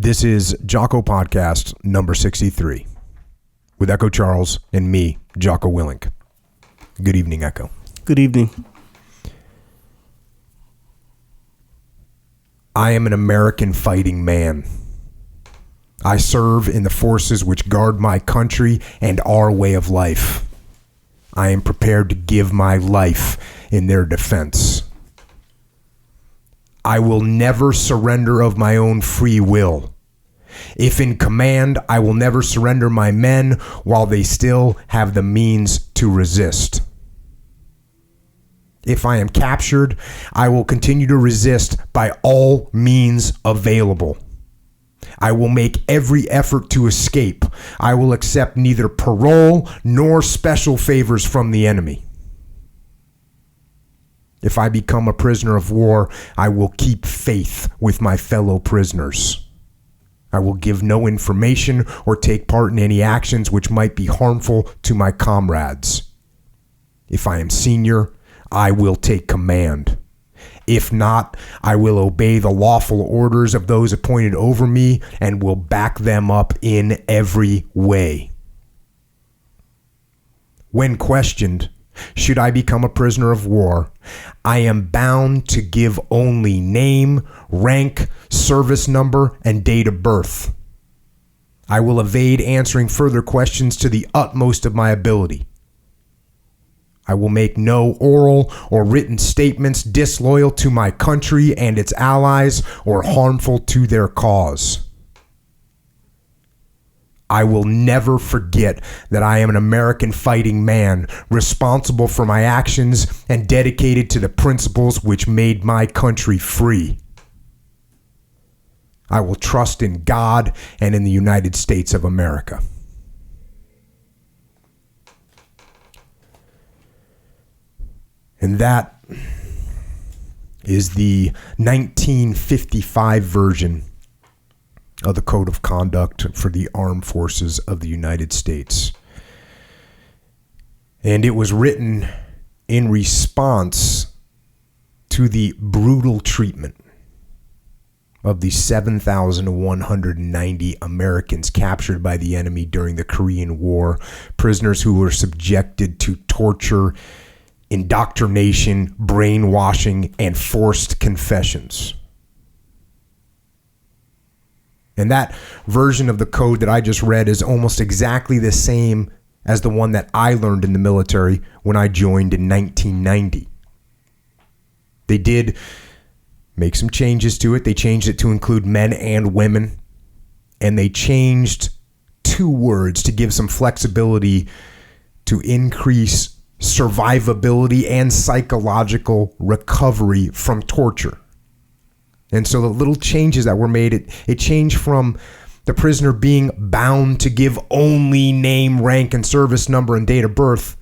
This is Jocko Podcast number 63 with Echo Charles and me, Jocko Willink. Good evening, Echo. Good evening. I am an American fighting man. I serve in the forces which guard my country and our way of life. I am prepared to give my life in their defense. I will never surrender of my own free will. If in command, I will never surrender my men while they still have the means to resist. If I am captured, I will continue to resist by all means available. I will make every effort to escape. I will accept neither parole nor special favors from the enemy. If I become a prisoner of war, I will keep faith with my fellow prisoners. I will give no information or take part in any actions which might be harmful to my comrades. If I am senior, I will take command. If not, I will obey the lawful orders of those appointed over me and will back them up in every way. When questioned, should I become a prisoner of war, I am bound to give only name, rank, service number, and date of birth. I will evade answering further questions to the utmost of my ability. I will make no oral or written statements disloyal to my country and its allies or harmful to their cause. I will never forget that I am an American fighting man, responsible for my actions and dedicated to the principles which made my country free. I will trust in God and in the United States of America. And that is the 1955 version of the Code of Conduct for the Armed Forces of the United States. And it was written in response to the brutal treatment of the 7,190 Americans captured by the enemy during the Korean War, prisoners who were subjected to torture, indoctrination, brainwashing, and forced confessions. And that version of the code that I just read is almost exactly the same as the one that I learned in the military when I joined in 1990. They did make some changes to it. They changed it to include men and women. And they changed 2 words to give some flexibility to increase survivability and psychological recovery from torture. And so the little changes that were made, it changed from the prisoner being bound to give only name, rank, and service number and date of birth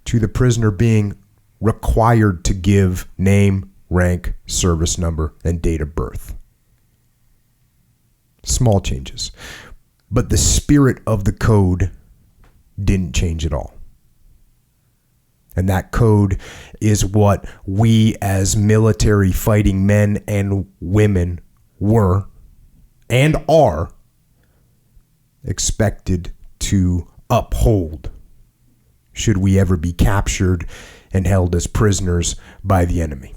to the prisoner being required to give name, rank, service number, and date of birth. Small changes. But the spirit of the code didn't change at all. And that code is what we as military fighting men and women were and are expected to uphold should we ever be captured and held as prisoners by the enemy.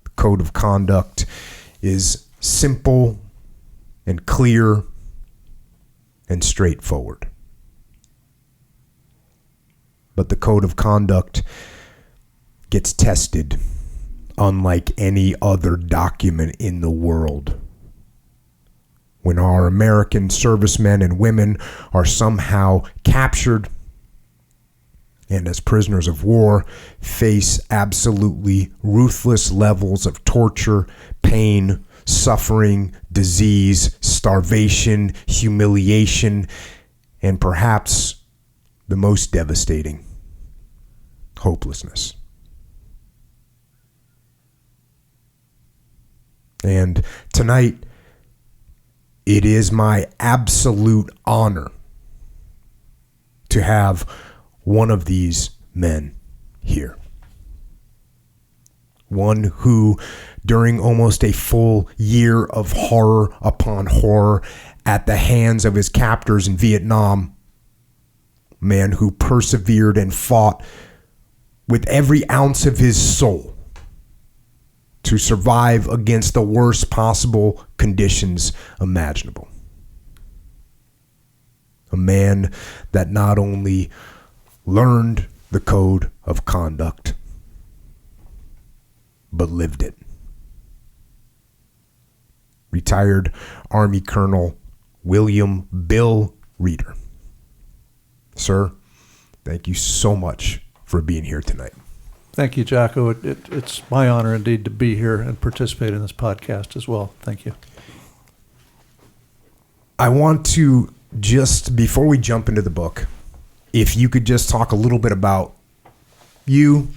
The Code of Conduct is simple and clear and straightforward. But the Code of Conduct gets tested unlike any other document in the world. When our American servicemen and women are somehow captured and as prisoners of war face absolutely ruthless levels of torture, pain, suffering, disease, starvation, humiliation, and perhaps the most devastating, hopelessness. And tonight, it is my absolute honor to have one of these men here. One who during almost a full year of horror upon horror at the hands of his captors in Vietnam. A man who persevered and fought with every ounce of his soul to survive against the worst possible conditions imaginable. A man that not only learned the code of conduct, but lived it. Retired Army Colonel William Bill Reeder. Sir, thank you so much for being here tonight. Thank you, Jocko. It's my honor indeed to be here and participate in this podcast as well. Thank you. I want to just, before we jump into the book, if you could just talk a little bit about you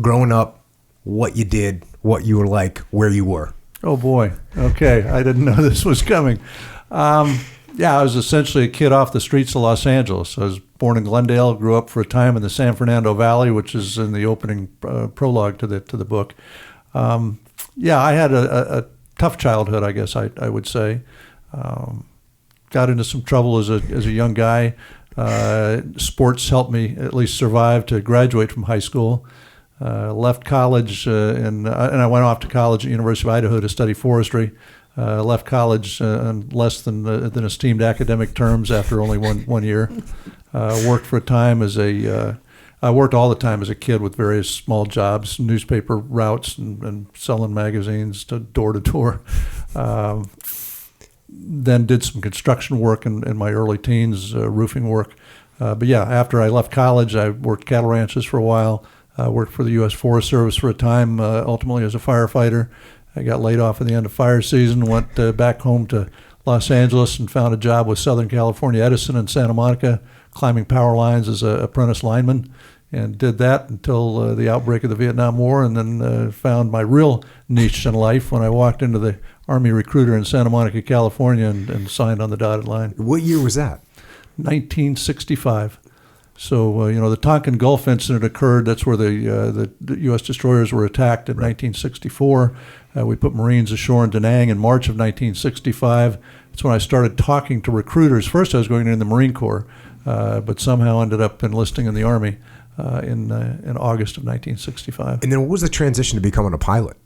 growing up, what you did, what you were like, where you were. Oh, boy. Okay. I didn't know this was coming. I was essentially a kid off the streets of Los Angeles. I was born in Glendale, grew up for a time in the San Fernando Valley, which is in the opening prologue to the book. I had a tough childhood, I guess I would say. Got into some trouble as a young guy. Sports helped me at least survive to graduate from high school. Left college, and I went off to college at University of Idaho to study forestry. Left college in less than esteemed academic terms after only one year. Worked for a time I worked all the time as a kid with various small jobs, newspaper routes, and selling magazines to door to door. Then did some construction work in my early teens, roofing work. After I left college, I worked cattle ranches for a while. Worked for the U.S. Forest Service for a time, ultimately as a firefighter. I got laid off at the end of fire season, went back home to Los Angeles and found a job with Southern California Edison in Santa Monica, climbing power lines as an apprentice lineman, and did that until the outbreak of the Vietnam War, and then found my real niche in life when I walked into the Army recruiter in Santa Monica, California, and signed on the dotted line. What year was that? 1965. So, the Tonkin Gulf incident occurred. That's where the U.S. destroyers were attacked in 1964. We put Marines ashore in Da Nang in March of 1965. That's when I started talking to recruiters. First, I was going in the Marine Corps, but somehow ended up enlisting in the Army in August of 1965. And then what was the transition to becoming a pilot?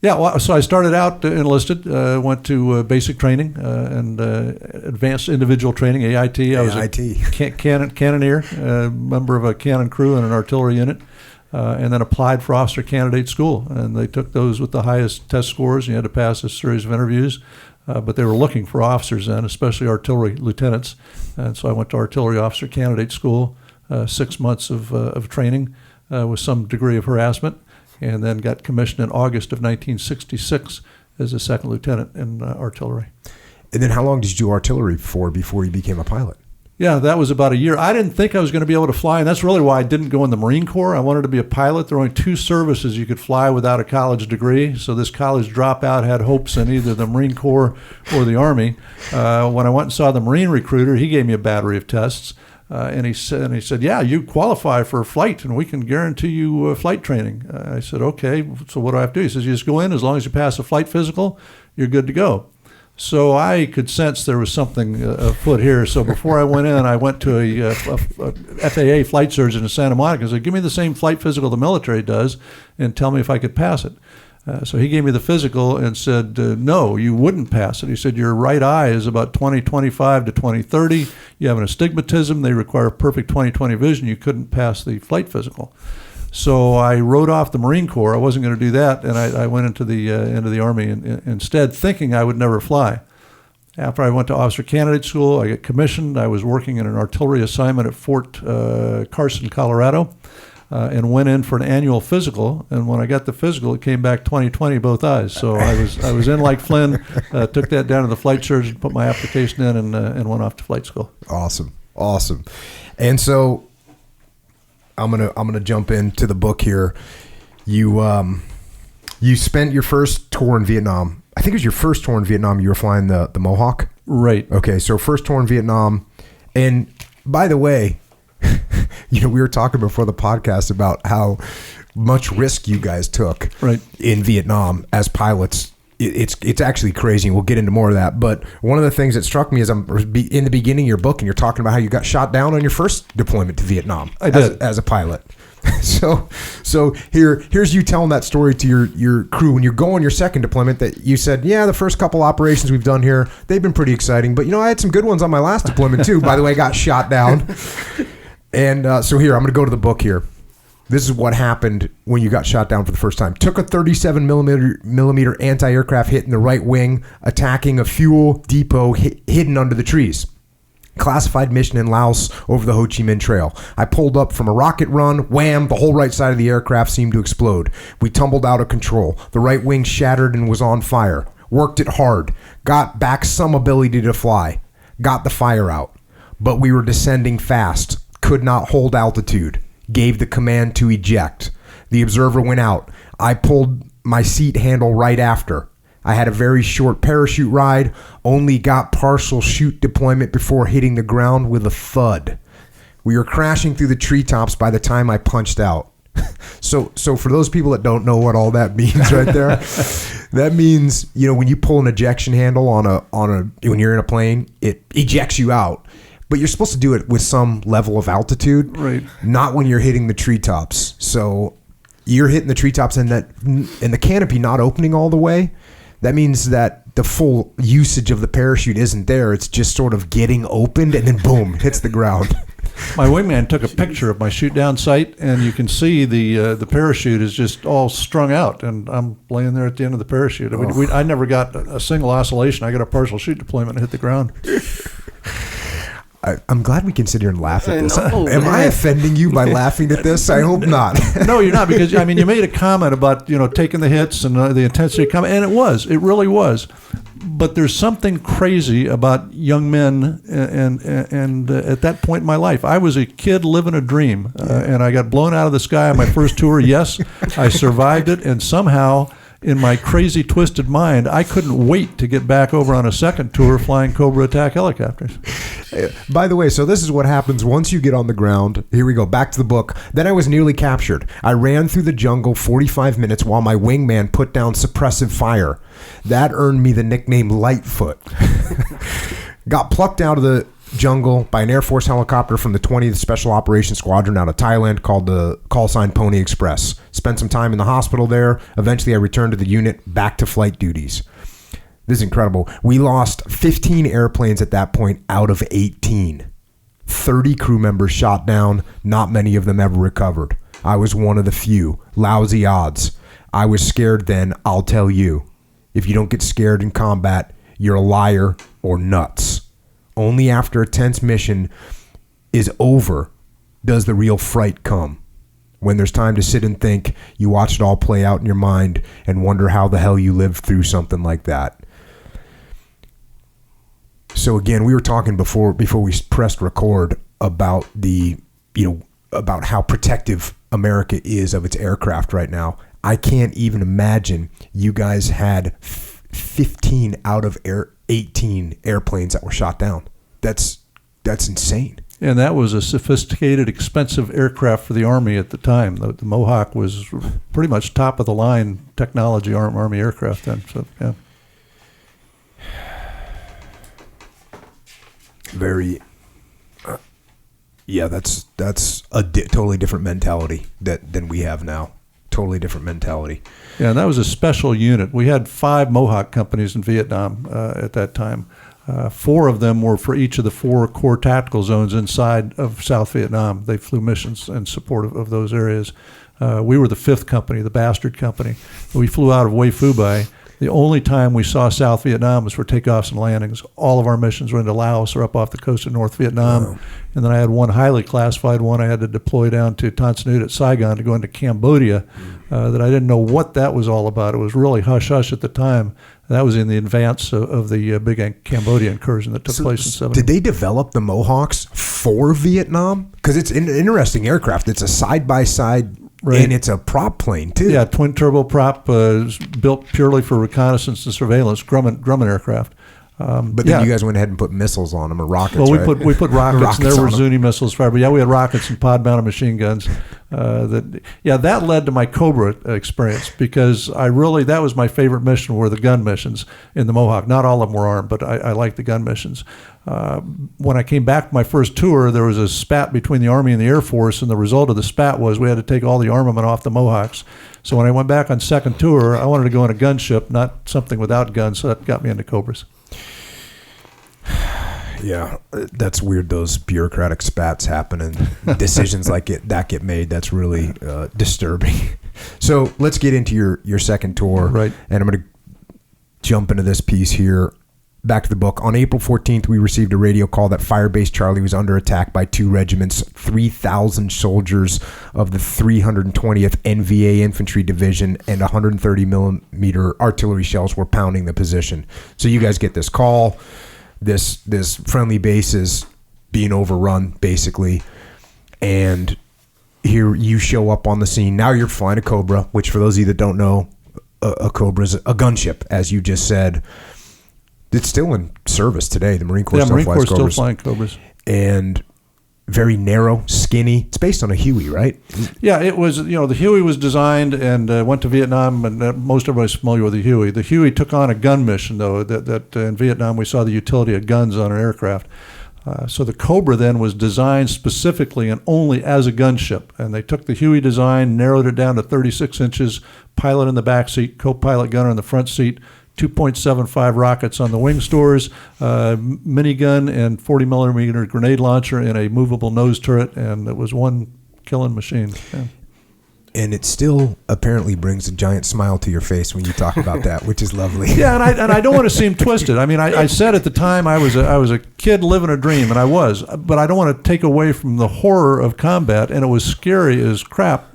So I started out enlisted, went to basic training and advanced individual training, AIT. I was a cannoneer, member of a cannon crew and an artillery unit, and then applied for officer candidate school. And they took those with the highest test scores, and you had to pass a series of interviews. But they were looking for officers then, especially artillery lieutenants. And so I went to artillery officer candidate school, 6 months of training with some degree of harassment, and then got commissioned in August of 1966 as a second lieutenant in artillery. And then how long did you do artillery for before you became a pilot? Yeah, that was about a year. I didn't think I was going to be able to fly, and that's really why I didn't go in the Marine Corps. I wanted to be a pilot. There were only 2 services you could fly without a college degree, so this college dropout had hopes in either the Marine Corps or the Army. When I went and saw the Marine recruiter, he gave me a battery of tests. And he said, yeah, you qualify for flight, and we can guarantee you flight training. I said, okay, so what do I have to do? He says, you just go in. As long as you pass a flight physical, you're good to go. So I could sense there was something afoot here. So before I went in, I went to a FAA flight surgeon in Santa Monica and said, give me the same flight physical the military does and tell me if I could pass it. So he gave me the physical and said, no, you wouldn't pass it. He said, your right eye is about 20/25 to 20/30. You have an astigmatism. They require perfect 20/20 vision. You couldn't pass the flight physical. So I wrote off the Marine Corps. I wasn't going to do that, and I went into the Army instead, thinking I would never fly. After I went to officer candidate school, I got commissioned. I was working in an artillery assignment at Fort Carson, Colorado. And went in for an annual physical, and when I got the physical, it came back 20/20 both eyes. So I was in like Flynn, took that down to the flight surgeon, put my application in, and went off to flight school. Awesome. And so I'm gonna jump into the book here. You spent your first tour in Vietnam. I think it was your first tour in Vietnam. You were flying the Mohawk. Right. Okay. So first tour in Vietnam, and by the way. We were talking before the podcast about how much risk you guys took Right. in Vietnam as pilots. It's actually crazy. We'll get into more of that. But one of the things that struck me is I'm in the beginning of your book, and you're talking about how you got shot down on your first deployment to Vietnam. I did. As a pilot. So here's you telling that story to your crew when you go on your second deployment, that you said, yeah, the first couple operations we've done here, they've been pretty exciting, but I had some good ones on my last deployment too. By the way, I got shot down. And so here, I'm going to go to the book here. This is what happened when you got shot down for the first time. Took a 37 millimeter anti-aircraft hit in the right wing, attacking a fuel depot hidden under the trees. Classified mission in Laos over the Ho Chi Minh Trail. I pulled up from a rocket run, wham, the whole right side of the aircraft seemed to explode. We tumbled out of control. The right wing shattered and was on fire. Worked it hard. Got back some ability to fly. Got the fire out. But we were descending fast. Could not hold altitude. Gave the command to eject. The observer went out. I pulled my seat handle right after. I had a very short parachute ride, only got partial chute deployment before hitting the ground with a thud. We were crashing through the treetops by the time I punched out. So for those people that don't know what all that means right there, that means, when you pull an ejection handle on a when you're in a plane, it ejects you out. But you're supposed to do it with some level of altitude, Right? Not when you're hitting the treetops. So you're hitting the treetops, and the canopy not opening all the way. That means that the full usage of the parachute isn't there. It's just sort of getting opened, and then boom, hits the ground. My wingman took a picture of my shoot down site, and you can see the parachute is just all strung out, and I'm laying there at the end of the parachute. I never got a single oscillation. I got a partial shoot deployment and hit the ground. I'm glad we can sit here and laugh at this. know, Am I offending you by laughing at this? I hope not. No, you're not, because you made a comment about taking the hits and the intensity coming, and it really was. But there's something crazy about young men, and at that point in my life, I was a kid living a dream, and I got blown out of the sky on my first tour. Yes, I survived it, and somehow, in my crazy, twisted mind, I couldn't wait to get back over on a second tour flying Cobra attack helicopters. By the way, so this is what happens once you get on the ground. Here we go, back to the book. Then I was nearly captured. I ran through the jungle 45 minutes while my wingman put down suppressive fire. That earned me the nickname Lightfoot. Got plucked out of the jungle by an Air Force helicopter from the 20th Special Operations Squadron out of Thailand called the call sign Pony Express. Spent some time in the hospital there. Eventually I returned to the unit, back to flight duties. This is incredible. We lost 15 airplanes at that point out of 18. 30 crew members shot down. Not many of them ever recovered. I was one of the few. Lousy odds. I was scared then, I'll tell you. If you don't get scared in combat, you're a liar or nuts. Only after a tense mission is over does the real fright come. When there's time to sit and think, you watch it all play out in your mind and wonder how the hell you lived through something like that. So again, we were talking before we pressed record about about how protective America is of its aircraft right now. I can't even imagine you guys had 15 out of 18 airplanes that were shot down. That's insane. And that was a sophisticated, expensive aircraft for the Army at the time. The Mohawk was pretty much top of the line technology Army aircraft then. So yeah. Very, that's a totally different mentality than we have now. Totally different mentality. Yeah, and that was a special unit. We had 5 Mohawk companies in Vietnam at that time. 4 of them were for each of the 4 core tactical zones inside of South Vietnam. They flew missions in support of those areas. We were the 5th company, the bastard company. We flew out of Hue Phu Bai. The only time we saw South Vietnam was for takeoffs and landings. All of our missions were into Laos or up off the coast of North Vietnam. Wow. And then I had one highly classified one I had to deploy down to Tan Son Nhut at Saigon to go into Cambodia that I didn't know what that was all about. It was really hush-hush at the time. That was in the advance of the big Cambodia incursion that took place in 70. Did they develop the Mohawks for Vietnam? Because it's an interesting aircraft. It's a side-by-side, right, and it's a prop plane, too. Yeah, twin-turbo prop, built purely for reconnaissance and surveillance, Grumman aircraft. But then you guys went ahead and put missiles on them, or rockets. Well, right? we put rockets, and there were on 'em. Zuni missiles fired. But we had rockets and pod-mounted machine guns. That led to my Cobra experience, because that was my favorite mission, were the gun missions in the Mohawk. Not all of them were armed, but I liked the gun missions. When I came back from my first tour, there was a spat between the Army and the Air Force, and the result of the spat was we had to take all the armament off the Mohawks. So when I went back on second tour, I wanted to go in a gunship, not something without guns, so that got me into Cobras. Yeah, that's weird. Those bureaucratic spats happen and decisions like that get made. That's really disturbing. So let's get into your second tour. Right. And I'm going to jump into this piece here. Back to the book. On April 14th, we received a radio call that Firebase Charlie was under attack by 2 regiments. 3,000 soldiers of the 320th NVA Infantry Division and 130 millimeter artillery shells were pounding the position. So you guys get this call. This friendly base is being overrun, basically. And here you show up on the scene. Now you're flying a Cobra, which for those of you that don't know, a Cobra is a gunship, as you just said. It's still in service today. The Marine Corps still flies Cobras. Still flying Cobras. And very narrow, skinny. It's based on a Huey, right? Yeah, it was. The Huey was designed and went to Vietnam, and most everybody's familiar with the Huey. The Huey took on a gun mission, though. That in Vietnam we saw the utility of guns on an aircraft. So the Cobra then was designed specifically and only as a gunship, and they took the Huey design, narrowed it down to 36 inches, pilot in the back seat, co-pilot gunner in the front seat. 2.75 rockets on the wing stores, minigun and 40 millimeter grenade launcher in a movable nose turret, and it was one killing machine. Yeah. And it still apparently brings a giant smile to your face when you talk about that, which is lovely. Yeah, and I don't want to seem twisted. I mean, I said at the time I was a kid living a dream, and I was, but I don't want to take away from the horror of combat, and it was scary as crap.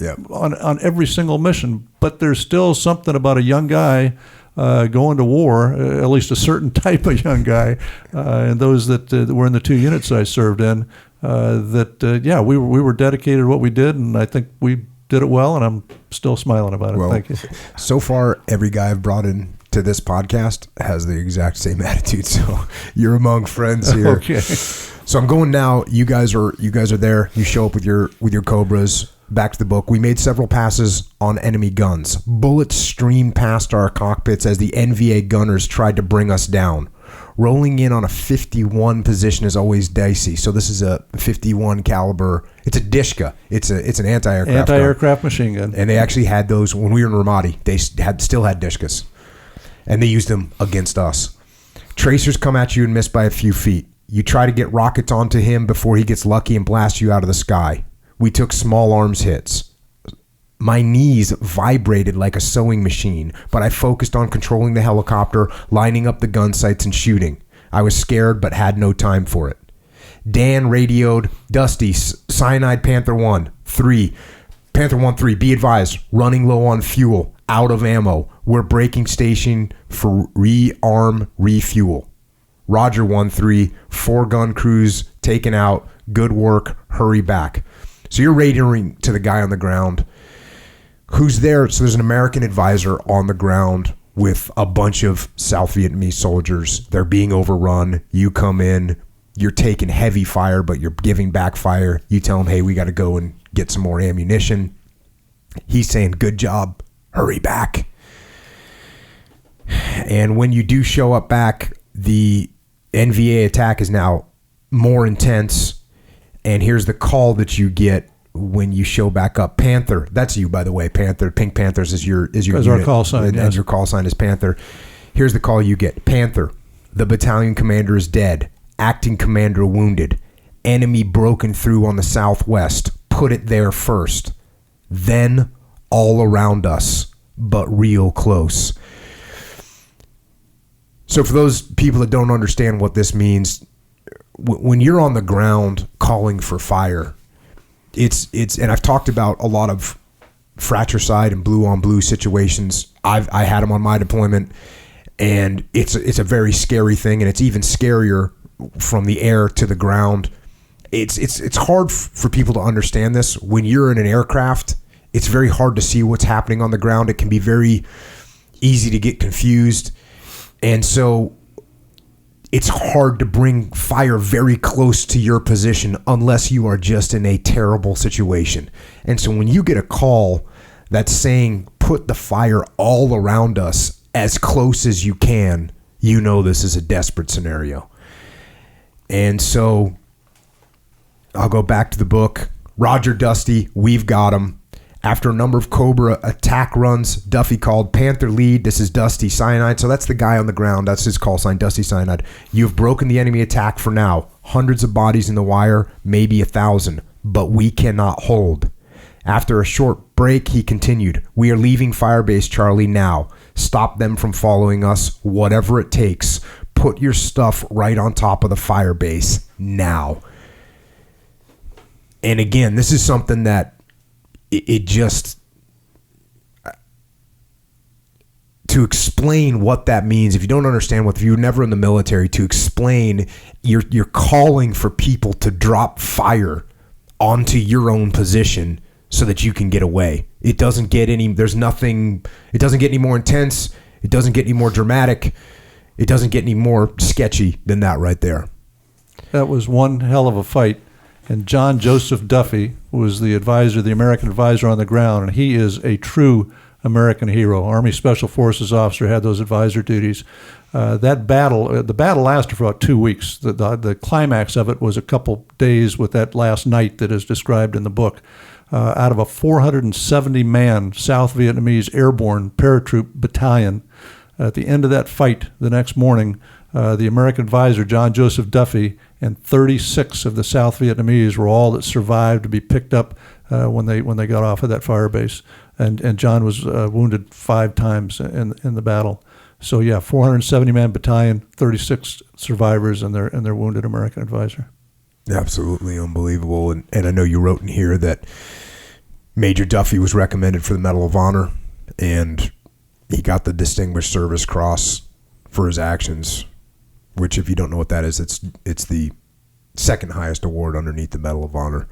Yeah. On every single mission. But there's still something about a young guy going to war, at least a certain type of young guy, and those that were in the 2 units I served in, we were dedicated to what we did, and I think we did it well, and I'm still smiling about it. Well, thank you. So far, every guy I've brought in to this podcast has the exact same attitude, so you're among friends here. Okay. So I'm going now. You guys are there. You show up with your Cobras. Back to the book. We made several passes on enemy guns. Bullets streamed past our cockpits as the NVA gunners tried to bring us down. Rolling in on a 51 position is always dicey. So this is a 51 caliber. It's a Dishka. It's an anti-aircraft gun. Machine gun. And they actually had those when we were in Ramadi. They still had Dishkas, and they used them against us. Tracers come at you and miss by a few feet. You try to get rockets onto him before he gets lucky and blasts you out of the sky. We took small arms hits. My knees vibrated like a sewing machine, but I focused on controlling the helicopter, lining up the gun sights, and shooting. I was scared, but had no time for it. Dan radioed, Dusty, Cyanide Panther 1-3. Panther 1-3, be advised, running low on fuel, out of ammo. We're breaking station for rearm, refuel. Roger 1-3, 4 gun crews taken out. Good work, hurry back. So you're radioing to the guy on the ground who's there. So there's an American advisor on the ground with a bunch of South Vietnamese soldiers. They're being overrun. You come in, you're taking heavy fire, but you're giving back fire. You tell him, hey, we got to go and get some more ammunition. He's saying, good job, hurry back. And when you do show up back, the NVA attack is now more intense. And here's the call that you get when you show back up. Panther, that's you, by the way. Panther, Pink Panthers is your unit, our call sign, and yes. your call sign is Panther. Here's the call you get. Panther, the battalion commander is dead. Acting commander wounded. Enemy broken through on the southwest. Put it there first. Then all around us, but real close. So for those people that don't understand what this means, when you're on the ground calling for fire, it's and I've talked about a lot of fratricide and blue on blue situations. I had them on my deployment, and it's a very scary thing, and it's even scarier from the air to the ground. It's hard for people to understand this. When you're in an aircraft, it's very hard to see what's happening on the ground. It can be very easy to get confused. And so it's hard to bring fire very close to your position unless you are just in a terrible situation. And so when you get a call that's saying put the fire all around us as close as you can, you know this is a desperate scenario. And so I'll go back to the book. Roger, Dusty, we've got him. After a number of Cobra attack runs, Duffy called Panther lead. This is Dusty Cyanide. So that's the guy on the ground. That's his call sign, Dusty Cyanide. You've broken the enemy attack for now. Hundreds of bodies in the wire, maybe 1,000, but we cannot hold. After a short break, he continued, we are leaving Firebase Charlie now. Stop them from following us, whatever it takes. Put your stuff right on top of the Firebase now. And again, this is something that it just, to explain what that means, if you don't understand if you're never in the military, to explain you're calling for people to drop fire onto your own position so that you can get away. It doesn't get any more intense. It doesn't get any more dramatic. It doesn't get any more sketchy than that right there. That was one hell of a fight. And John Joseph Duffy was the American advisor on the ground, and he is a true American hero. Army Special Forces officer, had those advisor duties. The battle lasted for about 2 weeks. The climax of it was a couple days with that last night that is described in the book. Out of a 470-man South Vietnamese airborne paratroop battalion, at the end of that fight the next morning, the American advisor, John Joseph Duffy, and 36 of the South Vietnamese were all that survived to be picked up when they got off of that fire base. And John was wounded 5 times in the battle. So yeah, 470-man battalion, 36 survivors, and their wounded American advisor. Absolutely unbelievable. And I know you wrote in here that Major Duffy was recommended for the Medal of Honor, and he got the Distinguished Service Cross for his actions, which, if you don't know what that is, it's the second highest award underneath the Medal of Honor.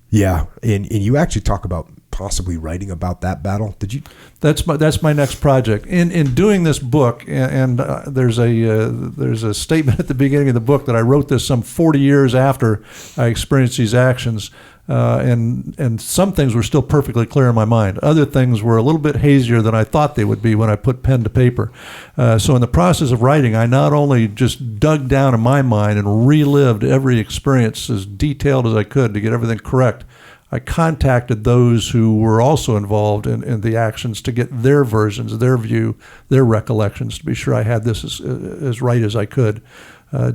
Yeah, and you actually talk about possibly writing about that battle. Did you? That's my next project. In doing this book, and there's a statement at the beginning of the book that I wrote this some 40 years after I experienced these actions. And some things were still perfectly clear in my mind. Other things were a little bit hazier than I thought they would be when I put pen to paper. So in the process of writing, I not only just dug down in my mind and relived every experience as detailed as I could to get everything correct, I contacted those who were also involved in the actions to get their versions, their view, their recollections, to be sure I had this as right as I could.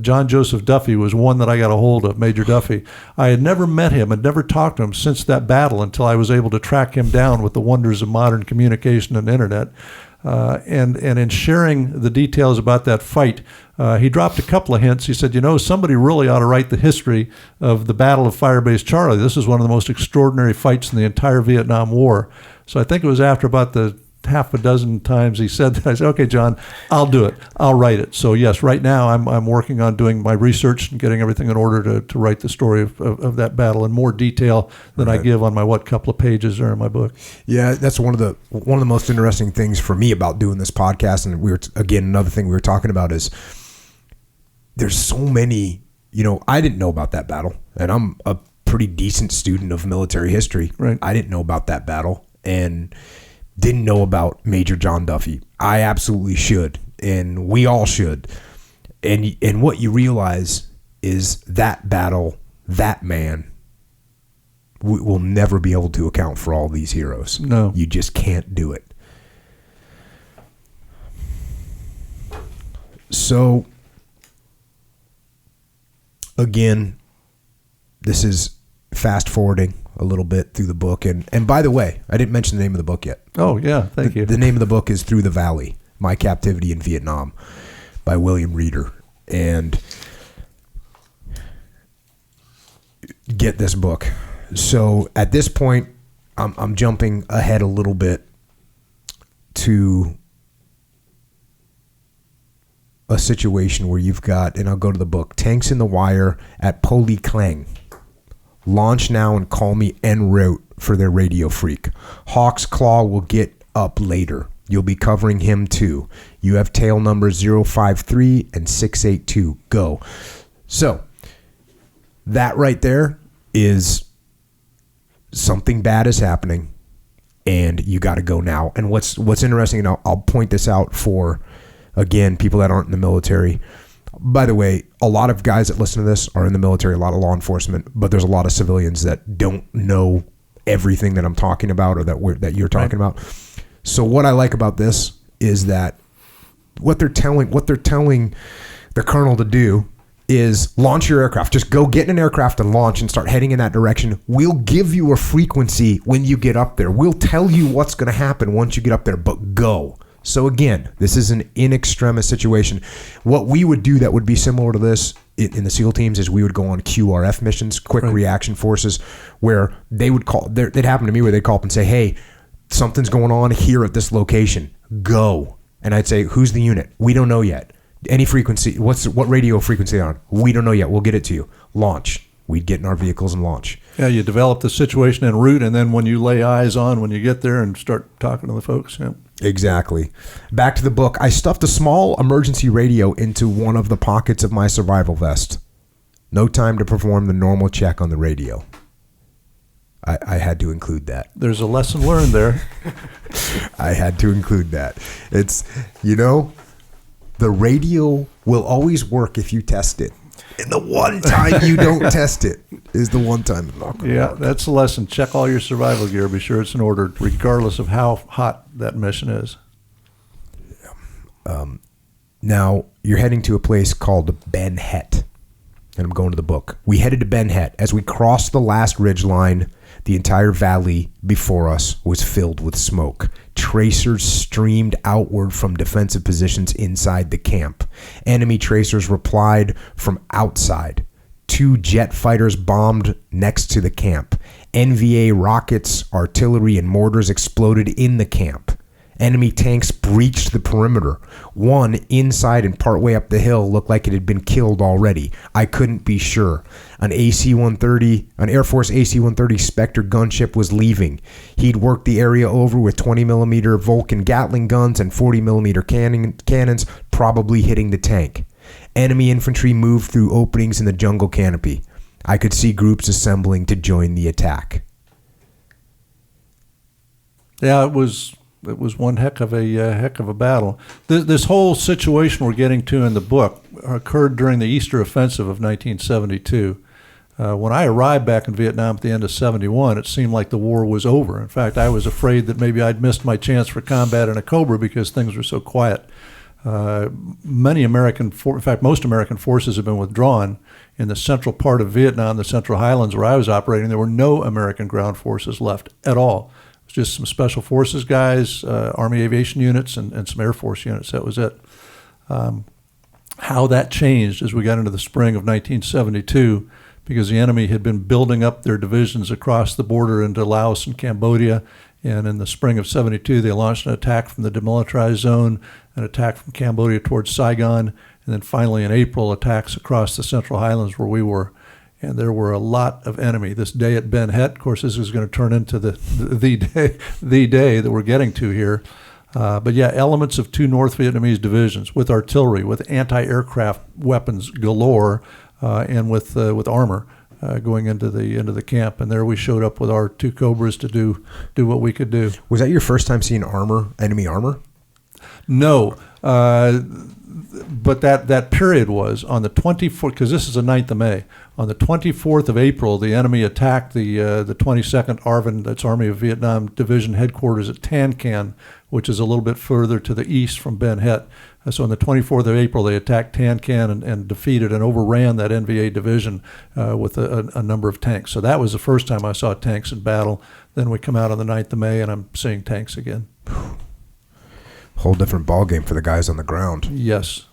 John Joseph Duffy was one that I got a hold of, Major Duffy. I had never met him, had never talked to him since that battle until I was able to track him down with the wonders of modern communication and internet. And in sharing the details about that fight, he dropped a couple of hints. He said, somebody really ought to write the history of the Battle of Firebase Charlie. This is one of the most extraordinary fights in the entire Vietnam War. So I think it was after about the half a dozen times he said that, I said, okay, John, I'll do it. I'll write it. So yes, right now I'm working on doing my research and getting everything in order to write the story of that battle in more detail than I give on my couple of pages are in my book. Yeah, that's one of the most interesting things for me about doing this podcast. And another thing we were talking about is there's so many, I didn't know about that battle, and I'm a pretty decent student of military history. Right. I didn't know about that battle, and didn't know about Major John Duffy. I absolutely should, and we all should. And what you realize is that battle, that man, we will never be able to account for all these heroes. No. You just can't do it. So, again, this is fast forwarding a little bit through the book. And by the way, I didn't mention the name of the book yet. Oh, yeah. Thank you. The name of the book is Through the Valley, My Captivity in Vietnam by William Reeder. And get this book. So at this point, I'm jumping ahead a little bit to a situation where you've got, and I'll go to the book, tanks in the wire at Po Li Clang. Launch now and call me en route for their radio freak. Hawk's Claw will get up later. You'll be covering him too. You have tail numbers 053 and 682. Go. So that right there is something bad is happening, and you got to go now. And what's interesting, and I'll point this out for, again, people that aren't in the military. By the way, a lot of guys that listen to this are in the military, a lot of law enforcement, but there's a lot of civilians that don't know everything that I'm talking about or that you're talking about. So what I like about this is that what they're telling the colonel to do is launch your aircraft. Just go get in an aircraft and launch and start heading in that direction. We'll give you a frequency when you get up there. We'll tell you what's going to happen once you get up there, but go. So again, this is an in extremis situation. What we would do that would be similar to this in the SEAL teams is we would go on QRF missions, quick reaction forces, where they would call. It happened to me where they'd call up and say, "Hey, something's going on here at this location. Go." And I'd say, "Who's the unit? We don't know yet. Any frequency? What radio frequency on? We don't know yet. We'll get it to you. Launch." We'd get in our vehicles and launch. Yeah, you develop the situation en route, and then when you lay eyes on when you get there and start talking to the folks. Yeah. Exactly. Back to the book. I stuffed a small emergency radio into one of the pockets of my survival vest. No time to perform the normal check on the radio. I had to include that. There's a lesson learned there. I had to include that. It's, the radio will always work if you test it. And the one time you don't test it is the one time it's not going to work. That's the lesson. Check all your survival gear. Be sure it's in order, regardless of how hot that mission is. Now, you're heading to a place called Ben Het. And I'm going to the book. We headed to Ben Het. As we crossed the last ridge line, the entire valley before us was filled with smoke. Tracers streamed outward from defensive positions inside the camp. Enemy tracers replied from outside. 2 jet fighters bombed next to the camp. NVA rockets, artillery, and mortars exploded in the camp. Enemy tanks breached the perimeter. One inside and partway up the hill looked like it had been killed already. I couldn't be sure. An Air Force AC-130 Spectre gunship was leaving. He'd worked the area over with 20mm Vulcan Gatling guns and 40mm cannons, probably hitting the tank. Enemy infantry moved through openings in the jungle canopy. I could see groups assembling to join the attack. Yeah, it was one heck of a battle. This whole situation we're getting to in the book occurred during the Easter Offensive of 1972. When I arrived back in Vietnam at the end of 71, it seemed like the war was over. In fact, I was afraid that maybe I'd missed my chance for combat in a Cobra because things were so quiet. Most American forces have been withdrawn. In the central part of Vietnam, the Central Highlands where I was operating, there were no American ground forces left at all. It was just some special forces guys, Army aviation units, and some Air Force units. That was it. How that changed as we got into the spring of 1972, because the enemy had been building up their divisions across the border into Laos and Cambodia. And in the spring of 72, they launched an attack from the demilitarized zone, an attack from Cambodia towards Saigon, and then finally in April, attacks across the Central Highlands where we were. And there were a lot of enemy. This day at Ben Het, of course, this is going to turn into the day that we're getting to here. But yeah, elements of 2 North Vietnamese divisions with artillery, with anti-aircraft weapons galore, and with armor going into the camp. And there we showed up with our 2 Cobras to do what we could do. Was that your first time seeing enemy armor? No, but that period was on the 24th, because this is the 9th of May. On the 24th of April, the enemy attacked the 22nd ARVN, that's Army of Vietnam Division headquarters at Tan Can, which is a little bit further to the east from Ben Het. So on the 24th of April, they attacked Tan Can and defeated and overran that NVA division with a number of tanks. So that was the first time I saw tanks in battle. Then we come out on the 9th of May, and I'm seeing tanks again. Whole different ballgame for the guys on the ground. Yes.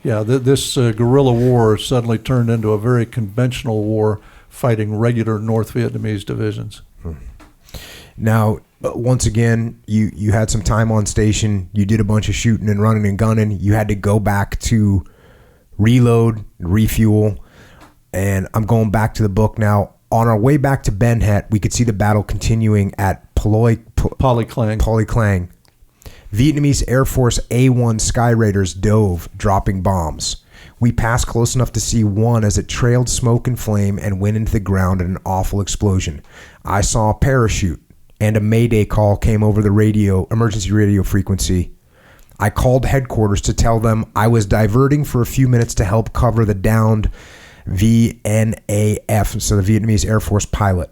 Yeah, this guerrilla war suddenly turned into a very conventional war fighting regular North Vietnamese divisions. Now, once again, you had some time on station. You did a bunch of shooting and running and gunning. You had to go back to reload, refuel, and I'm going back to the book now. On our way back to Ben Het, we could see the battle continuing at Ploy Clang. Vietnamese Air Force A-1 Sky Raiders dove, dropping bombs. We passed close enough to see one as it trailed smoke and flame and went into the ground in an awful explosion. I saw a parachute, and a Mayday call came over the emergency radio frequency. I called headquarters to tell them I was diverting for a few minutes to help cover the downed VNAF, so the Vietnamese Air Force pilot.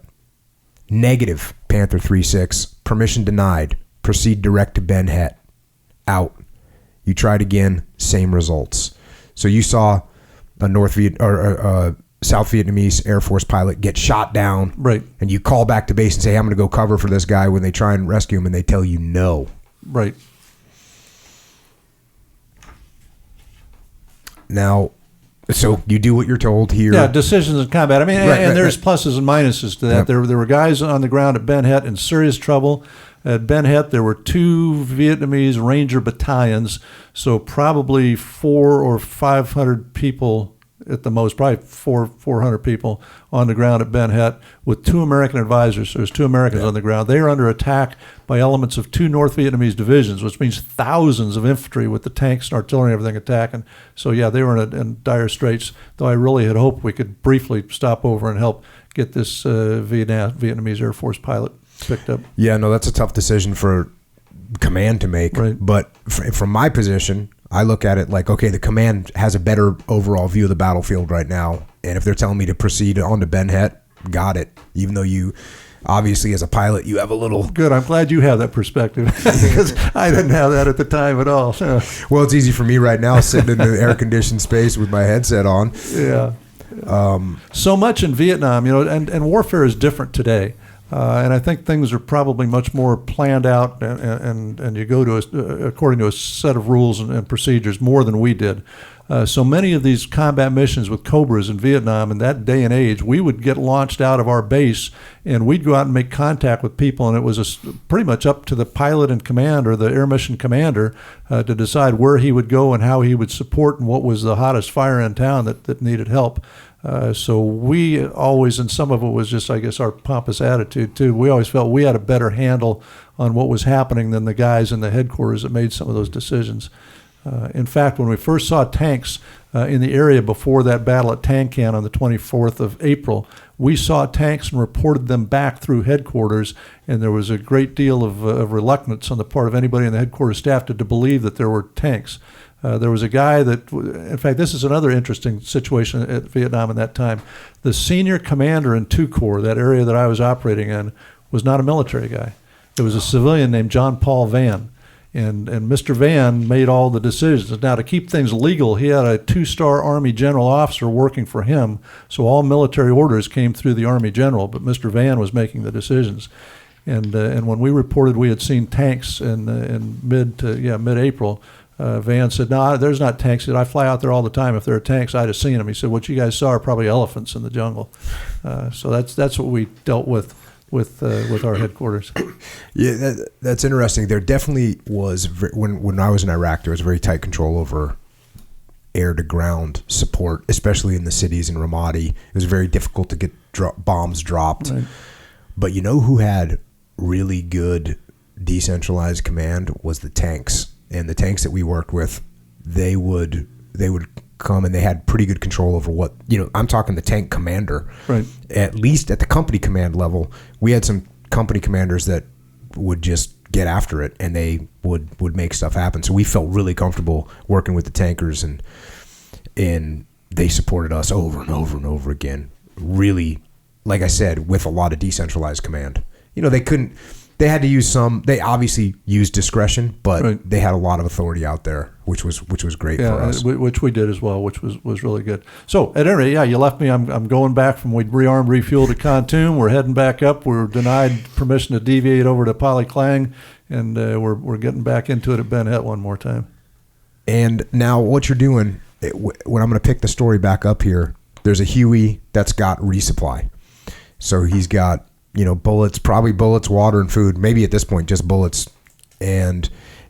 Negative, Panther 3-6. Permission denied. Proceed direct to Ben Het. Out. You tried again, same results. So you saw a South Vietnamese Air Force pilot get shot down, right? And you call back to base and say, hey, I'm going to go cover for this guy when they try and rescue him, and they tell you no. Right. Now, so you do what you're told here. Yeah, decisions in combat. I mean, and there's pluses and minuses to that. Yep. There were guys on the ground at Ben Het in serious trouble. At Ben Het, there were 2 Vietnamese Ranger battalions, so probably 400 or 500 people at the most, probably 400 people on the ground at Ben Het with 2 American advisors. So there's 2 Americans on the ground. They are under attack by elements of 2 North Vietnamese divisions, which means thousands of infantry with the tanks and artillery and everything attacking. So, yeah, they were in dire straits, though I really had hoped we could briefly stop over and help get this Vietnamese Air Force pilot picked up. Yeah, no, that's a tough decision for command to make. Right. But from my position, I look at it like, okay, the command has a better overall view of the battlefield right now. And if they're telling me to proceed on to Ben Het, got it. Even though you, obviously, as a pilot, you have a little... Good. I'm glad you have that perspective because I didn't have that at the time at all. Well, it's easy for me right now sitting in the air-conditioned space with my headset on. Yeah. So much in Vietnam, and warfare is different today. And I think things are probably much more planned out, and you go to according to a set of rules and procedures more than we did. So many of these combat missions with Cobras in Vietnam in that day and age, we would get launched out of our base, and we'd go out and make contact with people, and it was pretty much up to the pilot in command or the air mission commander to decide where he would go and how he would support and what was the hottest fire in town that needed help. So we always, and some of it was just, I guess, our pompous attitude too, we always felt we had a better handle on what was happening than the guys in the headquarters that made some of those decisions. In fact, when we first saw tanks in the area before that battle at Tan Can on the 24th of April, we saw tanks and reported them back through headquarters, and there was a great deal of reluctance on the part of anybody in the headquarters staff to believe that there were tanks. There was a guy that, in fact, this is another interesting situation at Vietnam in that time. The senior commander in 2 Corps, that area that I was operating in, was not a military guy. It was a civilian named John Paul Van. And Mr. Van made all the decisions. Now, to keep things legal, he had a 2-star Army general officer working for him, so all military orders came through the Army general, but Mr. Van was making the decisions. And when we reported we had seen tanks in mid-April, Van said, no, there's not tanks. He said, I fly out there all the time. If there are tanks, I'd have seen them. He said, what you guys saw are probably elephants in the jungle. So that's what we dealt with our headquarters. Yeah, that's interesting. There definitely was, when I was in Iraq, there was very tight control over air-to-ground support, especially in the cities in Ramadi. It was very difficult to get bombs dropped. Right. But you know who had really good decentralized command was the tanks. And the tanks that we worked with, they would come and they had pretty good control over what, I'm talking the tank commander. Right. At least at the company command level, we had some company commanders that would just get after it and they would make stuff happen. So we felt really comfortable working with the tankers and they supported us over and over and over again. Really, like I said, with a lot of decentralized command. They had to use they obviously used discretion, but right. They had a lot of authority out there, which was great for us. Which we did as well, which was really good. So at any rate, you left me. I'm going back from we rearmed, refueled at Kontum. We're heading back up. We were denied permission to deviate over to Pali Klang, and we're getting back into it at Ben Het one more time. And now what you're doing, when I'm going to pick the story back up here, there's a Huey that's got resupply. So he's got bullets, probably bullets, water, and food. Maybe at this point, just bullets. And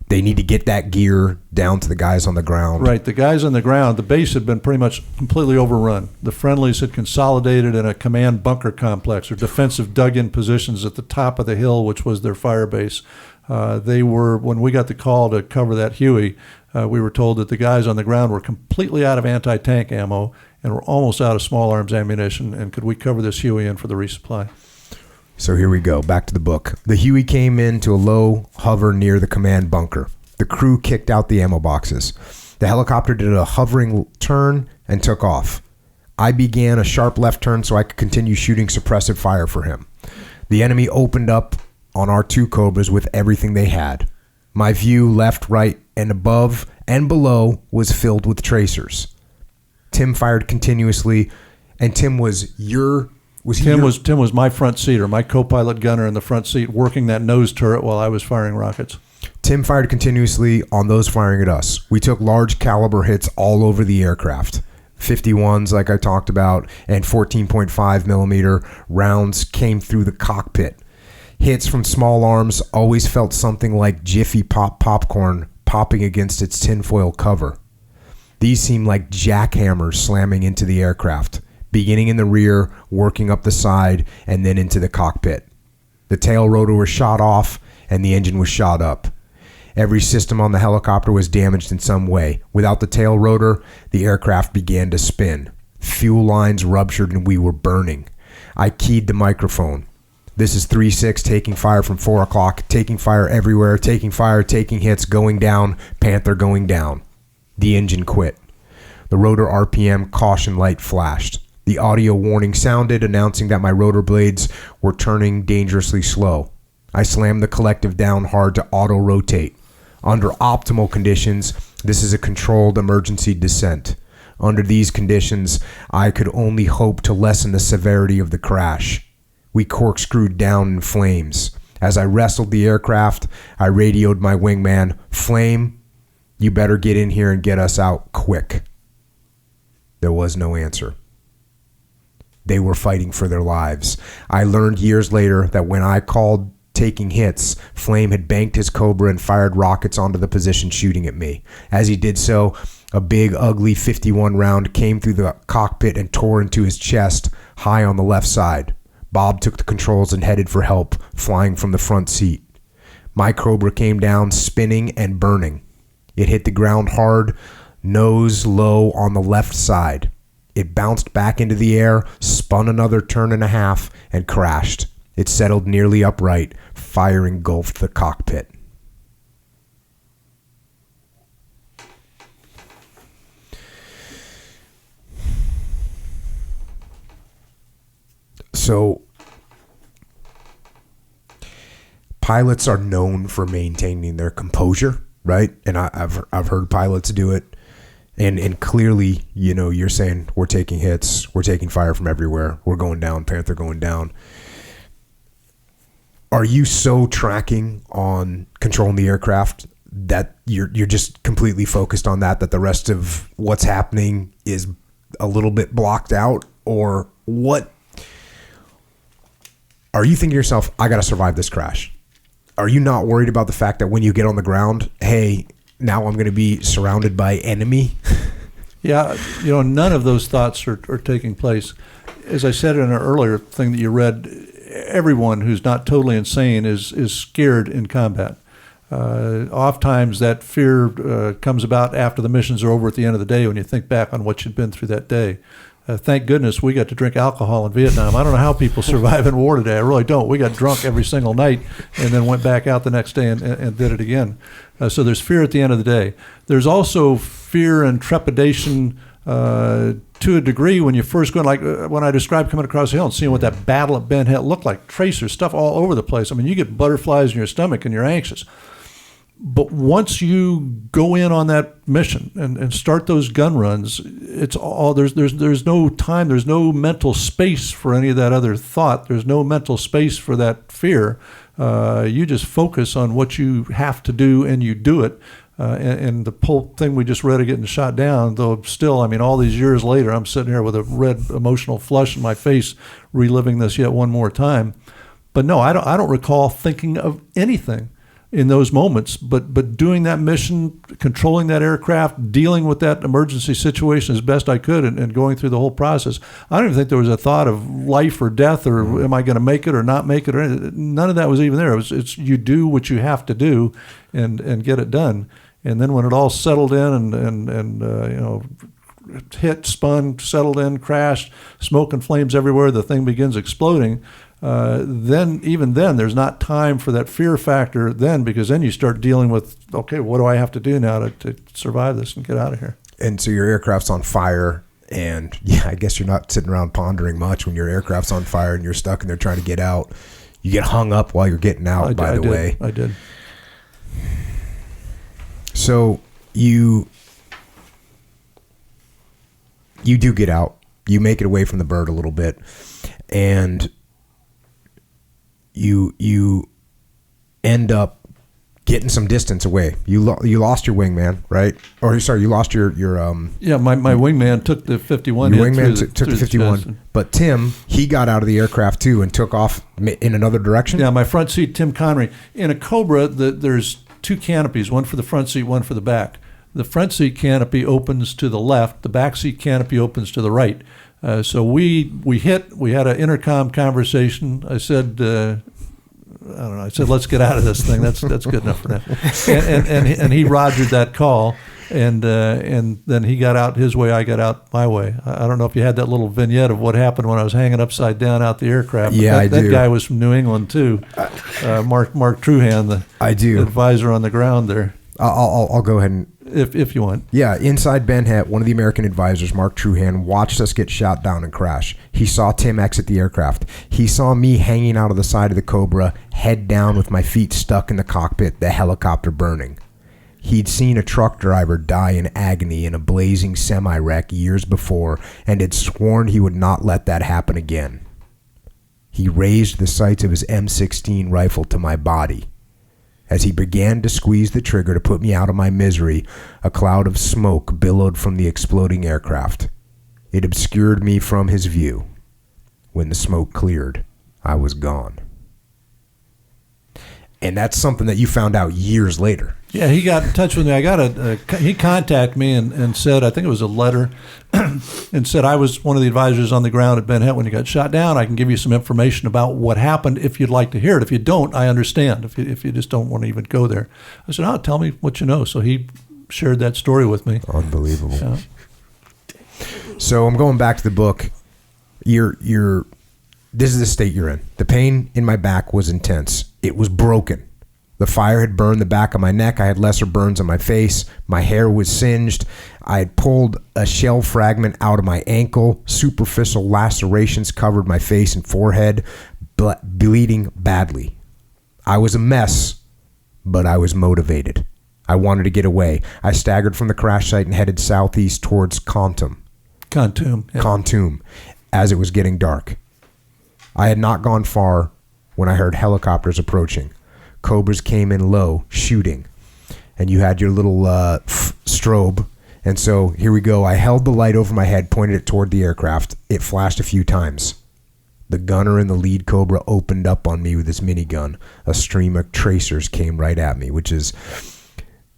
they need to get that gear down to the guys on the ground. Right. The guys on the ground, the base had been pretty much completely overrun. The friendlies had consolidated in a command bunker complex or defensive dug-in positions at the top of the hill, which was their fire base. They were, when we got the call to cover that Huey, we were told that the guys on the ground were completely out of anti-tank ammo and were almost out of small arms ammunition, and could we cover this Huey in for the resupply? So here we go, back to the book. The Huey came into a low hover near the command bunker. The crew kicked out the ammo boxes. The helicopter did a hovering turn and took off. I began a sharp left turn so I could continue shooting suppressive fire for him. The enemy opened up on our two Cobras with everything they had. My view left, right, and above and below was filled with tracers. Tim fired continuously, and Tim was Tim was my front seater, my co-pilot gunner in the front seat, working that nose turret while I was firing rockets. Tim fired continuously on those firing at us. We took large caliber hits all over the aircraft. 51s, like I talked about, and 14.5 millimeter rounds came through the cockpit. Hits from small arms always felt something like Jiffy Pop popcorn popping against its tinfoil cover. These seemed like jackhammers slamming into the aircraft, beginning in the rear, working up the side, and then into the cockpit. The tail rotor was shot off, and the engine was shot up. Every system on the helicopter was damaged in some way. Without the tail rotor, the aircraft began to spin. Fuel lines ruptured and we were burning. I keyed the microphone. This is 3-6 taking fire from 4 o'clock, taking fire everywhere, taking fire, taking hits, going down, Panther going down. The engine quit. The rotor RPM caution light flashed. The audio warning sounded, announcing that my rotor blades were turning dangerously slow. I slammed the collective down hard to auto-rotate. Under optimal conditions, this is a controlled emergency descent. Under these conditions, I could only hope to lessen the severity of the crash. We corkscrewed down in flames. As I wrestled the aircraft, I radioed my wingman, "Flame, you better get in here and get us out quick." There was no answer. They were fighting for their lives. I learned years later that when I called taking hits, Flame had banked his Cobra and fired rockets onto the position shooting at me. As he did so, a big, ugly 51 round came through the cockpit and tore into his chest, high on the left side. Bob took the controls and headed for help, flying from the front seat. My Cobra came down, spinning and burning. It hit the ground hard, nose low on the left side. It bounced back into the air, spun another turn and a half, and crashed. It settled nearly upright. Fire engulfed the cockpit. So, pilots are known for maintaining their composure, right? And I've heard pilots do it. And clearly, you know, you're saying we're taking hits, we're taking fire from everywhere, we're going down, Panther going down. Are you so tracking on controlling the aircraft that you're just completely focused on that the rest of what's happening is a little bit blocked out? Or what? Are you thinking to yourself, I got to survive this crash? Are you not worried about the fact that when you get on the ground, hey, now I'm going to be surrounded by enemy? Yeah, you know, none of those thoughts are taking place. As I said in an earlier thing that you read, everyone who's not totally insane is scared in combat. Oftentimes that fear comes about after the missions are over at the end of the day when you think back on what you'd been through that day. Thank goodness we got to drink alcohol in Vietnam. I don't know how people survive in war today. I really don't. We got drunk every single night and then went back out the next day and did it again. So there's fear at the end of the day. There's also fear and trepidation to a degree when you first go, like when I described coming across the hill and seeing what that battle at Ben Hill looked like, tracers, stuff all over the place. I mean, you get butterflies in your stomach and you're anxious. But once you go in on that mission and start those gun runs, it's all there's no time, there's no mental space for any of that other thought. There's no mental space for that fear. You just focus on what you have to do and you do it. And the whole thing we just read of getting shot down, though still, I mean, all these years later, I'm sitting here with a red emotional flush in my face, reliving this yet one more time. But no, I don't recall thinking of anything in those moments. But doing that mission, controlling that aircraft, dealing with that emergency situation as best I could, and going through the whole process, I don't even think there was a thought of life or death, or am I going to make it or not make it, or anything. None of that was even there. It's you do what you have to do, and get it done. And then when it all settled in and hit, spun, settled in, crashed, smoke and flames everywhere, the thing begins exploding. Then there's not time for that fear factor then, because then you start dealing with, okay, what do I have to do now to survive this and get out of here? And so your aircraft's on fire, and I guess you're not sitting around pondering much when your aircraft's on fire and you're stuck and they're trying to get out. You get hung up while you're getting out, by the way. I did. So you do get out. You make it away from the bird a little bit, and you end up getting some distance away. You lost your wingman, right? Or sorry, you lost your my wingman took the 51. Your wingman took the 51, but Tim, he got out of the aircraft too and took off in another direction. Yeah, my front seat, Tim Connery. In a Cobra, there's two canopies, one for the front seat, one for the back. The front seat canopy opens to the left. The back seat canopy opens to the right. So we had an intercom conversation. I said, I don't know. I said, let's get out of this thing. That's good enough for now. And he rogered that call. And then he got out his way. I got out my way. I don't know if you had that little vignette of what happened when I was hanging upside down out the aircraft. Yeah, I do. That guy was from New England too. Mark Truhan, the advisor on the ground there. I'll go ahead and if you want. Yeah, inside Ben Het, one of the American advisors, Mark Truhan, watched us get shot down and crash. He saw Tim exit the aircraft. He saw me hanging out of the side of the Cobra, head down with my feet stuck in the cockpit, the helicopter burning. He'd seen a truck driver die in agony in a blazing semi-wreck years before and had sworn he would not let that happen again. He raised the sights of his M16 rifle to my body. As he began to squeeze the trigger to put me out of my misery, a cloud of smoke billowed from the exploding aircraft. It obscured me from his view. When the smoke cleared, I was gone. And that's something that you found out years later. Yeah, he got in touch with me. He contacted me and said, I think it was a letter, and said, I was one of the advisors on the ground at Ben Het when you got shot down. I can give you some information about what happened if you'd like to hear it. If you don't, I understand. If you just don't want to even go there. I said, oh, tell me what you know. So he shared that story with me. Unbelievable. Yeah. So I'm going back to the book. This is the state you're in. The pain in my back was intense. It was broken. The fire had burned the back of my neck. I had lesser burns on my face. My hair was singed. I had pulled a shell fragment out of my ankle. Superficial lacerations covered my face and forehead, bleeding badly. I was a mess, but I was motivated. I wanted to get away. I staggered from the crash site and headed southeast towards Khartoum, as it was getting dark. I had not gone far when I heard helicopters approaching. Cobras came in low, shooting, and you had your little strobe. And so here we go. I held the light over my head, pointed it toward the aircraft. It flashed a few times. The gunner in the lead Cobra opened up on me with his minigun. A stream of tracers came right at me, this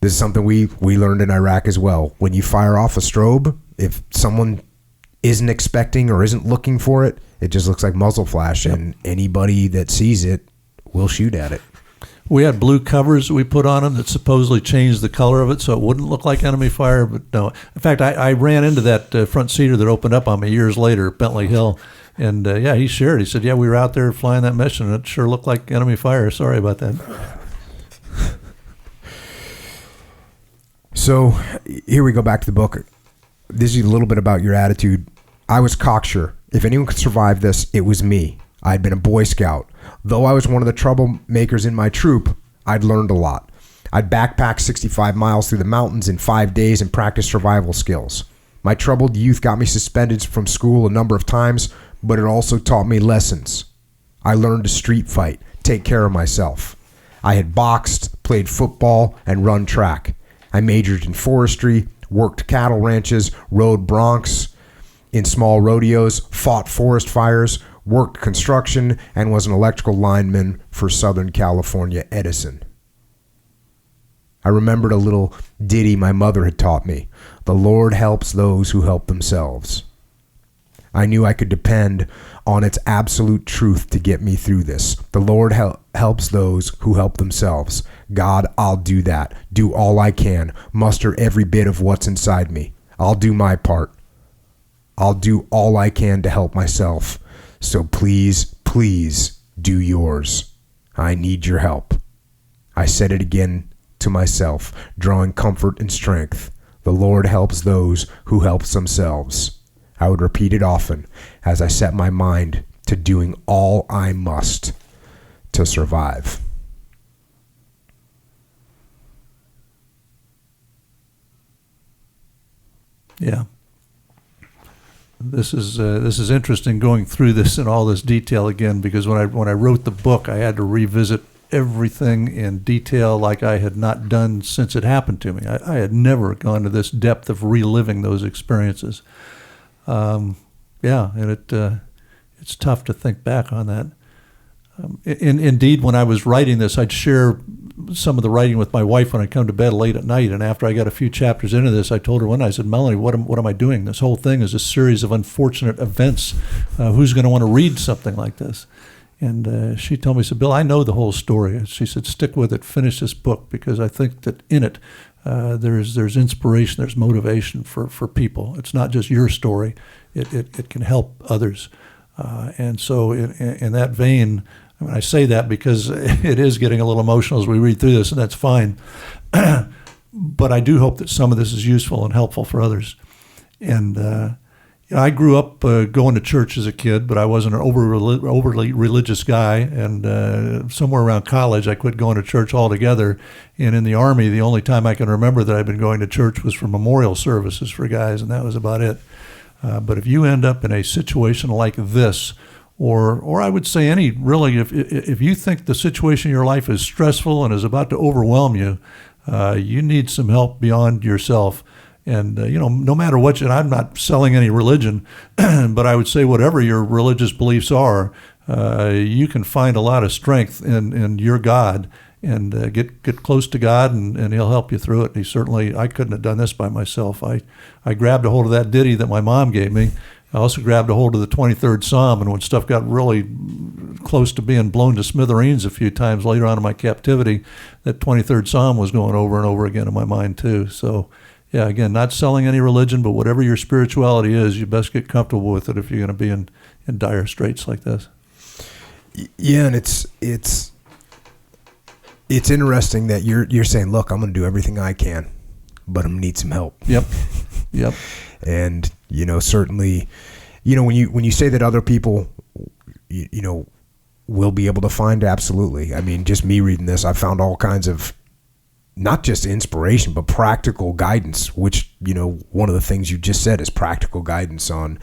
is something we learned in Iraq as well. When you fire off a strobe, if someone isn't expecting or isn't looking for it, it just looks like muzzle flash, and anybody that sees it will shoot at it. We had blue covers that we put on them that supposedly changed the color of it so it wouldn't look like enemy fire, but no. In fact, I ran into that front seater that opened up on me years later at Bentley Hill, and he shared. He said, yeah, we were out there flying that mission, and it sure looked like enemy fire. Sorry about that. So here we go back to the book. This is a little bit about your attitude. I was cocksure. If anyone could survive this, it was me. I'd been a Boy Scout. Though I was one of the troublemakers in my troop, I'd learned a lot. I'd backpacked 65 miles through the mountains in 5 days and practiced survival skills. My troubled youth got me suspended from school a number of times, but it also taught me lessons. I learned to street fight, take care of myself. I had boxed, played football, and run track. I majored in forestry, worked cattle ranches, rode broncs in small rodeos, fought forest fires, worked construction, and was an electrical lineman for Southern California Edison. I remembered a little ditty my mother had taught me. The Lord helps those who help themselves. I knew I could depend on its absolute truth to get me through this. The Lord helps those who help themselves. God, I'll do that. Do all I can. Muster every bit of what's inside me. I'll do my part. I'll do all I can to help myself. So please, please do yours. I need your help. I said it again to myself, drawing comfort and strength. The Lord helps those who help themselves. I would repeat it often as I set my mind to doing all I must to survive. Yeah. This is interesting going through this in all this detail again, because when I wrote the book, I had to revisit everything in detail like I had not done since it happened to me. I had never gone to this depth of reliving those experiences. And it's tough to think back on that. Indeed, when I was writing this, I'd share some of the writing with my wife when I come to bed late at night. And after I got a few chapters into this, I told her one night, I said, Melanie, what am I doing? This whole thing is a series of unfortunate events. Who's going to want to read something like this? And she told me, she said, Bill, I know the whole story. She said, stick with it, finish this book, because I think that in it there's inspiration, there's motivation for people. It's not just your story. It can help others. And so in that vein, I mean, I say that because it is getting a little emotional as we read through this, and that's fine. But I do hope that some of this is useful and helpful for others. And I grew up going to church as a kid, but I wasn't an overly religious guy. And somewhere around college, I quit going to church altogether. And in the Army, the only time I can remember that I'd been going to church was for memorial services for guys, and that was about it. But if you end up in a situation like this, or I would say if you think the situation in your life is stressful and is about to overwhelm you, you need some help beyond yourself. And, no matter what, and I'm not selling any religion, but I would say whatever your religious beliefs are, you can find a lot of strength in your God, and get close to God, and He'll help you through it. I couldn't have done this by myself. I grabbed a hold of that ditty that my mom gave me. I also grabbed a hold of the 23rd Psalm, and when stuff got really close to being blown to smithereens a few times later on in my captivity, that 23rd Psalm was going over and over again in my mind too. So, yeah, again, not selling any religion, but whatever your spirituality is, you best get comfortable with it if you're going to be in dire straits like this. Yeah, and it's interesting that you're saying, look, I'm going to do everything I can, but I'm going to need some help. Yep. And certainly, when you say that other people, will be able to find, absolutely. I mean, just me reading this, I found all kinds of not just inspiration, but practical guidance, which, one of the things you just said is practical guidance on,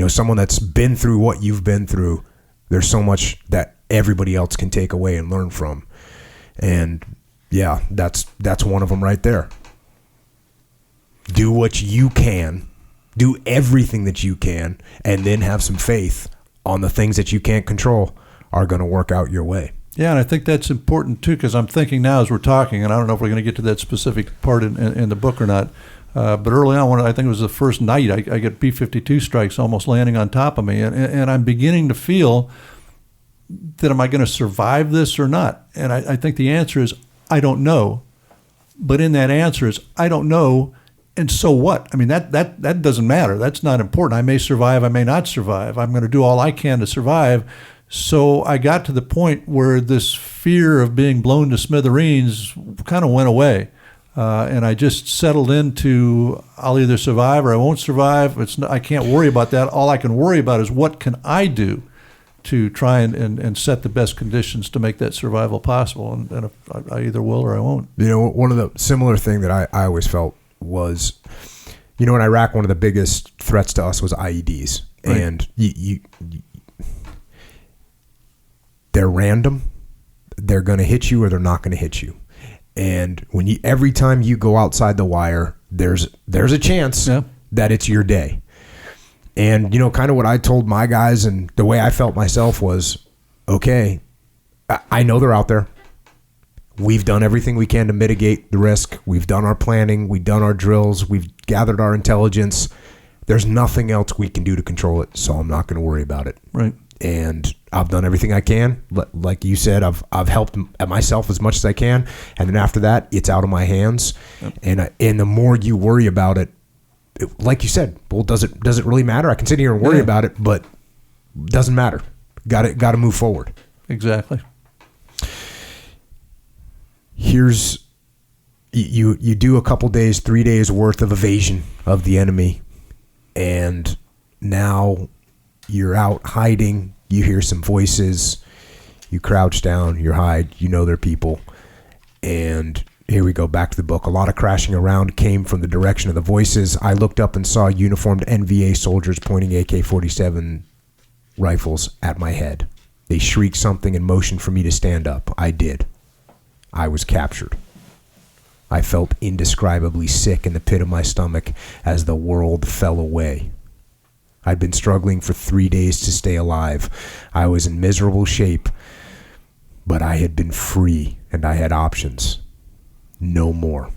someone that's been through what you've been through. There's so much that everybody else can take away and learn from. And yeah, that's one of them right there. Do what you can, do everything that you can, and then have some faith on the things that you can't control are going to work out your way. Yeah, and I think that's important too, because I'm thinking now as we're talking, and I don't know if we're going to get to that specific part in the book or not, but early on, I think it was the first night, I get B-52 strikes almost landing on top of me, and I'm beginning to feel that am I going to survive this or not? And I think the answer is, I don't know. But in that answer is, I don't know, and so what? I mean, that doesn't matter. That's not important. I may survive, I may not survive. I'm going to do all I can to survive. So I got to the point where this fear of being blown to smithereens kind of went away. And I just settled into, I'll either survive or I won't survive. I can't worry about that. All I can worry about is what can I do to try and set the best conditions to make that survival possible. And if I either will or I won't. One of the similar thing that I always felt was, in Iraq, one of the biggest threats to us was IEDs. Right. And they're random. They're going to hit you or they're not going to hit you. And every time you go outside the wire, there's a chance that it's your day. And, kind of what I told my guys and the way I felt myself was, okay, I know they're out there. We've done everything we can to mitigate the risk. We've done our planning. We've done our drills. We've gathered our intelligence. There's nothing else we can do to control it, so I'm not going to worry about it. Right. And I've done everything I can. Like you said, I've helped myself as much as I can, and then after that, it's out of my hands. Yep. And the more you worry about it, like you said, well, does it really matter? I can sit here and worry about it, but it doesn't matter. Got to move forward. Exactly. Here's you do a couple days, 3 days worth of evasion of the enemy, and now you're out hiding. You hear some voices. You crouch down. You hide. You know they're people. And here we go, back to the book. A lot of crashing around came from the direction of the voices. I looked up and saw uniformed NVA soldiers pointing AK-47 rifles at my head. They shrieked something and motioned for me to stand up. I did. I was captured. I felt indescribably sick in the pit of my stomach as the world fell away. I'd been struggling for 3 days to stay alive. I was in miserable shape, but I had been free and I had options. No more.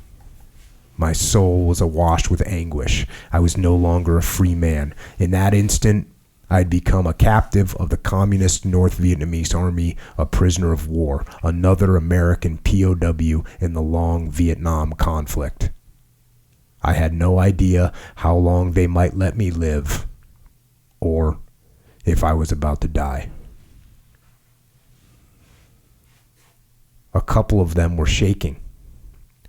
My soul was awash with anguish. I was no longer a free man. In that instant, I'd become a captive of the communist North Vietnamese army, a prisoner of war, another American POW in the long Vietnam conflict. I had no idea how long they might let me live, or if I was about to die. A couple of them were shaking.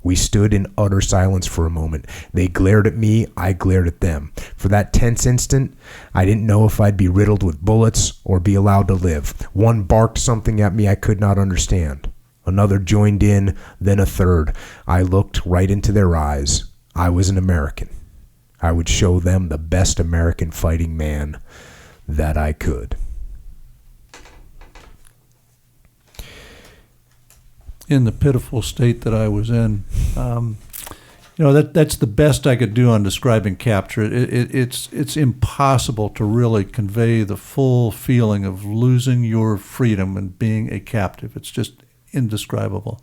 We stood in utter silence for a moment. They glared at me, I glared at them. For that tense instant, I didn't know if I'd be riddled with bullets or be allowed to live. One barked something at me I could not understand. Another joined in, then a third. I looked right into their eyes. I was an American. I would show them the best American fighting man that I could. In the pitiful state that I was in, that's the best I could do on describing capture. It's impossible to really convey the full feeling of losing your freedom and being a captive. It's just indescribable.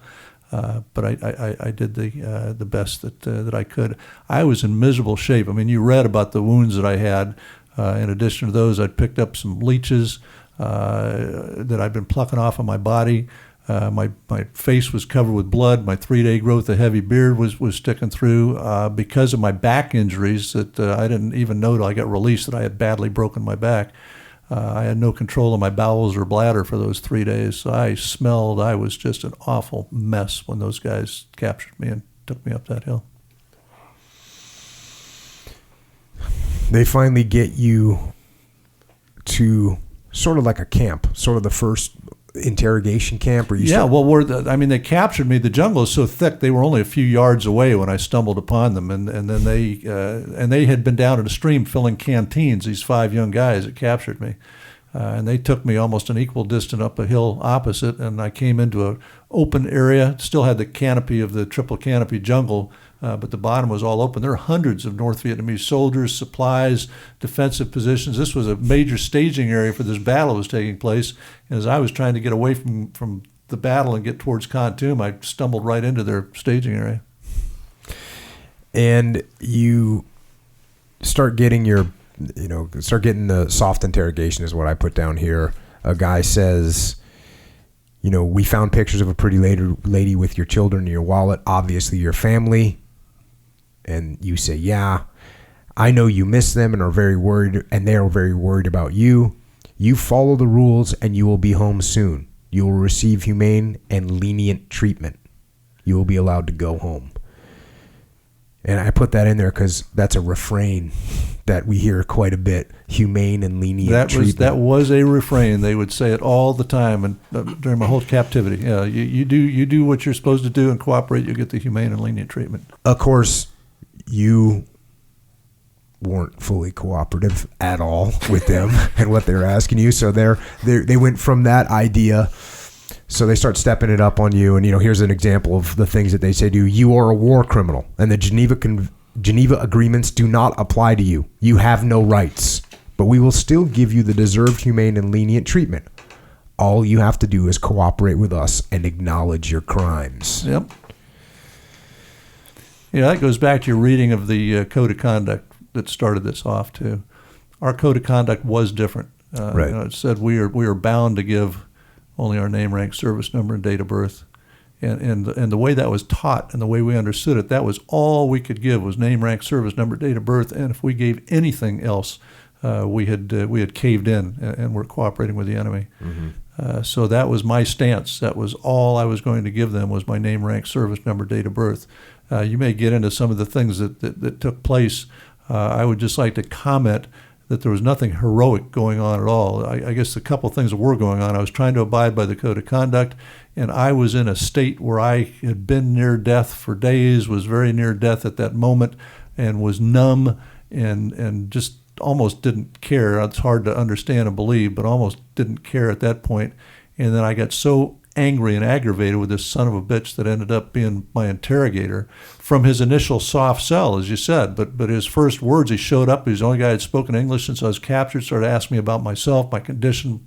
But I did the best that I could. I was in miserable shape. I mean, you read about the wounds that I had. In addition to those, I'd picked up some leeches that I'd been plucking off of my body. My face was covered with blood. My 3-day growth of heavy beard was sticking through because of my back injuries that I didn't even know till I got released that I had badly broken my back. I had no control of my bowels or bladder for those 3 days. So I was just an awful mess when those guys captured me and took me up that hill. They finally get you to sort of like a camp, sort of the first interrogation camp, or they captured me. The jungle is so thick they were only a few yards away when I stumbled upon them, and then they had been down at a stream filling canteens. These 5 young guys that captured me, and they took me almost an equal distance up a hill opposite, and I came into an open area. Still had the canopy of the triple canopy jungle, but the bottom was all open. There were hundreds of North Vietnamese soldiers, supplies, defensive positions. This was a major staging area for this battle that was taking place. And as I was trying to get away from the battle and get towards Kontum, I stumbled right into their staging area. And you start getting the soft interrogation is what I put down here. A guy says, we found pictures of a pretty lady with your children in your wallet, obviously your family. And you say, yeah, I know you miss them and are very worried, and they are very worried about you. You follow the rules and you will be home soon. You will receive humane and lenient treatment. You will be allowed to go home. And I put that in there because that's a refrain that we hear quite a bit: humane and lenient treatment. That was a refrain. They would say it all the time, and during my whole captivity. Yeah, you do what you're supposed to do and cooperate. You get the humane and lenient treatment. Of course, you weren't fully cooperative at all with them and what they were asking you. So they went from that idea. So they start stepping it up on you. And, here's an example of the things that they say to you. You are a war criminal, and the Geneva agreements do not apply to you. You have no rights, but we will still give you the deserved humane and lenient treatment. All you have to do is cooperate with us and acknowledge your crimes. Yep. Yeah, that goes back to your reading of the code of conduct that started this off too. Our code of conduct was different. Right. It said we are bound to give only our name, rank, service number, and date of birth. And the way that was taught and the way we understood it, that was all we could give was name, rank, service number, date of birth. And if we gave anything else, we had caved in and were cooperating with the enemy. Mm-hmm. So that was my stance. That was all I was going to give them was my name, rank, service number, date of birth. You may get into some of the things that took place. I would just like to comment that there was nothing heroic going on at all. I guess a couple of things that were going on. I was trying to abide by the code of conduct, and I was in a state where I had been near death for days, was very near death at that moment, and was numb and just almost didn't care. It's hard to understand and believe, but almost didn't care at that point. And then I got so angry and aggravated with this son of a bitch that ended up being my interrogator from his initial soft sell, as you said. But his first words, he showed up. He was the only guy that had spoken English since I was captured, started asking me about myself, my condition,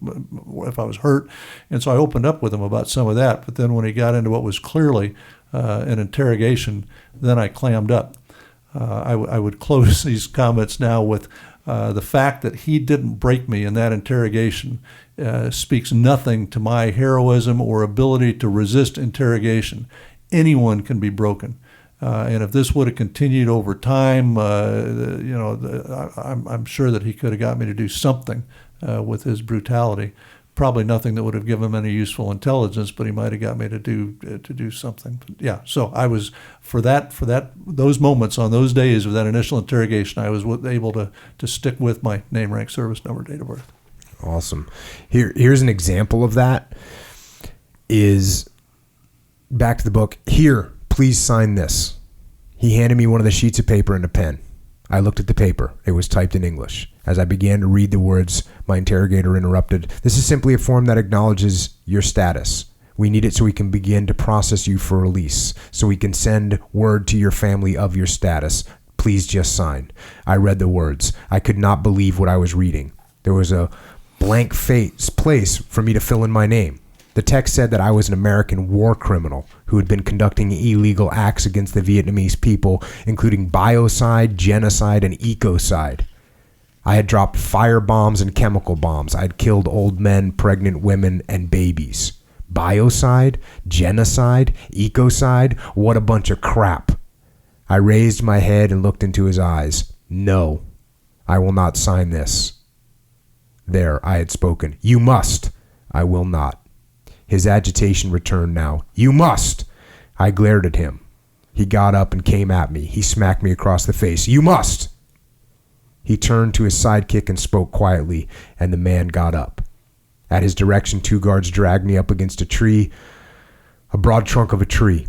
if I was hurt. And so I opened up with him about some of that. But then when he got into what was clearly an interrogation, then I clammed up. I would close these comments now with the fact that he didn't break me in that interrogation speaks nothing to my heroism or ability to resist interrogation. Anyone can be broken. And if this would have continued over time, I'm sure that he could have got me to do something with his brutality. Probably nothing that would have given him any useful intelligence, but he might have got me to do something. Yeah. So I was for those moments on those days of that initial interrogation, I was able to stick with my name, rank, service number, date of birth. Awesome. Here's an example of that. Is back to the book. Here, please sign this. He handed me one of the sheets of paper and a pen. I looked at the paper. It was typed in English. As I began to read the words, my interrogator interrupted. This is simply a form that acknowledges your status. We need it so we can begin to process you for release, so we can send word to your family of your status. Please just sign. I read the words. I could not believe what I was reading. There was a blank place for me to fill in my name. The text said that I was an American war criminal who had been conducting illegal acts against the Vietnamese people, including biocide, genocide, and ecocide. I had dropped fire bombs and chemical bombs. I had killed old men, pregnant women, and babies. Biocide, genocide, ecocide, what a bunch of crap. I raised my head and looked into his eyes. No, I will not sign this. There, I had spoken. You must. I will not. His agitation returned now. You must. I glared at him. He got up and came at me. He smacked me across the face. You must. He turned to his sidekick and spoke quietly, and the man got up. At his direction, 2 guards dragged me up against a tree, a broad trunk of a tree.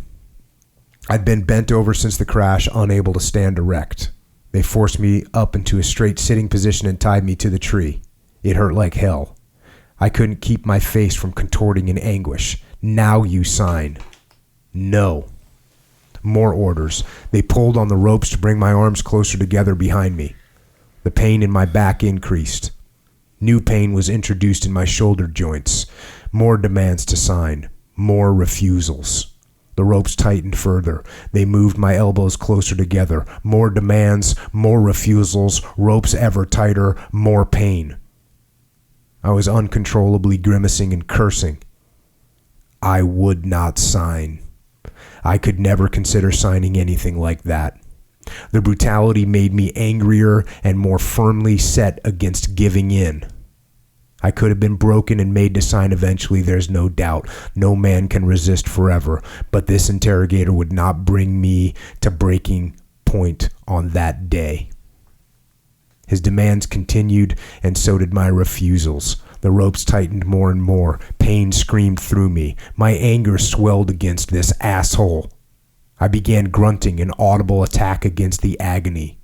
I'd been bent over since the crash, unable to stand erect. They forced me up into a straight sitting position and tied me to the tree. It hurt like hell. I couldn't keep my face from contorting in anguish. Now you sign. No. More orders. They pulled on the ropes to bring my arms closer together behind me. The pain in my back increased. New pain was introduced in my shoulder joints. More demands to sign. More refusals. The ropes tightened further. They moved my elbows closer together. More demands, more refusals, ropes ever tighter, more pain. I was uncontrollably grimacing and cursing. I would not sign. I could never consider signing anything like that. The brutality made me angrier and more firmly set against giving in. I could have been broken and made to sign eventually, there's no doubt. No man can resist forever. But this interrogator would not bring me to breaking point on that day. His demands continued, and so did my refusals. The ropes tightened more and more. Pain screamed through me. My anger swelled against this asshole. I began grunting an audible attack against the agony.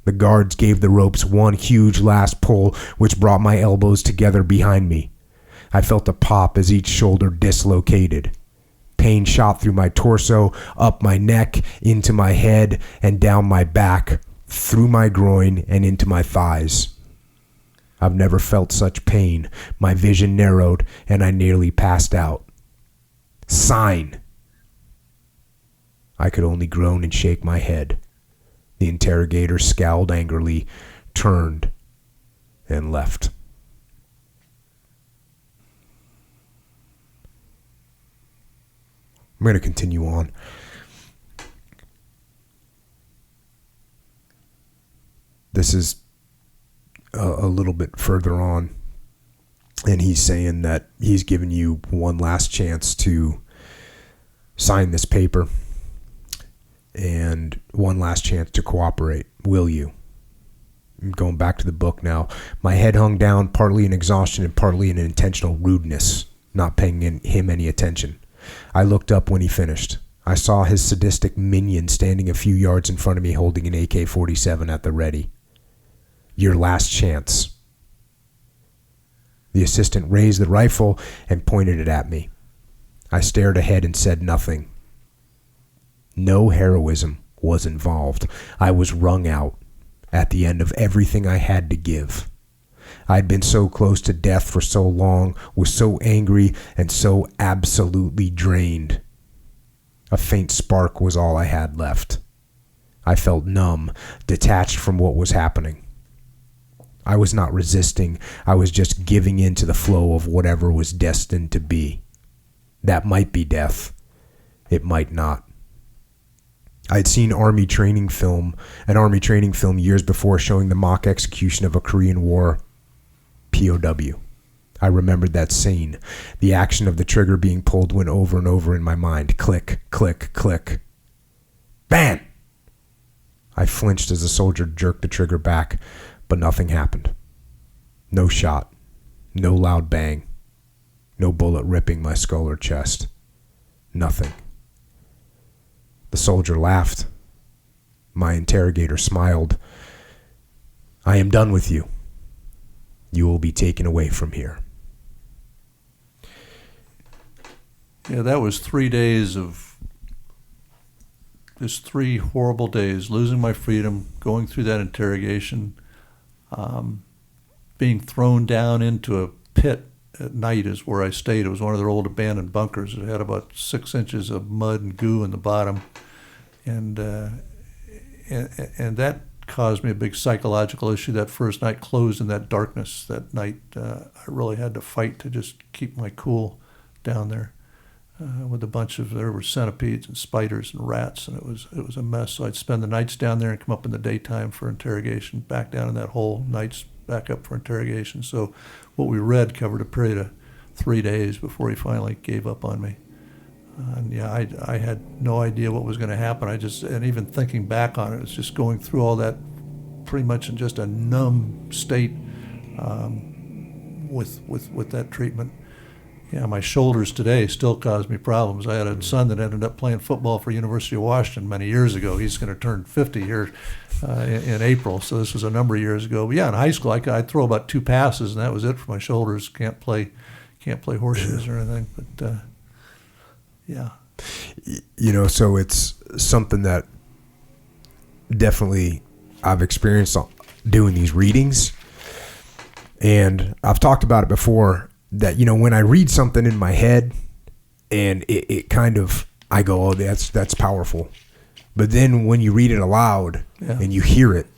The guards gave the ropes one huge last pull, which brought my elbows together behind me. I felt a pop as each shoulder dislocated. Pain shot through my torso, up my neck, into my head, and down my back, through my groin and into my thighs. I've never felt such pain. My vision narrowed, and I nearly passed out. Sign. I could only groan and shake my head. The interrogator scowled angrily, turned, and left. I'm going to continue on. This is a little bit further on, and he's saying that he's given you one last chance to sign this paper and one last chance to cooperate. Will you? I'm going back to the book now. My head hung down, partly in exhaustion and partly in intentional rudeness, not paying him any attention. I looked up when he finished. I saw his sadistic minion standing a few yards in front of me holding an AK-47 at the ready. Your last chance. The assistant raised the rifle and pointed it at me. I stared ahead and said nothing. No heroism was involved. I was wrung out at the end of everything I had to give. I'd been so close to death for so long, was so angry and so absolutely drained. A faint spark was all I had left. I felt numb, detached from what was happening. I was not resisting. I was just giving in to the flow of whatever was destined to be. That might be death. It might not. I'd seen an army training film years before showing the mock execution of a Korean War POW. I remembered that scene. The action of the trigger being pulled went over and over in my mind. Click, click, click. Bam! I flinched as the soldier jerked the trigger back, but nothing happened. No shot. No loud bang. No bullet ripping my skull or chest. Nothing. The soldier laughed. My interrogator smiled. I am done with you. You will be taken away from here. Yeah, that was 3 days of just 3 horrible days, losing my freedom, going through that interrogation, being thrown down into a pit at night is where I stayed. It was one of their old abandoned bunkers. It had about 6 inches of mud and goo in the bottom. And that caused me a big psychological issue. That first night, closed in that darkness. That night, I really had to fight to just keep my cool down there with a bunch of, there were centipedes and spiders and rats, and it was a mess. So I'd spend the nights down there and come up in the daytime for interrogation, back down in that hole, nights back up for interrogation. So what we read covered a period of 3 days before he finally gave up on me. And yeah, I had no idea what was going to happen. And even thinking back on it, it's just going through all that pretty much in just a numb state with that treatment. Yeah, my shoulders today still cause me problems. I had a son that ended up playing football for University of Washington many years ago. He's going to turn 50 here in April, so this was a number of years ago. But yeah, in high school, I'd throw about 2 passes, and that was it for my shoulders. Can't play horseshoes or anything, but yeah. So it's something that definitely I've experienced doing these readings, and I've talked about it before, that when I read something in my head and it kind of, I go, oh, that's powerful, but then when you read it aloud and you hear it,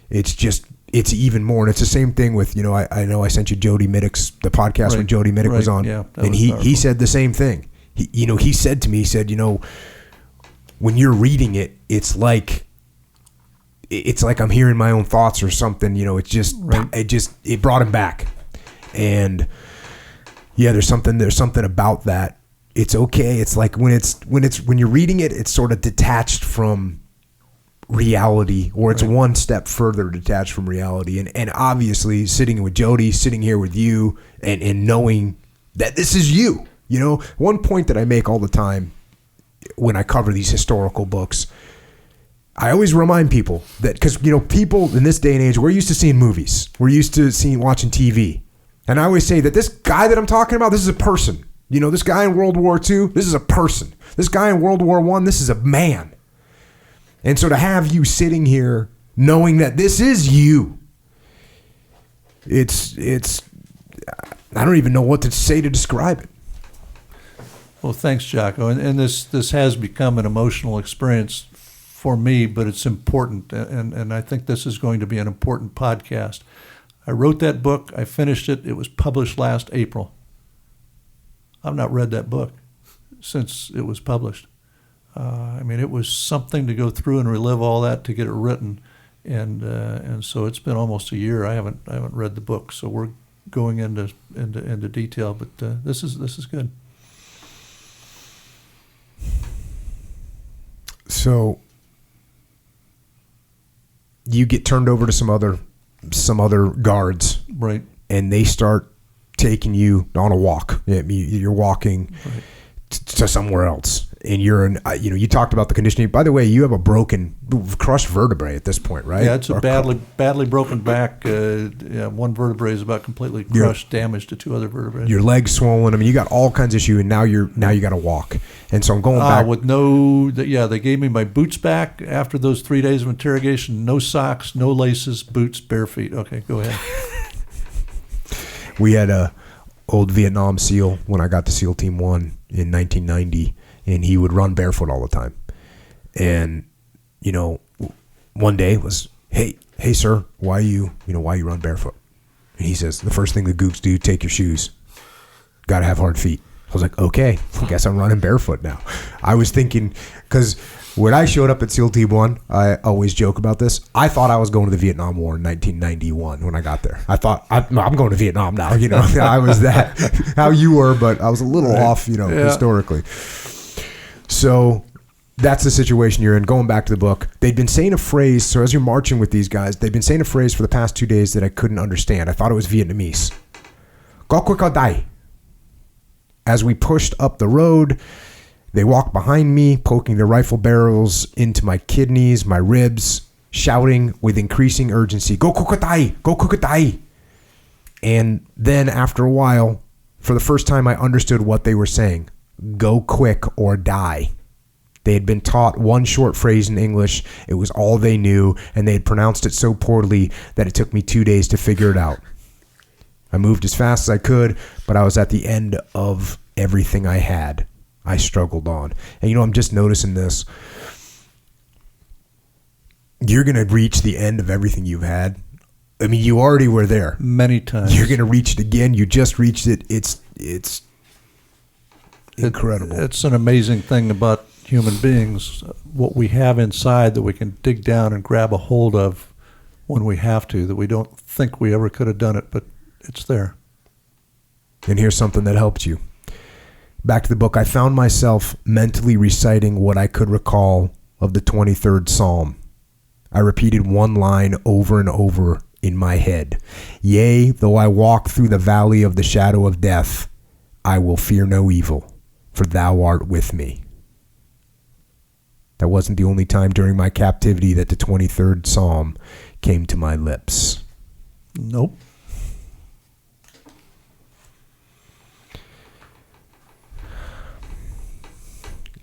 it's even more. And it's the same thing with, I know I sent you Jody Middick's, the podcast when Jody Middick was on, and he said the same thing. He said to me, when you're reading it, it's like I'm hearing my own thoughts or something. It brought him back. And yeah, there's something about that. It's okay. It's like when you're reading it, it's sort of detached from reality, or it's one step further detached from reality. And obviously sitting with Jody, sitting here with you, and knowing that this is you. One point that I make all the time when I cover these historical books, I always remind people that, because, people in this day and age, we're used to seeing movies. We're used to watching TV. And I always say that this guy that I'm talking about, this is a person. This guy in World War II, this is a person. This guy in World War I, this is a man. And so to have you sitting here knowing that this is you, It's I don't even know what to say to describe it. Well, thanks, Jocko. And this has become an emotional experience for me, but it's important, and I think this is going to be an important podcast. I wrote that book. I finished it. It was published last April. I've not read that book since it was published. I mean, it was something to go through and relive all that to get it written, and so it's been almost a year. I haven't read the book, so we're going into detail. But this is good. So you get turned over to some other guards, Right. and they start taking you on a walk. You're walking Right. to somewhere else, and you're in. You talked about the conditioning. By the way, you have a crushed vertebrae at this point, right? Yeah, it's a badly broken back. One vertebrae is about completely crushed, damaged to two other vertebrae. Your legs swollen. I mean, you got all kinds of issue, and now you got to walk. And so I'm going back with they gave me my boots back after those 3 days of interrogation. No socks, no laces, boots, bare feet. Okay, go ahead. We had a old Vietnam SEAL when I got to SEAL Team 1 in 1990, and he would run barefoot all the time. And one day was, hey sir, why you run barefoot? And he says, the first thing the gooks do, take your shoes. Got to have hard feet. I was like, okay, I guess I'm running barefoot now. I was thinking, because when I showed up at SEAL Team 1, I always joke about this. I thought I was going to the Vietnam War in 1991 when I got there. I thought, I'm going to Vietnam now. I was that, how you were, but I was a little off, historically. So that's the situation you're in. Going back to the book, they'd been saying a phrase. So as you're marching with these guys, they've been saying a phrase for the past 2 days that I couldn't understand. I thought it was Vietnamese. Go quick or die. As we pushed up the road, they walked behind me, poking their rifle barrels into my kidneys, my ribs, shouting with increasing urgency, "Go quick or die! Go quick or die!" And then after a while, for the first time, I understood what they were saying. Go quick or die. They had been taught one short phrase in English. It was all they knew, and they had pronounced it so poorly that it took me 2 days to figure it out. I moved as fast as I could, but I was at the end of everything I had. I struggled on. And I'm just noticing this. You're going to reach the end of everything you've had. I mean, you already were there. Many times. You're going to reach it again. You just reached it. It's incredible. It's an amazing thing about human beings, what we have inside that we can dig down and grab a hold of when we have to, that we don't think we ever could have done it, but it's there. And here's something that helped you. Back to the book, I found myself mentally reciting what I could recall of the 23rd Psalm. I repeated one line over and over in my head. Yea, though I walk through the valley of the shadow of death, I will fear no evil, for thou art with me. That wasn't the only time during my captivity that the 23rd Psalm came to my lips. Nope.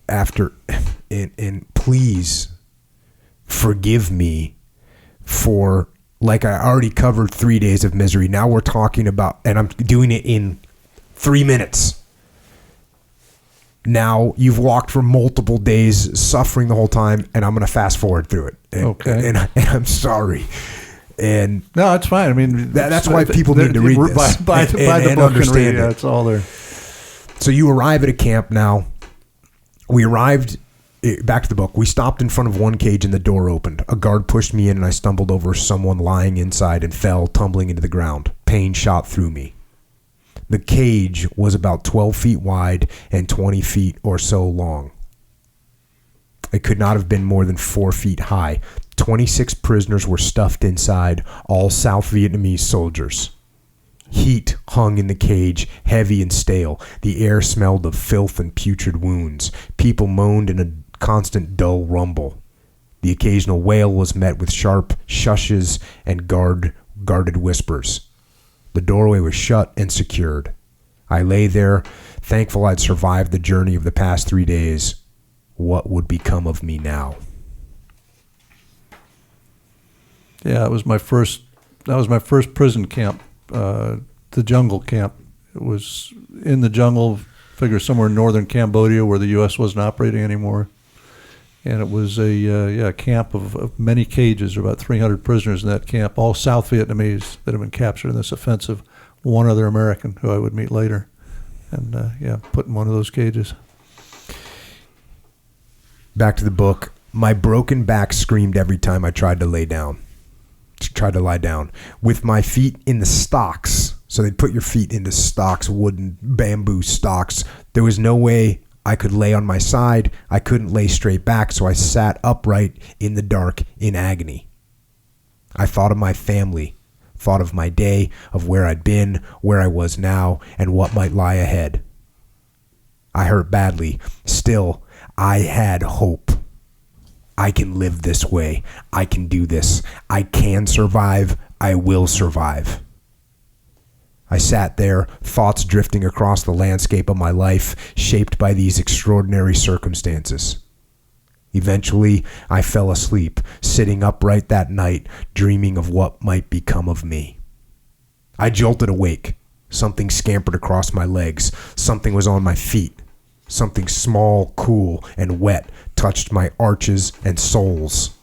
And please forgive me for, like, I already covered 3 days of misery. Now we're talking about, and I'm doing it in 3 minutes. Now you've walked for multiple days, suffering the whole time, and I'm going to fast forward through it. Okay. And I'm sorry. And no, it's fine. I mean, that's why people need to read this by the book understand it. It's all there. So you arrive at a camp now. We arrived, back to the book, we stopped in front of one cage and the door opened. A guard pushed me in and I stumbled over someone lying inside and fell, tumbling into the ground. Pain shot through me. The cage was about 12 feet wide and 20 feet or so long. It could not have been more than 4 feet high. 26 prisoners were stuffed inside, all South Vietnamese soldiers. Heat hung in the cage, heavy and stale. The air smelled of filth and putrid wounds. People moaned in a constant dull rumble. The occasional wail was met with sharp shushes and guarded whispers. The doorway was shut and secured. I lay there, thankful I'd survived the journey of the past 3 days. What would become of me now? Yeah, that was my first prison camp. the jungle camp. It was in the jungle, figure somewhere in northern Cambodia where the U.S. wasn't operating anymore. And it was a camp of many cages. There were about 300 prisoners in that camp, all South Vietnamese that had been captured in this offensive. One other American who I would meet later. And, put in one of those cages. Back to the book. My broken back screamed every time I tried to lie down. With my feet in the stocks. So they'd put your feet into stocks, wooden bamboo stocks. There was no way I could lay on my side. I couldn't lay straight back, so I sat upright in the dark in agony. I thought of my family, thought of my day, of where I'd been, where I was now, and what might lie ahead. I hurt badly. Still, I had hope. I can live this way. I can do this. I can survive. I will survive. I sat there, thoughts drifting across the landscape of my life, shaped by these extraordinary circumstances. Eventually, I fell asleep, sitting upright that night, dreaming of what might become of me. I jolted awake. Something scampered across my legs. Something was on my feet. Something small, cool, and wet touched my arches and soles.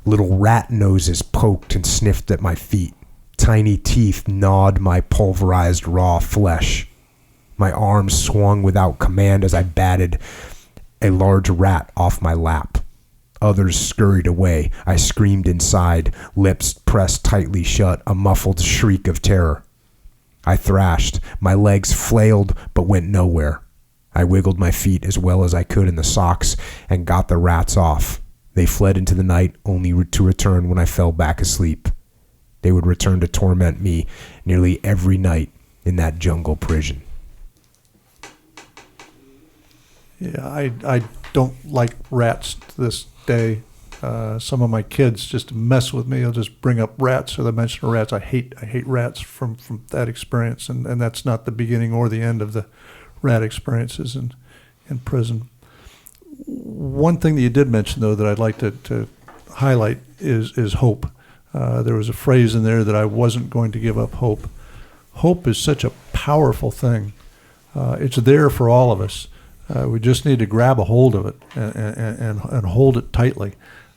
Little rat noses poked and sniffed at my feet. Tiny teeth gnawed my pulverized raw flesh. My arms swung without command as I batted a large rat off my lap. Others scurried away. I screamed inside, lips pressed tightly shut, a muffled shriek of terror. I thrashed. My legs flailed but went nowhere. I wiggled my feet as well as I could in the socks and got the rats off. They fled into the night, only to return when I fell back asleep. They would return to torment me nearly every night in that jungle prison. Yeah, I don't like rats to this day. Some of my kids just mess with me. They'll just bring up rats or they mention rats. I hate rats from that experience, and that's not the beginning or the end of the rat experiences in prison. One thing that you did mention, though, that I'd like to highlight is hope. There was a phrase in there that I wasn't going to give up hope. Hope is such a powerful thing. It's there for all of us. We just need to grab a hold of it and hold it tightly.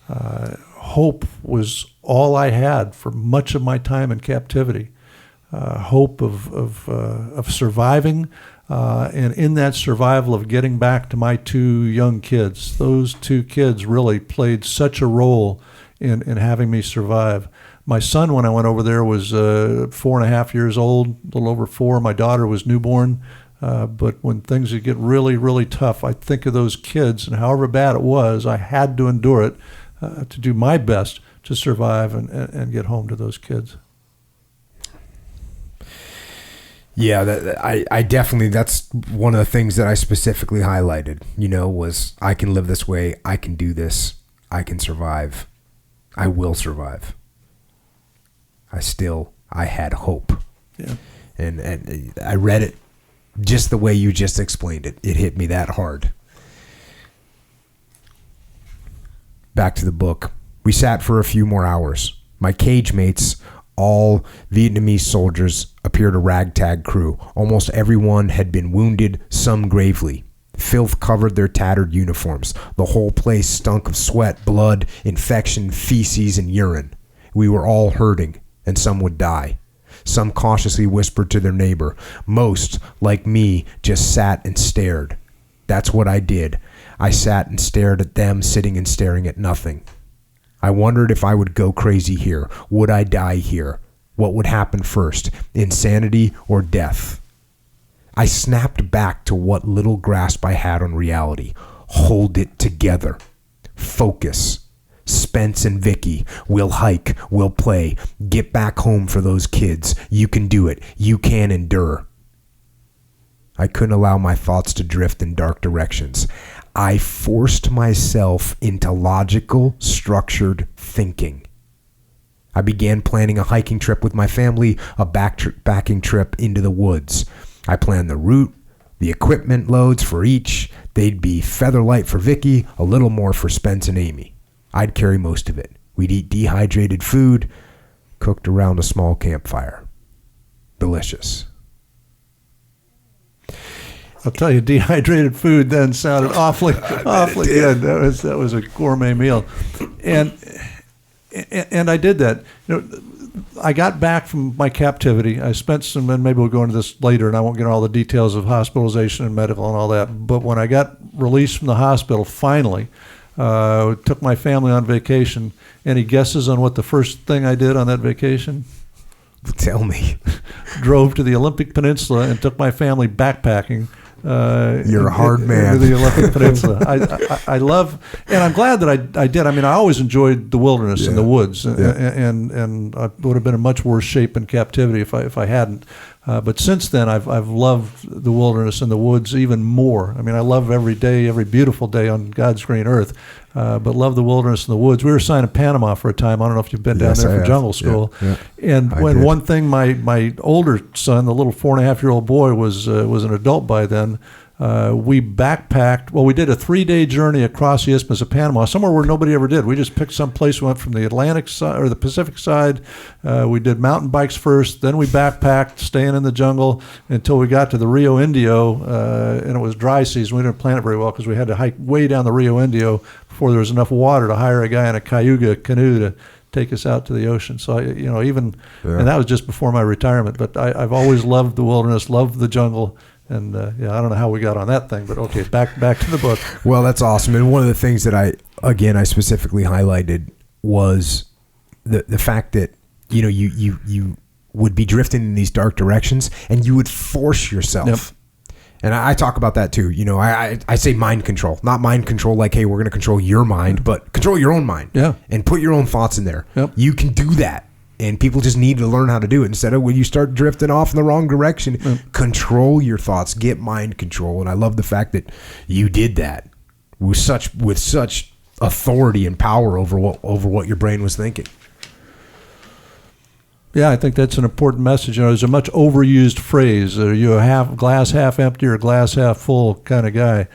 Hope was all I had for much of my time in captivity. Hope of surviving, and in that survival of getting back to my two young kids. Those two kids really played such a role in having me survive. My son, when I went over there, was 4.5 years old, a little over 4. My daughter was newborn. But when things would get really, really tough, I think of those kids, and however bad it was, I had to endure it to do my best to survive and get home to those kids. Yeah, I definitely, that's one of the things that I specifically highlighted, was I can live this way, I can do this, I can survive, I will survive. I had hope. Yeah. And I read it just the way you just explained it. It hit me that hard. Back to the book. We sat for a few more hours. My cage mates, all Vietnamese soldiers, appeared a ragtag crew. Almost everyone had been wounded, some gravely. Filth covered their tattered uniforms. The whole place stunk of sweat, blood, infection, feces, and urine. We were all hurting, and some would die. Some cautiously whispered to their neighbor. Most, like me, just sat and stared. That's what I did. I sat and stared at them, sitting and staring at nothing. I wondered if I would go crazy here. Would I die here? What would happen first, insanity or death? I snapped back to what little grasp I had on reality. Hold it together. Focus. Spence and Vicky, we'll hike, we'll play. Get back home for those kids. You can do it. You can endure. I couldn't allow my thoughts to drift in dark directions. I forced myself into logical, structured thinking. I began planning a hiking trip with my family, a backpacking trip into the woods. I planned the route, the equipment loads for each. They'd be feather light for Vicky, a little more for Spence and Amy. I'd carry most of it. We'd eat dehydrated food, cooked around a small campfire. delicious. I'll tell you, dehydrated food then sounded awfully good. That was a gourmet meal, and I did that. I got back from my captivity. I spent some, and maybe we'll go into this later, and I won't get into all the details of hospitalization and medical and all that. But when I got released from the hospital, finally, took my family on vacation. Any guesses on what the first thing I did on that vacation? Tell me. Drove to the Olympic Peninsula and took my family backpacking. You're a hard man. To the Olympic Peninsula. I love, and I'm glad that I did. I mean, I always enjoyed the wilderness and the woods, and I would have been in much worse shape in captivity if I hadn't. But since then, I've loved the wilderness and the woods even more. I mean, I love every day, every beautiful day on God's green earth, but love the wilderness and the woods. We were assigned to Panama for a time. I don't know if you've been down there for jungle school. Yeah. And when one thing, my older son, the little 4.5-year-old boy, was an adult by then. We backpacked. Well, we did a 3-day journey across the Isthmus of Panama, somewhere where nobody ever did. We just picked some place. We went from the Atlantic side or the Pacific side. We did mountain bikes first. Then we backpacked, staying in the jungle until we got to the Rio Indio, and it was dry season. We didn't plan it very well because we had to hike way down the Rio Indio before there was enough water to hire a guy in a cayuga canoe to take us out to the ocean. So and that was just before my retirement. But I've always loved the wilderness, loved the jungle. And I don't know how we got on that thing, but okay, back to the book. Well, that's awesome. And one of the things that I specifically highlighted was the fact that you would be drifting in these dark directions, and you would force yourself. Yep. And I talk about that too. I say mind control, not mind control like, hey, we're going to control your mind, but control your own mind. Yeah. And put your own thoughts in there. Yep. You can do that. And people just need to learn how to do it. Instead of when you start drifting off in the wrong direction, control your thoughts, get mind control. And I love the fact that you did that with such authority and power over what your brain was thinking. Yeah, I think that's an important message. There's a much overused phrase. Are you a glass half empty or glass half full kind of guy?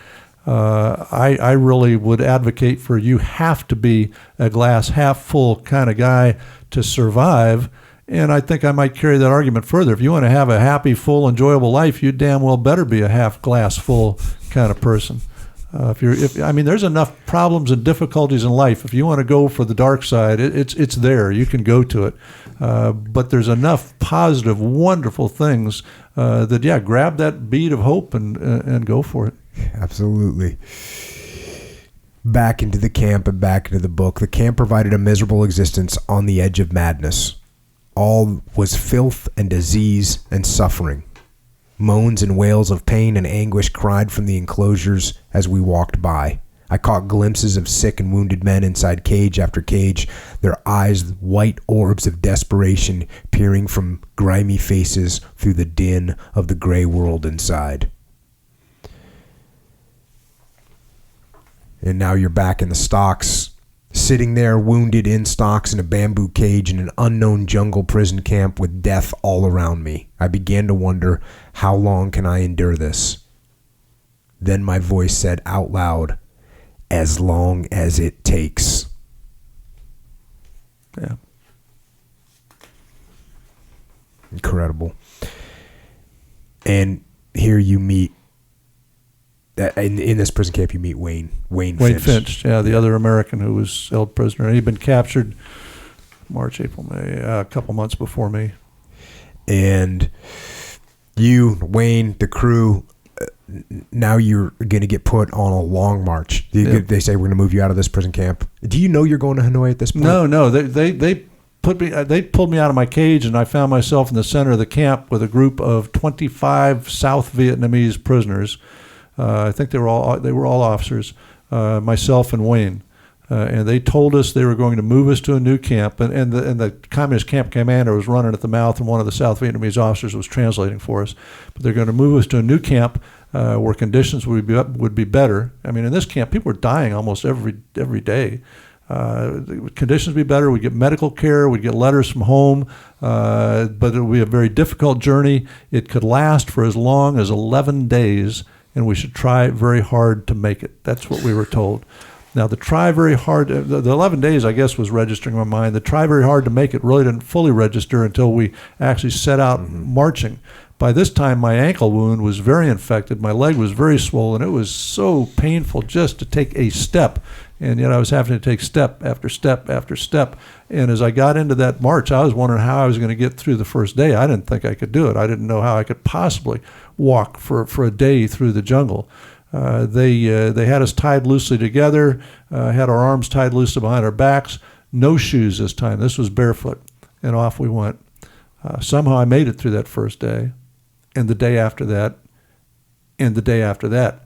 I really would advocate for you have to be a glass half full kind of guy to survive. And I think I might carry that argument further. If you want to have a happy, full, enjoyable life, you damn well better be a half glass full kind of person. There's enough problems and difficulties in life. If you want to go for the dark side, it's there. You can go to it. But there's enough positive, wonderful things that grab that bead of hope and go for it. Absolutely. Back into the camp and back into the book. The camp provided a miserable existence on the edge of madness. All was filth and disease and suffering. Moans and wails of pain and anguish cried from the enclosures as we walked by. I caught glimpses of sick and wounded men inside cage after cage, their eyes white orbs of desperation peering from grimy faces through the din of the gray world inside. And now you're back in the stocks, sitting there wounded in stocks in a bamboo cage in an unknown jungle prison camp with death all around me. I began to wonder, how long can I endure this? Then my voice said out loud, as long as it takes. Yeah. Incredible. And here you meet, in this prison camp, you meet Wayne Finch. Yeah, the other American who was held prisoner. He'd been captured March, April, May, a couple months before me. And you, Wayne, the crew, now you're going to get put on a long march. They say, we're going to move you out of this prison camp. Do you know you're going to Hanoi at this point? No. They pulled me out of my cage, and I found myself in the center of the camp with a group of 25 South Vietnamese prisoners. I think they were all officers, myself and Wayne. And they told us they were going to move us to a new camp, and the communist camp commander was running at the mouth, and one of the South Vietnamese officers was translating for us. But they're going to move us to a new camp where conditions would be better. I mean, in this camp, people were dying almost every day. Conditions would be better. We'd get medical care. We'd get letters from home. But it would be a very difficult journey. It could last for as long as 11 days, and we should try very hard to make it. That's what we were told. Now, the try very hard, the 11 days, I guess, was registering in my mind. The try very hard to make it really didn't fully register until we actually set out marching. By this time, my ankle wound was very infected. My leg was very swollen. It was so painful just to take a step. And yet I was having to take step after step after step. And as I got into that march, I was wondering how I was going to get through the first day. I didn't think I could do it. I didn't know how I could possibly walk for a day through the jungle. They had us tied loosely together, had our arms tied loosely behind our backs, no shoes this time. This was barefoot, and off we went. Somehow I made it through that first day, and the day after that, and the day after that.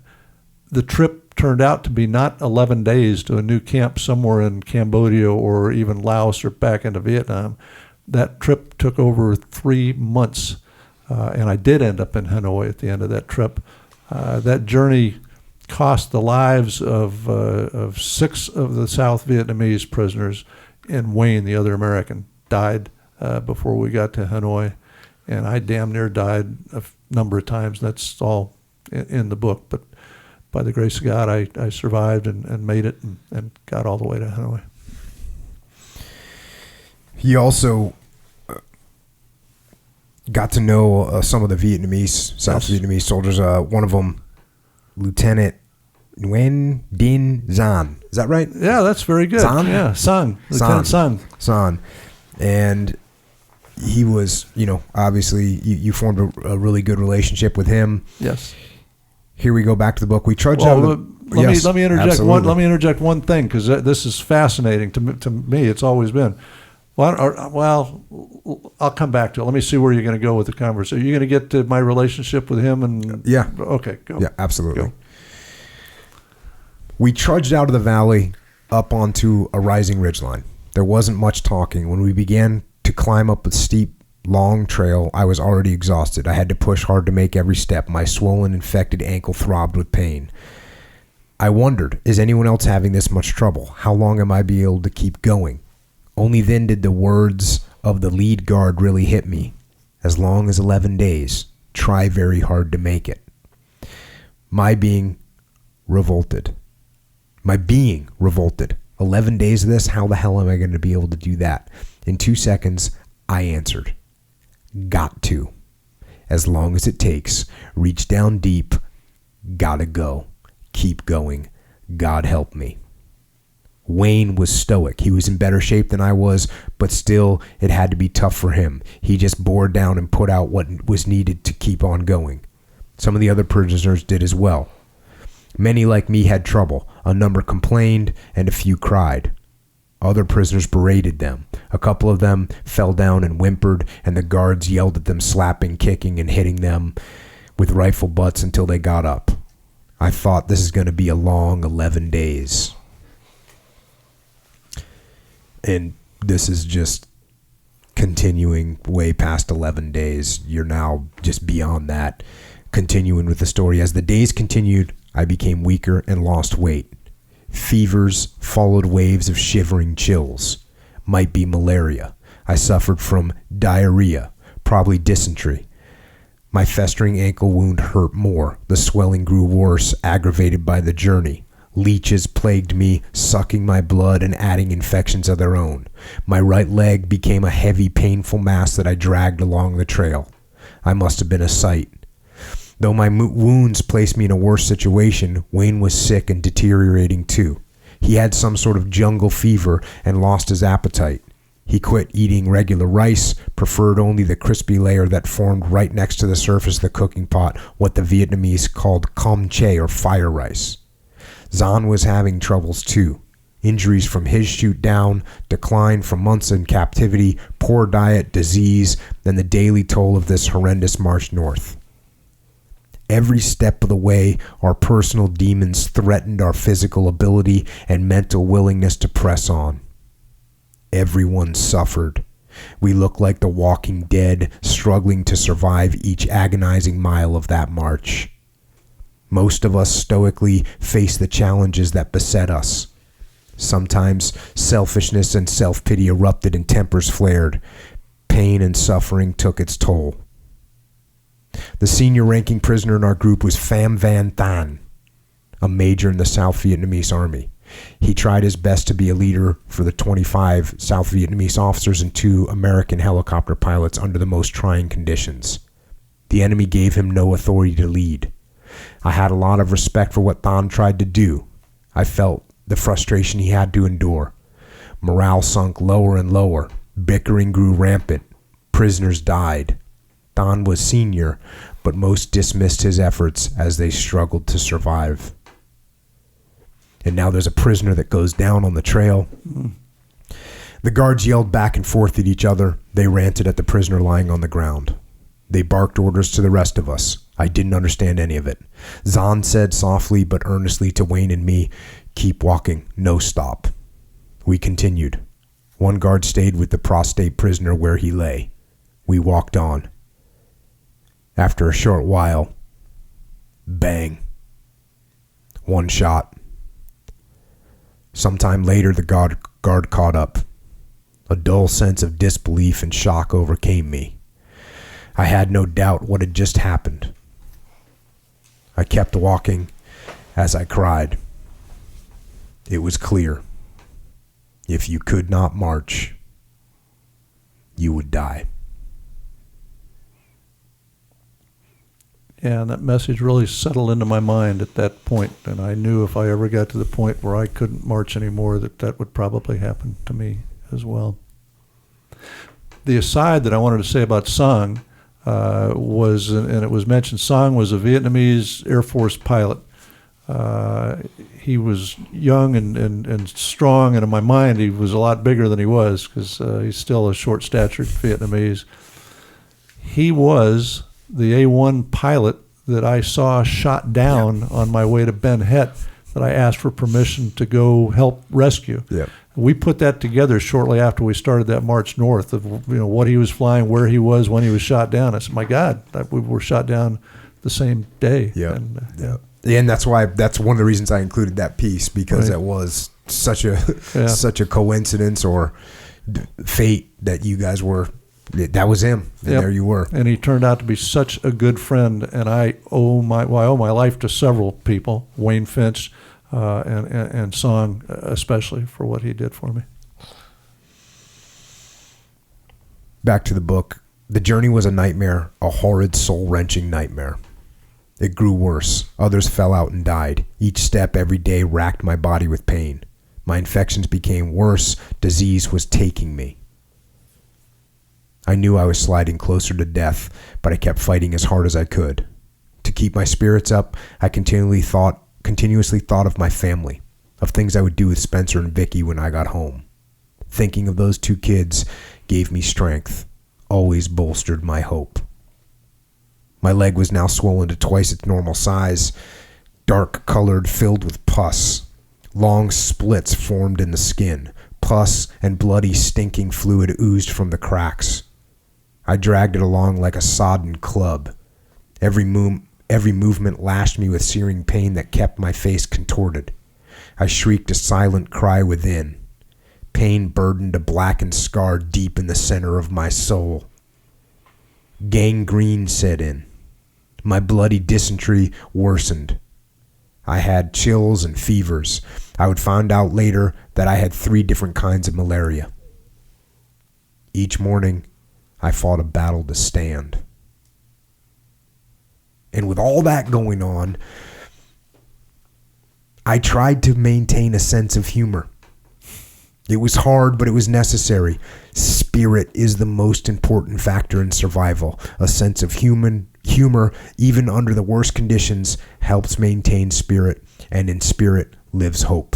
The trip turned out to be not 11 days to a new camp somewhere in Cambodia or even Laos or back into Vietnam. That trip took over 3 months, and I did end up in Hanoi at the end of that trip. That journey cost the lives of 6 of the South Vietnamese prisoners, and Wayne, the other American, died before we got to Hanoi, and I damn near died a number of times. That's all in the book, but by the grace of God, I survived and made it and got all the way to Hanoi. He also got to know some of the South Vietnamese soldiers. One of them, Lieutenant Nguyen Dinh Dinh. Is that right? Yeah, that's very good. San? Yeah, San. Lieutenant San. San. And he was, obviously you formed a really good relationship with him. Yes. Here we go back to the book. We trudged out. Let me interject one thing, because this is fascinating to me. It's always been. Well, I'll come back to it. Let me see where you're going to go with the conversation. Are you going to get to my relationship with him? And yeah. Okay, go. Yeah, absolutely. Go. We trudged out of the valley up onto a rising ridgeline. There wasn't much talking. When we began to climb up a steep, long trail, I was already exhausted. I had to push hard to make every step. My swollen, infected ankle throbbed with pain. I wondered, is anyone else having this much trouble? How long am I be able to keep going? Only then did the words of the lead guard really hit me. As long as 11 days, try very hard to make it. My being revolted. 11 days of this, how the hell am I going to be able to do that? In 2 seconds, I answered. Got to. As long as it takes. Reach down deep. Gotta go. Keep going. God help me. Wayne was stoic. He was in better shape than I was, but still, it had to be tough for him. He just bore down and put out what was needed to keep on going. Some of the other prisoners did as well. Many like me had trouble. A number complained, and a few cried. Other prisoners berated them. A couple of them fell down and whimpered, and the guards yelled at them, slapping, kicking, and hitting them with rifle butts until they got up. I thought this is going to be a long 11 days. And this is just continuing way past 11 days. You're now just beyond that. Continuing with the story. As the days continued, I became weaker and lost weight. Fevers followed waves of shivering chills. Might be malaria. I suffered from diarrhea, probably dysentery. My festering ankle wound hurt more. The swelling grew worse, aggravated by the journey. Leeches plagued me, sucking my blood and adding infections of their own. My right leg became a heavy, painful mass that I dragged along the trail. I must have been a sight. Though my wounds placed me in a worse situation, Wayne was sick and deteriorating too. He had some sort of jungle fever and lost his appetite. He quit eating regular rice, preferred only the crispy layer that formed right next to the surface of the cooking pot, what the Vietnamese called com che, or fire rice. Zan was having troubles too. Injuries from his shoot down, decline from months in captivity, poor diet, disease, and the daily toll of this horrendous march north. Every step of the way, our personal demons threatened our physical ability and mental willingness to press on. Everyone suffered. We looked like the walking dead, struggling to survive each agonizing mile of that march. Most of us stoically faced the challenges that beset us. Sometimes selfishness and self-pity erupted and tempers flared. Pain and suffering took its toll. The senior ranking prisoner in our group was Pham Van Than, a major in the South Vietnamese army. He tried his best to be a leader for the 25 South Vietnamese officers and 2 American helicopter pilots under the most trying conditions. The enemy gave him no authority to lead. I had a lot of respect for what Thon tried to do. I felt the frustration he had to endure. Morale sunk lower and lower. Bickering grew rampant. Prisoners died. Thon was senior, but most dismissed his efforts as they struggled to survive. And now there's a prisoner that goes down on the trail. The guards yelled back and forth at each other. They ranted at the prisoner lying on the ground. They barked orders to the rest of us. I didn't understand any of it. Zahn said softly but earnestly to Wayne and me, "Keep walking, no stop." We continued. One guard stayed with the prostrate prisoner where he lay. We walked on. After a short while, bang. One shot. Sometime later, the guard caught up. A dull sense of disbelief and shock overcame me. I had no doubt what had just happened. I kept walking as I cried. It was clear. If you could not march, you would die. Yeah, and that message really settled into my mind at that point, and I knew if I ever got to the point where I couldn't march anymore, that would probably happen to me as well. The aside that I wanted to say about Sang was, and it was mentioned, Sang was a Vietnamese Air Force pilot. He was young and strong, and in my mind he was a lot bigger than he was, because he's still a short-statured Vietnamese. He was the A-1 pilot that I saw shot down on my way to Ben Het, that I asked for permission to go help rescue. Yeah. We put that together shortly after we started that march north of what he was flying, where he was when he was shot down. I said, my God, we were shot down the same day. Yeah. And that's one of the reasons I included that piece, because it was such a coincidence or fate that you guys were. That was him, and there you were. And he turned out to be such a good friend, and I owe my life to several people, Wayne Finch and Sang especially, for what he did for me. Back to the book. The journey was a nightmare, a horrid, soul-wrenching nightmare. It grew worse. Others fell out and died. Each step every day racked my body with pain. My infections became worse. Disease was taking me. I knew I was sliding closer to death, but I kept fighting as hard as I could. To keep my spirits up, I continuously thought of my family, of things I would do with Spencer and Vicky when I got home. Thinking of those 2 kids gave me strength, always bolstered my hope. My leg was now swollen to twice its normal size, dark-colored, filled with pus. Long splits formed in the skin. Pus and bloody, stinking fluid oozed from the cracks. I dragged it along like a sodden club. Every movement lashed me with searing pain that kept my face contorted. I shrieked a silent cry within. Pain burdened a blackened scar deep in the center of my soul. Gangrene set in. My bloody dysentery worsened. I had chills and fevers. I would find out later that I had 3 different kinds of malaria. Each morning, I fought a battle to stand. And with all that going on, I tried to maintain a sense of humor. It was hard, but it was necessary. Spirit is the most important factor in survival. A sense of humor, even under the worst conditions, helps maintain spirit, and in spirit lives hope.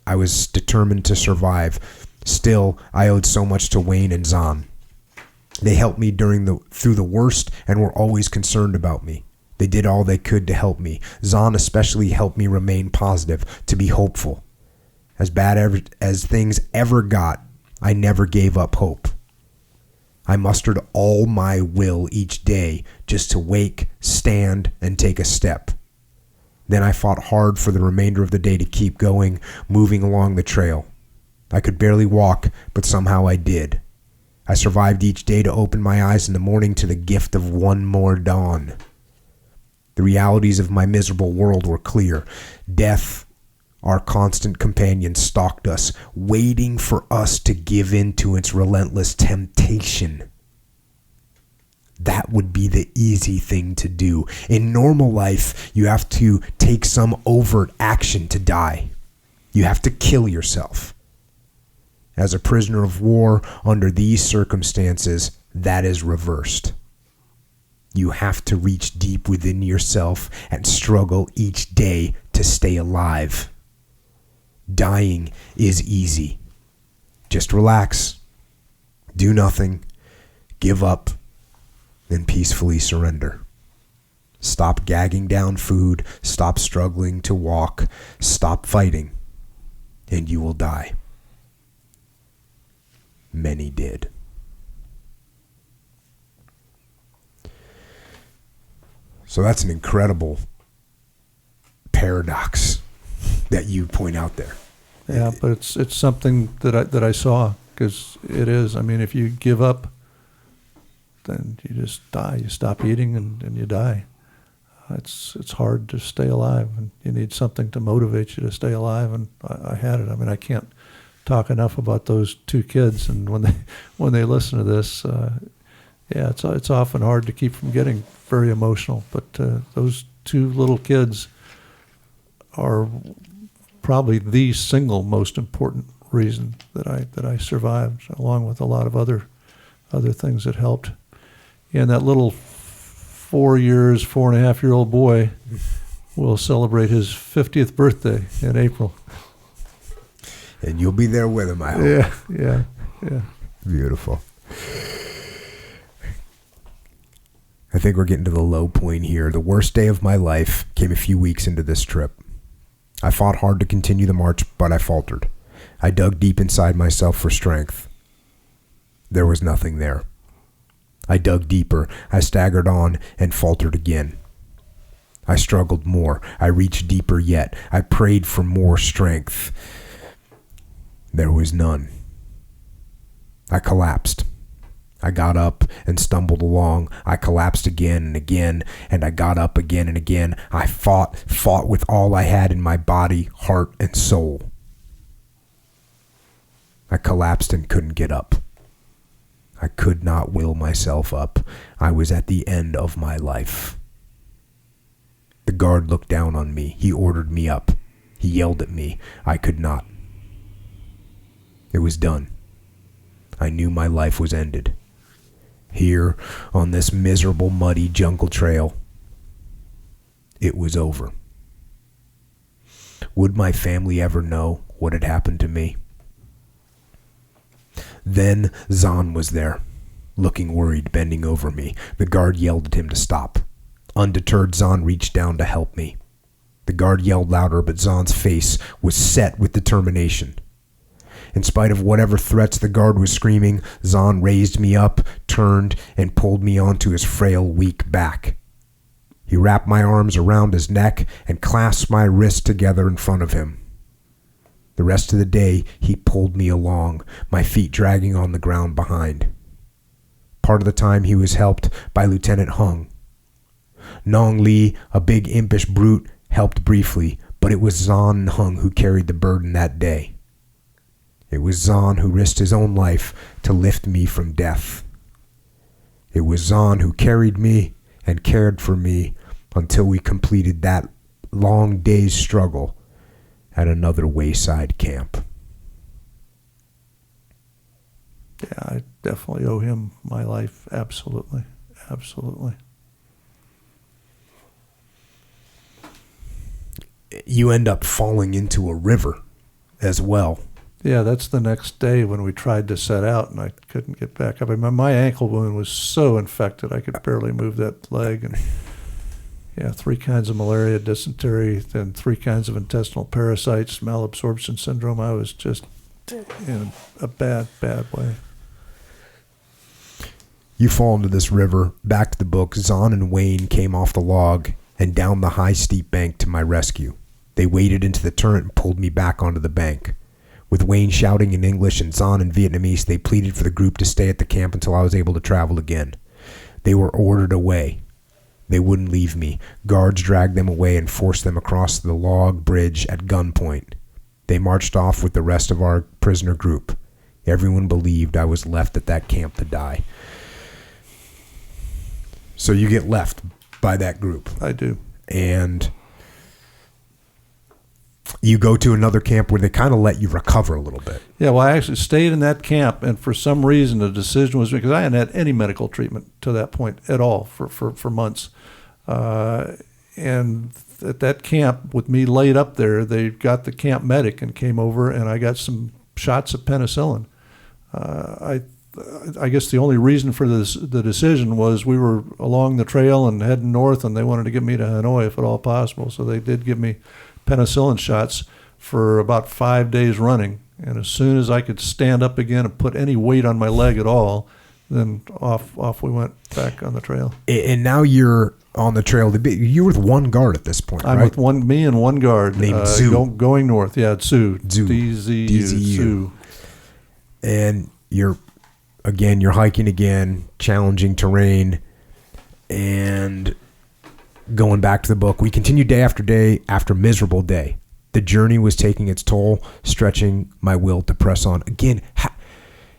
I was determined to survive. Still, I owed so much to Wayne and Zahn. They helped me through the worst and were always concerned about me. They did all they could to help me. Zahn especially helped me remain positive, to be hopeful. As bad as things ever got, I never gave up hope. I mustered all my will each day just to wake, stand, and take a step. Then I fought hard for the remainder of the day to keep going, moving along the trail. I could barely walk, but somehow I did. I survived each day to open my eyes in the morning to the gift of one more dawn. The realities of my miserable world were clear. Death Our constant companion stalked us, waiting for us to give in to its relentless temptation. That would be the easy thing to do. In normal life, you have to take some overt action to die. You have to kill yourself. As a prisoner of war, under these circumstances, that is reversed. You have to reach deep within yourself and struggle each day to stay alive. Dying is easy. Just relax, do nothing, give up, then peacefully surrender. Stop gagging down food, stop struggling to walk, stop fighting, and you will die. Many did. So that's an incredible paradox that you point out there. Yeah, but it's something that I saw, because it is. I mean, if you give up, then you just die. You stop eating and you die. It's hard to stay alive, and you need something to motivate you to stay alive. And I had it. I mean, I can't talk enough about those two kids. And when they listen to this, it's often hard to keep from getting very emotional. But those two little kids are probably the single most important reason that I survived, along with a lot of other things that helped. And that little 4.5-year-old boy will celebrate his 50th birthday in April. And you'll be there with him, I hope. Yeah. Beautiful. I think we're getting to the low point here. The worst day of my life came a few weeks into this trip. I fought hard to continue the march, but I faltered. I dug deep inside myself for strength. There was nothing there. I dug deeper. I staggered on and faltered again. I struggled more. I reached deeper yet. I prayed for more strength. There was none. I collapsed. I got up and stumbled along. I collapsed again and again, and I got up again and again. I fought with all I had in my body, heart, and soul. I collapsed and couldn't get up. I could not will myself up. I was at the end of my life. The guard looked down on me. He ordered me up. He yelled at me. I could not. It was done. I knew my life was ended. Here, on this miserable, muddy jungle trail, it was over. Would my family ever know what had happened to me? Then Zahn was there, looking worried, bending over me. The guard yelled at him to stop. Undeterred, Zahn reached down to help me. The guard yelled louder, but Zahn's face was set with determination. In spite of whatever threats the guard was screaming, Zahn raised me up, turned, and pulled me onto his frail, weak back. He wrapped my arms around his neck and clasped my wrists together in front of him. The rest of the day, he pulled me along, my feet dragging on the ground behind. Part of the time, he was helped by Lieutenant Hung. Nong Li, a big impish brute, helped briefly, but it was Zahn and Hung who carried the burden that day. It was Zahn who risked his own life to lift me from death. It was Zahn who carried me and cared for me until we completed that long day's struggle at another wayside camp. Yeah, I definitely owe him my life. Absolutely. You end up falling into a river as well. Yeah, that's the next day when we tried to set out, and I couldn't get back up. I mean, my ankle wound was so infected I could barely move that leg. And 3 kinds of malaria, dysentery, then 3 kinds of intestinal parasites, malabsorption syndrome. I was just in a bad way. You fall into this river. Back to the book, Zahn and Wayne came off the log and down the high, steep bank to my rescue. They waded into the turret and pulled me back onto the bank. With Wayne shouting in English and Zahn in Vietnamese, they pleaded for the group to stay at the camp until I was able to travel again. They were ordered away. They wouldn't leave me. Guards dragged them away and forced them across the log bridge at gunpoint. They marched off with the rest of our prisoner group. Everyone believed I was left at that camp to die. So you get left by that group. I do. And you go to another camp where they kind of let you recover a little bit. Yeah, well, I actually stayed in that camp, and for some reason the decision was, because I hadn't had any medical treatment to that point at all for months. And at that camp, with me laid up there, they got the camp medic and came over, and I got some shots of penicillin. I guess the only reason for the decision was we were along the trail and heading north, and they wanted to get me to Hanoi if at all possible. So they did give me penicillin shots for about 5 days running. And as soon as I could stand up again and put any weight on my leg at all, then off we went back on the trail. And now you're on the trail. You're with one guard at this point, I'm right? with me and one guard. Named Zoo. Going north. Yeah, it's Zoo. DZU. Zoo. And you're hiking again, challenging terrain, and going back to the book. We continued day after day after miserable day. The journey was taking its toll, stretching my will to press on. Again,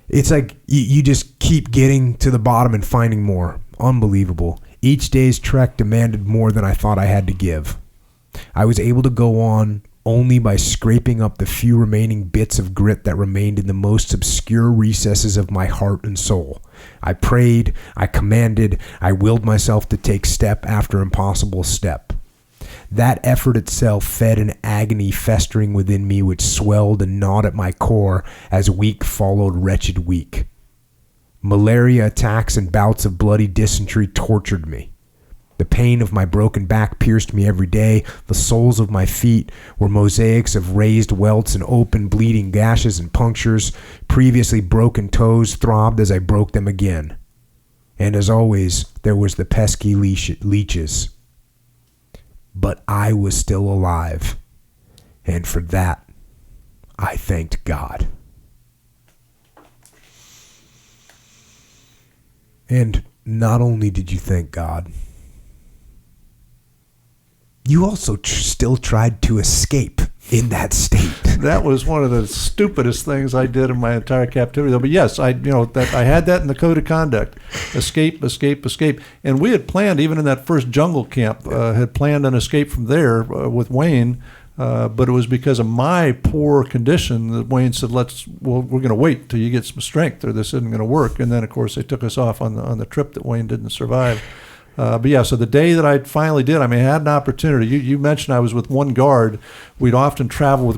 it's like you just keep getting to the bottom and finding more. Unbelievable. Each day's trek demanded more than I thought I had to give. I was able to go on only by scraping up the few remaining bits of grit that remained in the most obscure recesses of my heart and soul. I prayed, I commanded, I willed myself to take step after impossible step. That effort itself fed an agony festering within me which swelled and gnawed at my core as week followed wretched week. Malaria attacks and bouts of bloody dysentery tortured me. The pain of my broken back pierced me every day. The soles of my feet were mosaics of raised welts and open bleeding gashes and punctures. Previously broken toes throbbed as I broke them again. And as always, there was the pesky leeches. But I was still alive. And for that, I thanked God. And not only did you thank God, you also still tried to escape in that state. That was one of the stupidest things I did in my entire captivity, though. But yes, I had that in the code of conduct: escape, escape, escape. And we had planned, even in that first jungle camp, had planned an escape from there with Wayne. But it was because of my poor condition that Wayne said, we're going to wait till you get some strength, or this isn't going to work. And then, of course, they took us off on the trip that Wayne didn't survive. But yeah, so the day that I finally did, I had an opportunity. You mentioned I was with one guard. We'd often travel with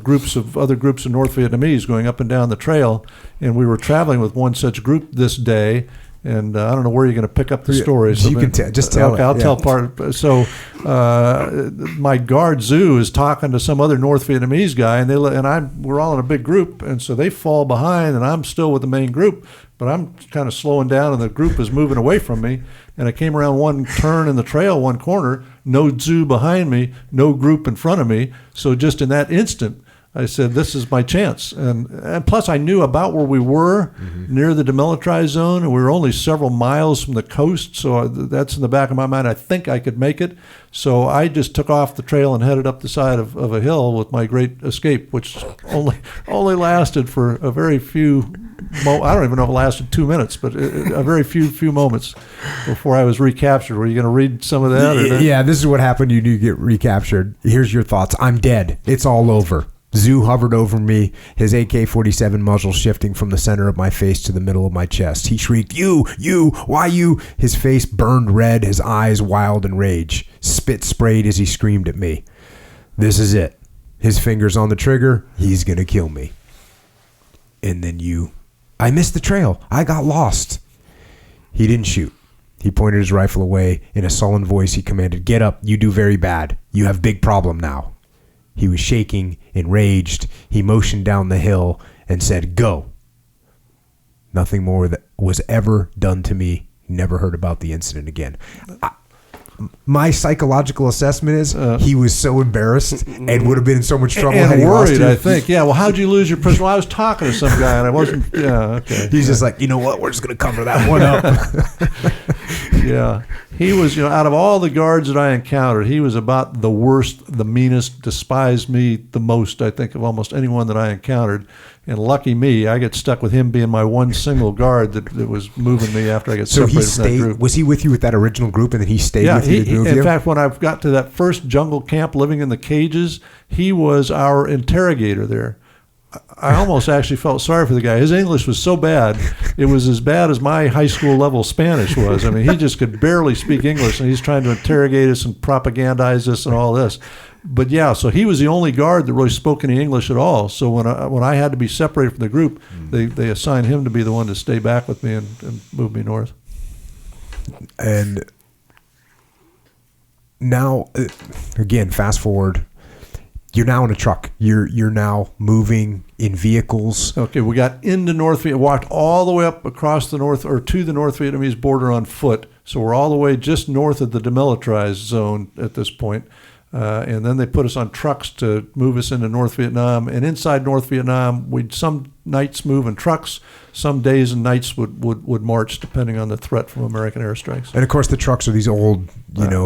other groups of North Vietnamese going up and down the trail, and we were traveling with one such group this day. And I don't know where you're going to pick up the story. So you can just tell it. I'll tell part. So my guard Zoo is talking to some other North Vietnamese guy, and we're all in a big group, and so they fall behind, and I'm still with the main group, but I'm kind of slowing down, and the group is moving away from me. And I came around one turn in the trail, one corner, no Zoo behind me, no group in front of me. So just in that instant, I said, this is my chance. And plus I knew about where we were, near the demilitarized zone, and we were only several miles from the coast, so that's in the back of my mind. I think I could make it. So I just took off the trail and headed up the side of a hill with my great escape, which only lasted for a very few I don't even know if it lasted 2 minutes, but a very few moments before I was recaptured. Were you going to read some of that? Yeah, this is what happened. You get recaptured. Here's your thoughts. I'm dead. It's all over. Zoo hovered over me, his AK-47 muzzle shifting from the center of my face to the middle of my chest. He shrieked, you, why you? His face burned red, his eyes wild in rage. Spit sprayed as he screamed at me. This is it. His fingers on the trigger. He's going to kill me. And then you. I missed the trail. I got lost. He didn't shoot. He pointed his rifle away. In a sullen voice, he commanded, get up. You do very bad. You have big problem now. He was shaking, enraged. He motioned down the hill and said, go. Nothing more that was ever done to me. Never heard about the incident again. My psychological assessment is he was so embarrassed and would have been in so much trouble and had he worried, lost it. I think. Yeah, well, how'd you lose your prisoner? Well, I was talking to some guy and I wasn't. Yeah, okay. He's just like, you know what? We're just going to cover that one up. Yeah. He was, out of all the guards that I encountered, he was about the worst, the meanest, despised me the most, I think, of almost anyone that I encountered. And lucky me, I get stuck with him being my one single guard that was moving me after I got separated from that group. Was he with you with that original group, and then he stayed with you to move you? In fact, when I got to that first jungle camp living in the cages, he was our interrogator there. I almost actually felt sorry for the guy. His English was so bad, it was as bad as my high school level Spanish was. I mean, he just could barely speak English, and he's trying to interrogate us and propagandize us and all this. But yeah, so he was the only guard that really spoke any English at all. So when I had to be separated from the group, they assigned him to be the one to stay back with me and move me north. And now, again, fast forward. You're now in a truck. You're now moving in vehicles. Okay, we got into North Vietnam, walked all the way up across the north or to the North Vietnamese border on foot. So we're all the way just north of the demilitarized zone at this point. And then they put us on trucks to move us into North Vietnam. And inside North Vietnam, we'd some nights move in trucks, some days and nights would march depending on the threat from American airstrikes. And of course, the trucks are these old,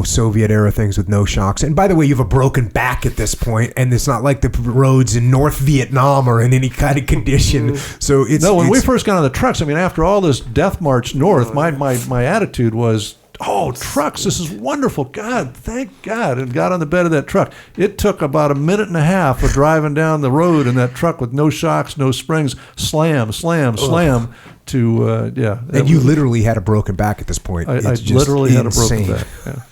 Soviet era things with no shocks. And by the way, you have a broken back at this point, and it's not like the roads in North Vietnam are in any kind of condition. So when we first got on the trucks, I mean, after all this death march north, my attitude was, oh, trucks, this is wonderful. God, thank God. And got on the bed of that truck. It took about a minute and a half of driving down the road in that truck with no shocks, no springs, slam, slam, slam to, And you literally had a broken back at this point. I literally had a broken back. Yeah.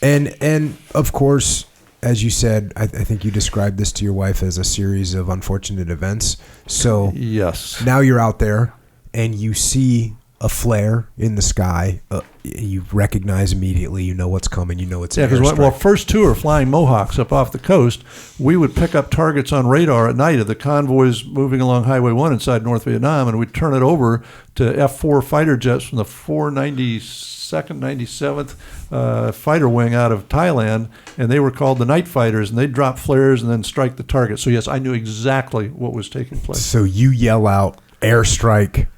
And of course, as you said, I think you described this to your wife as a series of unfortunate events. So yes, now you're out there and you see a flare in the sky. You recognize immediately. You know what's coming. You know it's an airstrike. Because first two are flying Mohawks up off the coast. We would pick up targets on radar at night of the convoys moving along Highway 1 inside North Vietnam, and we'd turn it over to F-4 fighter jets from the 492nd, 97th fighter wing out of Thailand, and they were called the night fighters, and they'd drop flares and then strike the target. So yes, I knew exactly what was taking place. So you yell out, airstrike.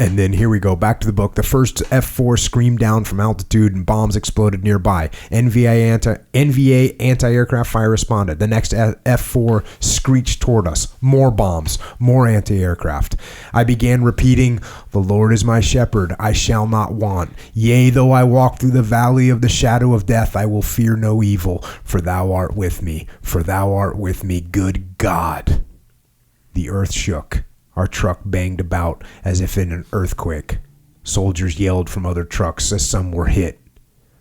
And then here we go, back to the book. The first F-4 screamed down from altitude and bombs exploded nearby. NVA anti-aircraft fire responded. The next F-4 screeched toward us. More bombs, more anti-aircraft. I began repeating, "The Lord is my shepherd, I shall not want. Yea, though I walk through the valley of the shadow of death, I will fear no evil, for thou art with me. For thou art with me, good God." The earth shook. Our truck banged about as if in an earthquake. Soldiers yelled from other trucks as some were hit.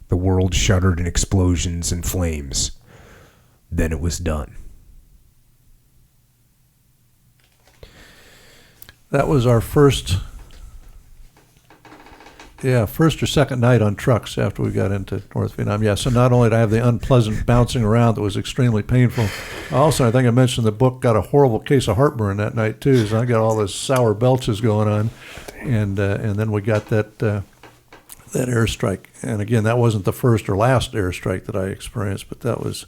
The world shuddered in explosions and flames. Then it was done. That was our first or second night on trucks after we got into North Vietnam. Yeah, so not only did I have the unpleasant bouncing around that was extremely painful, also, I think I mentioned the book, got a horrible case of heartburn that night too, so I got all this sour belches going on. And then we got that airstrike. And again, that wasn't the first or last airstrike that I experienced, but that was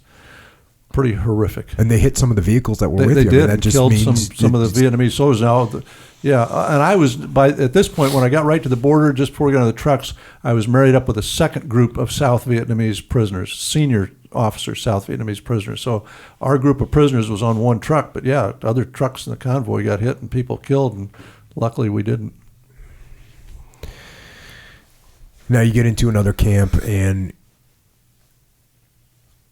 pretty horrific. And they hit some of the vehicles that were with you. They did. That just killed means some of the Vietnamese soldiers. And I was, at this point, when I got right to the border, just before we got on the trucks, I was married up with a second group of South Vietnamese prisoners, senior officers, South Vietnamese prisoners. So our group of prisoners was on one truck, but yeah, other trucks in the convoy got hit and people killed, and luckily we didn't. Now you get into another camp, and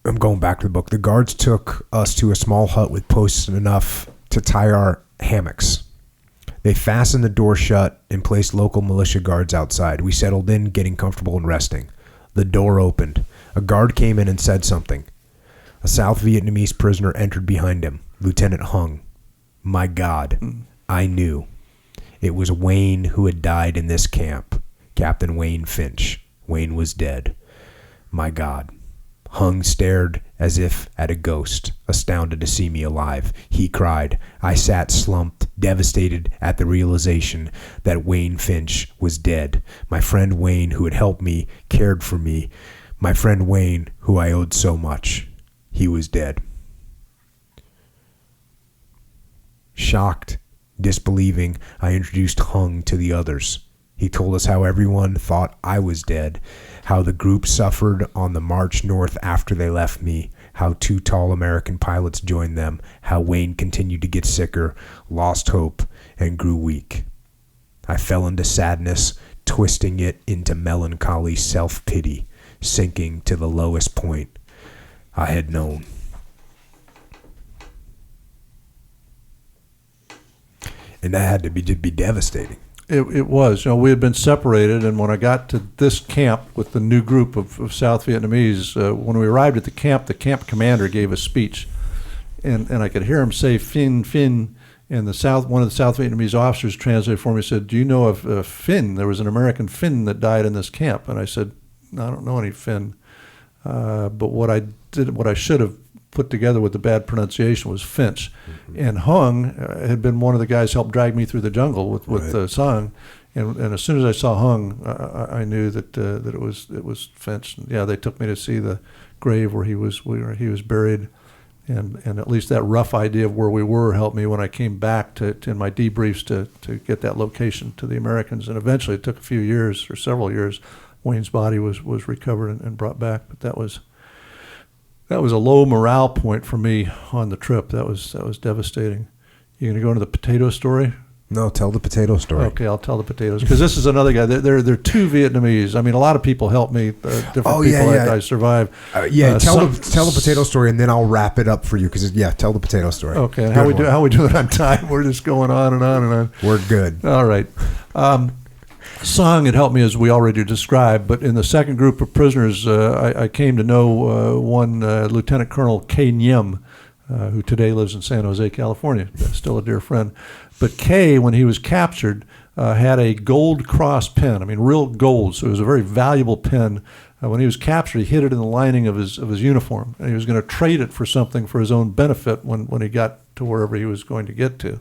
I'm going back to the book. The guards took us to a small hut with posts enough to tie our hammocks. They fastened the door shut and placed local militia guards outside. We settled in, getting comfortable and resting. The door opened. A guard came in and said something. A South Vietnamese prisoner entered behind him. Lieutenant Hung. My God, I knew. It was Wayne who had died in this camp. Captain Wayne Finch. Wayne was dead. My God. Hung stared as if at a ghost, astounded to see me alive. He cried. I sat slumped, devastated at the realization that Wayne Finch was dead. My friend Wayne, who had helped me, cared for me. My friend Wayne, who I owed so much. He was dead. Shocked, disbelieving, I introduced Hung to the others. He told us how everyone thought I was dead, how the group suffered on the march north after they left me, how 2 tall American pilots joined them, how Wayne continued to get sicker, lost hope, and grew weak. I fell into sadness, twisting it into melancholy self-pity, sinking to the lowest point I had known. And that had to be devastating. It was. We had been separated, and when I got to this camp with the new group of South Vietnamese, when we arrived at the camp commander gave a speech, and I could hear him say "Fin, Fin," and one of the South Vietnamese officers translated for me. Said, "Do you know of Finn? There was an American Finn that died in this camp." And I said, "No, I don't know any Finn." But what I should have put together with the bad pronunciation was Finch. Mm-hmm. And Hung had been one of the guys who helped drag me through the jungle with Sung. And as soon as I saw Hung, I knew that it was Finch. And, yeah, they took me to see the grave where he was buried. And at least that rough idea of where we were helped me when I came back in my debriefs to get that location to the Americans. And eventually it took a few years or several years. Wayne's body was recovered and brought back. But that was a low morale point for me on the trip. That was devastating. You gonna go into the potato story? No, tell the potato story. Okay, I'll tell the potatoes because this is another guy. There are 2 Vietnamese. I mean, a lot of people helped me. Different people I survived. Tell the potato story, and then I'll wrap it up for you. Because tell the potato story. Okay, how we do it on time? We're just going on and on and on. We're good. All right. Song had helped me, as we already described, but in the second group of prisoners, I came to know one Lieutenant Colonel Kay Nyem, who today lives in San Jose, California, still a dear friend. But Kay, when he was captured, had a gold cross pen, real gold, so it was a very valuable pen. When he was captured, he hid it in the lining of his uniform, and he was going to trade it for something for his own benefit when he got to wherever he was going to get to.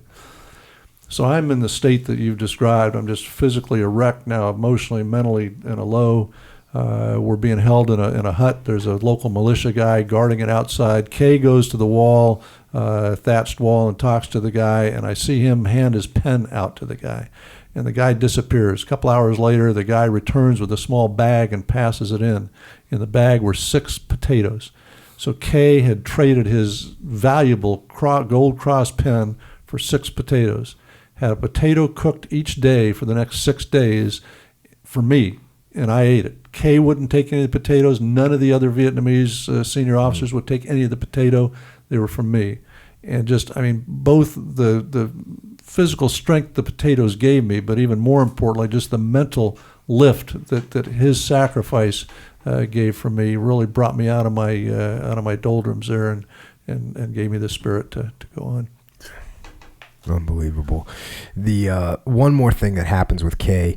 So I'm in the state that you've described. I'm just physically a wreck now, emotionally, mentally in a low. We're being held in a hut. There's a local militia guy guarding it outside. Kay goes to the wall, thatched wall, and talks to the guy, and I see him hand his pen out to the guy. And the guy disappears. A couple hours later, the guy returns with a small bag and passes it in. In the bag were 6 potatoes. So Kay had traded his valuable gold cross pen for 6 potatoes. Had a potato cooked each day for the next 6 days for me, and I ate it. Kay wouldn't take any of the potatoes. None of the other Vietnamese senior officers would take any of the potato. They were from me. And both the physical strength the potatoes gave me, but even more importantly, just the mental lift that his sacrifice gave for me really brought me out of my doldrums there and gave me the spirit to go on. Unbelievable. The one more thing that happens with Kay,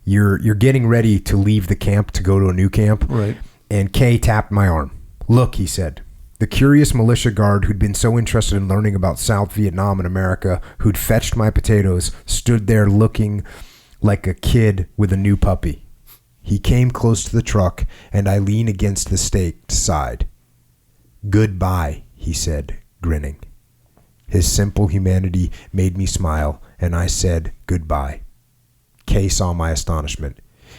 you're getting ready to leave the camp to go to a new camp, right? And Kay tapped my arm. "Look," he said. The curious militia guard who'd been so interested in learning about South Vietnam and America, who'd fetched my potatoes, stood there looking like a kid with a new puppy. He came close to the truck, and I leaned against the staked side. "Goodbye," he said, grinning. His simple humanity made me smile, and I said goodbye. Kay saw my astonishment.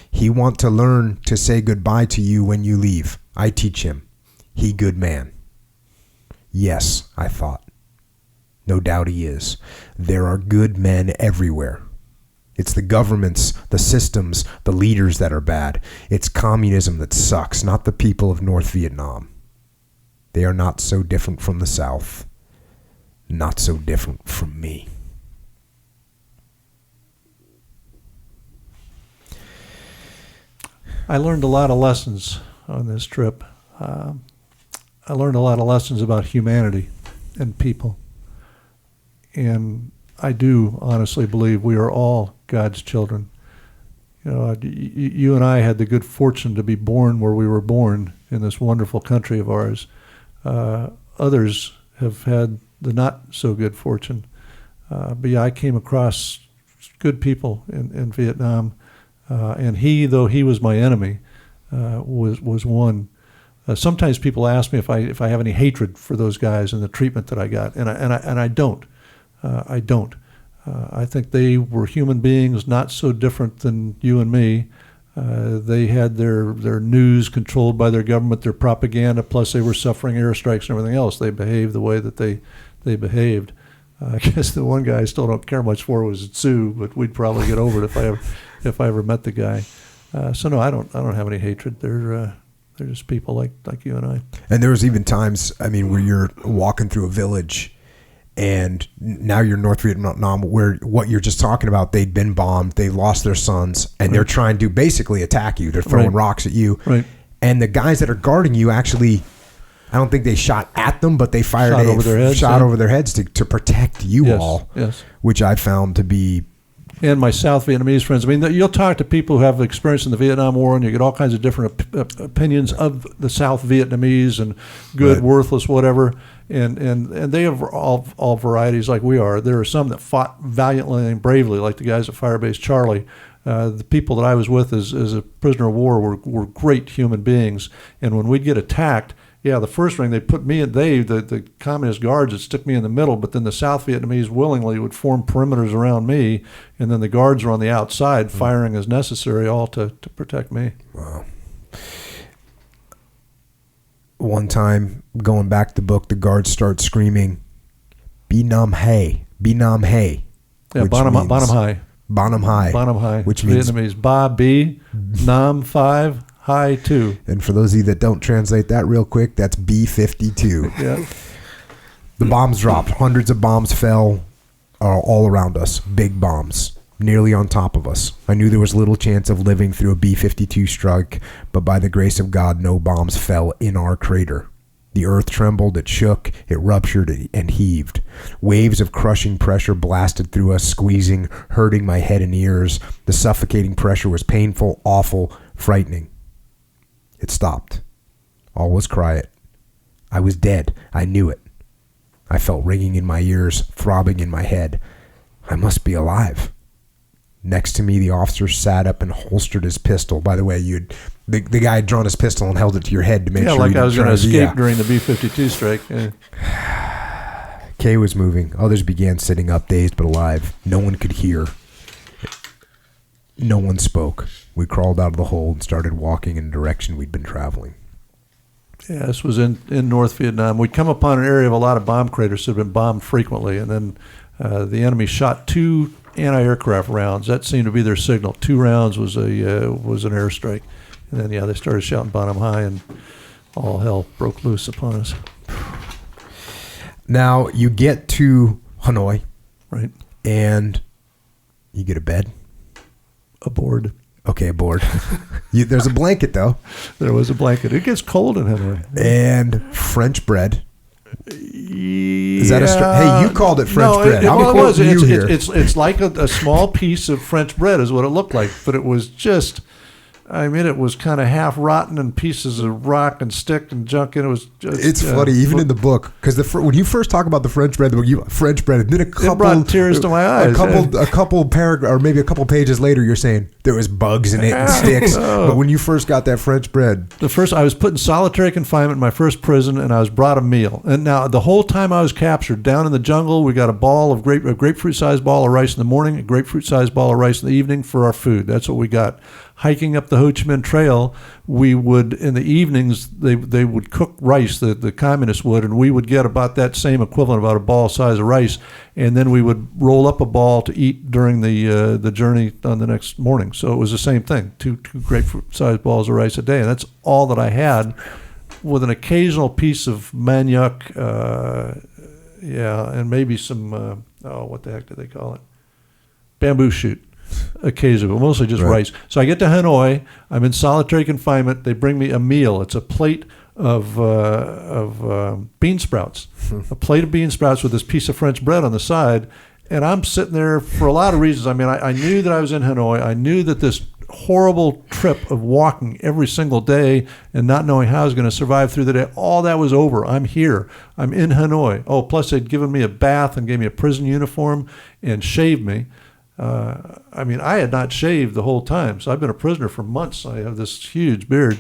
"He want to learn to say goodbye to you when you leave. I teach him. He good man." Yes, I thought. No doubt he is. There are good men everywhere. It's the governments, the systems, the leaders that are bad. It's communism that sucks, not the people of North Vietnam. They are not so different from the South. Not so different from me. I learned a lot of lessons on this trip. I learned a lot of lessons about humanity and people. And I do honestly believe we are all God's children. You and I had the good fortune to be born where we were born in this wonderful country of ours. Others have had the not so good fortune. But yeah, I came across good people in Vietnam. And he, though he was my enemy, was one. Sometimes people ask me if I have any hatred for those guys and the treatment that I got, and I don't. I don't. I think they were human beings, not so different than you and me. They had their news controlled by their government, their propaganda, plus they were suffering airstrikes and everything else. They behaved the way that they behaved. I guess the one guy I still don't care much for was Sue, but we'd probably get over it if I ever met the guy. So no, I don't have any hatred. They're just people like you and I. And there was even times, I mean, where you're walking through a village, and now you're in North Vietnam, where what you're just talking about, they'd been bombed, they lost their sons, and they're trying to basically attack you. They're throwing rocks at you. Right. And the guys that are guarding you actually, I don't think they shot at them, but they fired over their heads to protect you all, which I found to be. And my South Vietnamese friends. I mean, you'll talk to people who have experience in the Vietnam War, and you get all kinds of different opinions of the South Vietnamese and good, worthless, whatever. And they have all varieties like we are. There are some that fought valiantly and bravely, like the guys at Firebase Charlie. The people that I was with as a prisoner of war were great human beings. And when we'd get attacked, the first ring they put me in, the communist guards would stick me in the middle, but then the South Vietnamese willingly would form perimeters around me, and then the guards were on the outside firing as necessary, all to protect me. Wow. One time, going back to the book, the guards start screaming, "Be Nam Hai, Be Nam Hai." Yeah, Bonham Hai. Bonham Hai. Bonham Hai. Which means Vietnamese Ba B, Nam 5, Hai 2. And for those of you that don't translate that real quick, that's B-52. Yeah. The bombs dropped. Hundreds of bombs fell all around us. Big bombs. Nearly on top of us. I knew there was little chance of living through a B-52 strike, but by the grace of God, no bombs fell in our crater. The earth trembled, it shook, it ruptured, and heaved. Waves of crushing pressure blasted through us, squeezing, hurting my head and ears. The suffocating pressure was painful, awful, frightening. It stopped. All was quiet. I was dead. I knew it. I felt ringing in my ears, throbbing in my head. I must be alive. Next to me, the officer sat up and holstered his pistol. By the way, the guy had drawn his pistol and held it to your head to make sure. Yeah, like I was going to escape during the B-52 strike. Yeah. Kay was moving. Others began sitting up, dazed but alive. No one could hear. No one spoke. We crawled out of the hole and started walking in the direction we'd been traveling. Yeah, this was in North Vietnam. We'd come upon an area of a lot of bomb craters that had been bombed frequently, and then the enemy shot 2 anti-aircraft rounds. That seemed to be their signal. 2 rounds was an airstrike. And then, they started shouting Bonham High, and all hell broke loose upon us. Now, you get to Hanoi. Right. And you get a bed. Aboard. Okay, aboard. There's a blanket, though. There was a blanket. It gets cold in Hanoi. And French bread. Is that hey, you called it French bread. I'm quoting you here. It's like a small piece of French bread is what it looked like, but it was just, it was kind of half rotten and pieces of rock and stick and junk, and it was just... It's funny, even in the book, because when you first talk about the French bread, French bread, and then it brought tears to my eyes. A couple paragraphs, or maybe a couple pages later, you're saying there was bugs in it and sticks. But when you first got that French bread... I was put in solitary confinement in my first prison, and I was brought a meal. And now, the whole time I was captured, down in the jungle, we got a grapefruit-sized ball of rice in the morning, a grapefruit-sized ball of rice in the evening for our food. That's what we got. Hiking up the Ho Chi Minh Trail, we would, in the evenings, they would cook rice, the communists would, and we would get about that same equivalent, about a ball size of rice, and then we would roll up a ball to eat during the journey on the next morning. So it was the same thing, two grapefruit-sized balls of rice a day, and that's all that I had, with an occasional piece of manioc, and maybe some, what the heck do they call it? Bamboo shoot. Occasionally, but mostly just rice. So I get to Hanoi. I'm in solitary confinement. They bring me a meal. It's a plate of bean sprouts, a plate of bean sprouts with this piece of French bread on the side. And I'm sitting there for a lot of reasons. I knew that I was in Hanoi. I knew that this horrible trip of walking every single day and not knowing how I was going to survive through the day, all that was over. I'm here. I'm in Hanoi. Oh, plus they'd given me a bath and gave me a prison uniform and shaved me. I had not shaved the whole time, so I've been a prisoner for months. I have this huge beard.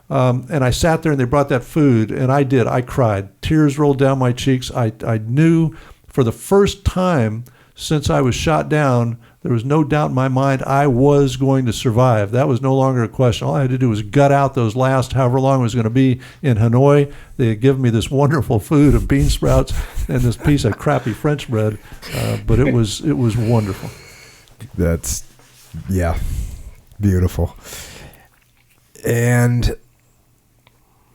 And I sat there and they brought that food, and I cried. Tears rolled down my cheeks. I knew for the first time since I was shot down, there was no doubt in my mind I was going to survive. That was no longer a question. All I had to do was gut out those last however long it was going to be in Hanoi. They had given me this wonderful food of bean sprouts and this piece of crappy French bread, but it was wonderful. That's, yeah, beautiful. And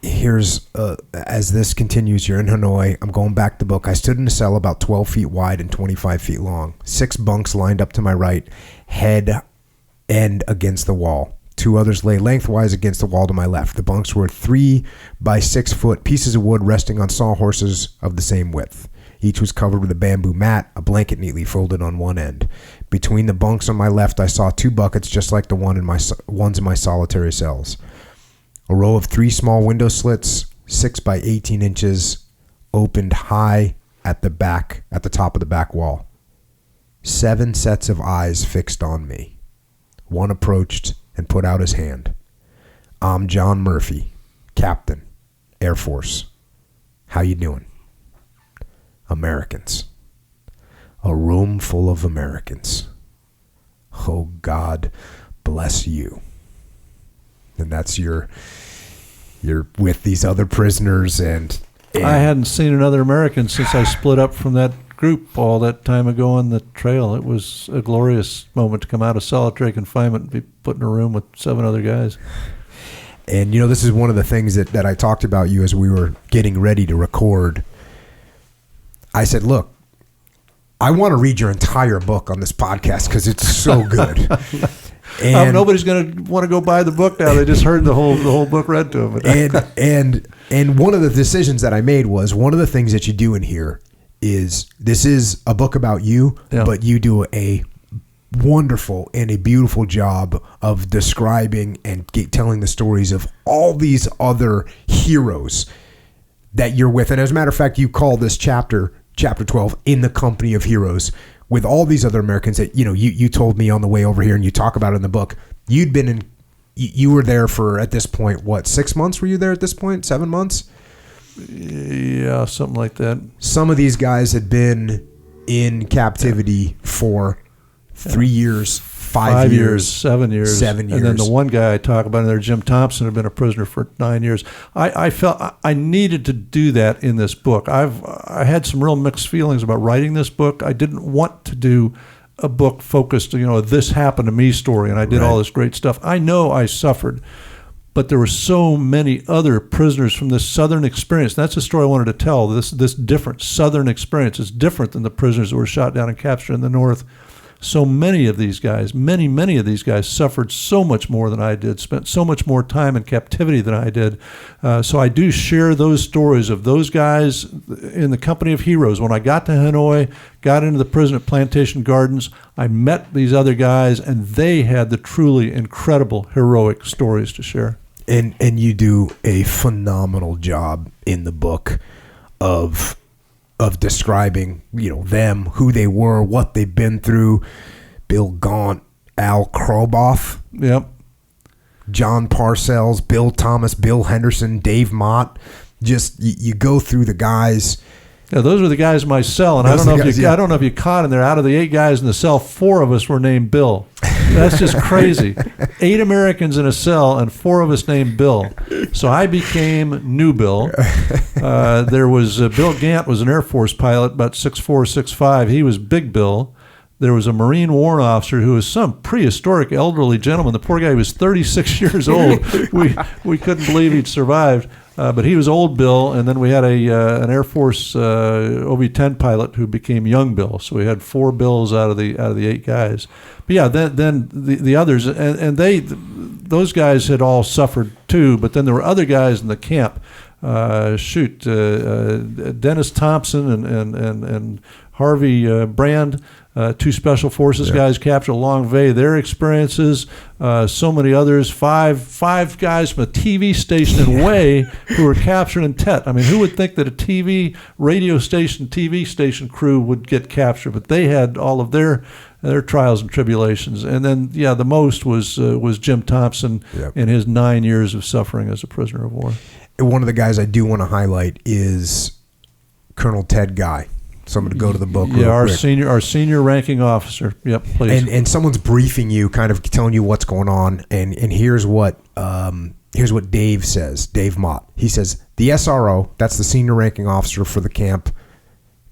here's, as this continues, you're in Hanoi. I'm going back to the book. I stood in a cell about 12 feet wide and 25 feet long. 6 bunks lined up to my right, head end against the wall. 2 others lay lengthwise against the wall to my left. The bunks were 3 by 6 foot pieces of wood resting on sawhorses of the same width. Each was covered with a bamboo mat, a blanket neatly folded on one end. Between the bunks on my left, I saw 2 buckets just like the ones in my solitary cells. A row of 3 small window slits, 6 by 18 inches, opened high at the top of the back wall. 7 sets of eyes fixed on me. One approached and put out his hand. I'm John Murphy, Captain, Air Force. How you doing? Americans. A room full of Americans. Oh, God bless you. And that's you're with these other prisoners and I hadn't seen another American since I split up from that group all that time ago on the trail. It was a glorious moment to come out of solitary confinement and be put in a room with 7 other guys. And this is one of the things that I talked about you as we were getting ready to record. I said, look, I want to read your entire book on this podcast because it's so good. And nobody's going to want to go buy the book now. They just heard the whole book read to them. And one of the decisions that I made was one of the things that you do in here is this is a book about you, but you do a wonderful and a beautiful job of describing and telling the stories of all these other heroes that you're with. And as a matter of fact, you call this chapter 12, In the Company of Heroes, with all these other Americans that, you told me on the way over here and you talk about it in the book. You were there for, at this point, what, 6 months were you there at this point? 7 months? Yeah, something like that. Some of these guys had been in captivity for 3 years, 5 years, 7 years. 7 years. And then the one guy I talk about in there, Jim Thompson, had been a prisoner for 9 years. I felt I needed to do that in this book. I had some real mixed feelings about writing this book. I didn't want to do a book focused, this happened to me story, and I did all this great stuff. I know I suffered, but there were so many other prisoners from this Southern experience. That's the story I wanted to tell, this different Southern experience. It's different than the prisoners who were shot down and captured in the North. So many of these guys, many of these guys suffered so much more than I did, spent so much more time in captivity than I did. So I do share those stories of those guys in the company of heroes. When I got to Hanoi, got into the prison at Plantation Gardens, I met these other guys, and they had the truly incredible, heroic stories to share. And you do a phenomenal job in the book of describing, them, who they were, what they've been through. Bill Gaunt, Al Kroboff, John Parcells, Bill Thomas, Bill Henderson, Dave Mott. Just you go through the guys. Yeah, those were the guys in my cell, and I don't know if you caught in there. Out of the 8 guys in the cell, 4 of us were named Bill. That's just crazy. 8 Americans in a cell, and 4 of us named Bill. So I became New Bill. There was Bill Gant was an Air Force pilot, about 6'4", 6'5". He was Big Bill. There was a Marine warrant officer who was some prehistoric elderly gentleman. The poor guy was 36 years old. We couldn't believe he'd survived. But he was Old Bill, and then we had an Air Force OV-10 pilot who became Young Bill. So we had 4 Bills out of the 8 guys. But yeah, then the others, and those guys had all suffered too. But then there were other guys in the camp. Dennis Thompson and Harvey Brand, 2 Special Forces guys captured along Vay, their experiences, so many others, five guys from a TV station in Way who were captured in Tet. I mean, who would think that a TV station crew would get captured? But they had all of their trials and tribulations. And then, the most was Jim Thompson in his 9 years of suffering as a prisoner of war. One of the guys I do want to highlight is Colonel Ted Guy. So I'm going to go to the book. Yeah, real quick. our senior ranking officer. Yep, please. And someone's briefing you, kind of telling you what's going on. And here's what Dave says. Dave Mott. He says the SRO, that's the senior ranking officer for the camp,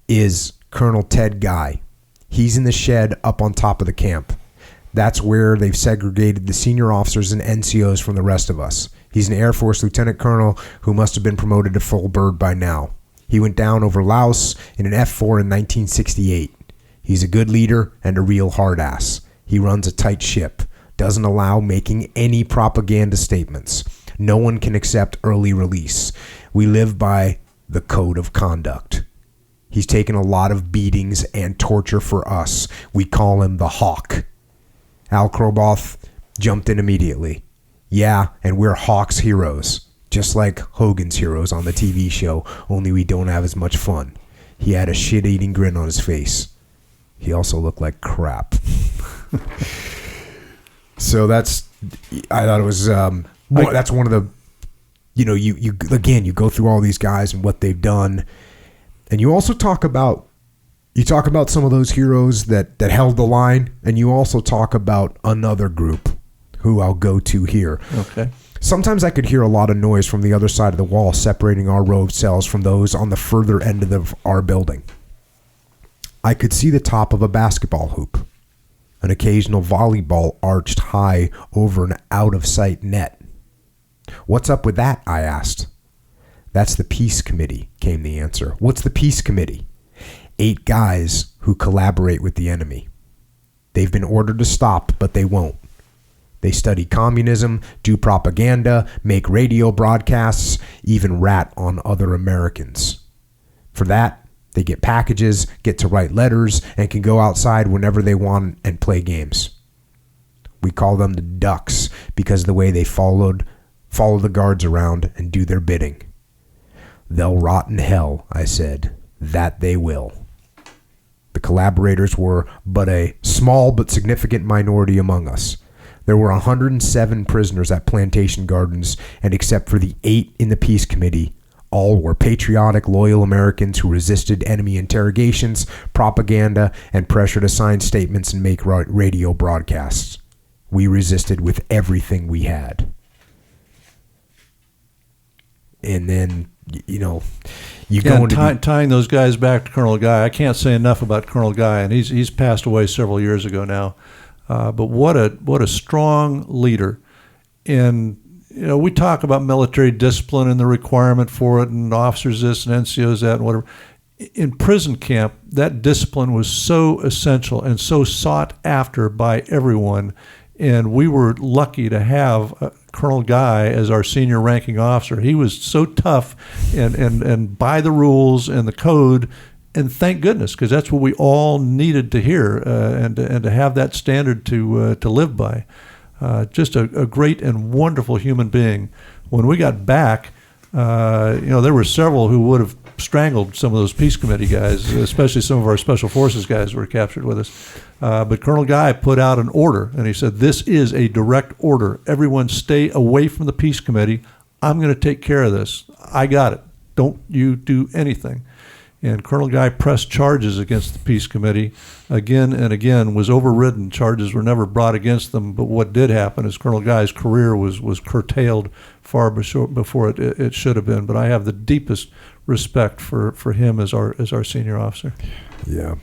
is Colonel Ted Guy. He's in the shed up on top of the camp. That's where they've segregated the senior officers and NCOs from the rest of us. He's an Air Force lieutenant colonel who must have been promoted to full bird by now. He went down over Laos in an F-4 in 1968. He's a good leader and a real hard ass. He runs a tight ship, doesn't allow making any propaganda statements. No one can accept early release. We live by the code of conduct. He's taken a lot of beatings and torture for us. We call him the Hawk. Al Kroboth jumped in immediately. Yeah, and we're Hawk's heroes. Just like Hogan's heroes on the TV show, only we don't have as much fun. He had a shit-eating grin on his face. He also looked like crap. So I thought it was, that's one of the, you again, you go through all these guys and what they've done. And you also talk about some of those heroes that held the line, and you also talk about another group who I'll go to here. Okay. Sometimes I could hear a lot of noise from the other side of the wall separating our row of cells from those on the further end of our building. I could see the top of a basketball hoop, an occasional volleyball arched high over an out-of-sight net. What's up with that? I asked. That's the Peace Committee, came the answer. What's the Peace Committee? 8 guys who collaborate with the enemy. They've been ordered to stop, but they won't. They study communism, do propaganda, make radio broadcasts, even rat on other Americans. For that, they get packages, get to write letters, and can go outside whenever they want and play games. We call them the Ducks because of the way they follow the guards around and do their bidding. They'll rot in hell, I said. That they will. The collaborators were but a small but significant minority among us. There were 107 prisoners at Plantation Gardens, and except for the 8 in the Peace Committee, all were patriotic, loyal Americans who resisted enemy interrogations, propaganda, and pressure to sign statements and make radio broadcasts. We resisted with everything we had. And then, go into tying those guys back to Colonel Guy. I can't say enough about Colonel Guy, and he's passed away several years ago now. But what a strong leader. And we talk about military discipline and the requirement for it, and officers this and NCOs that and whatever. In prison camp, that discipline was so essential and so sought after by everyone. And we were lucky to have Colonel Guy as our senior ranking officer. He was so tough and by the rules and the code. And thank goodness, because that's what we all needed to hear and to have that standard to live by. Just a great and wonderful human being. When we got back, there were several who would have strangled some of those Peace Committee guys, especially some of our Special Forces guys who were captured with us. But Colonel Guy put out an order, and he said, this is a direct order. Everyone stay away from the Peace Committee. I'm going to take care of this. I got it. Don't you do anything. And Colonel Guy pressed charges against the Peace Committee again and again, was overridden. Charges were never brought against them. But what did happen is Colonel Guy's career was curtailed far before it should have been. But I have the deepest respect for him as our senior officer. Yeah.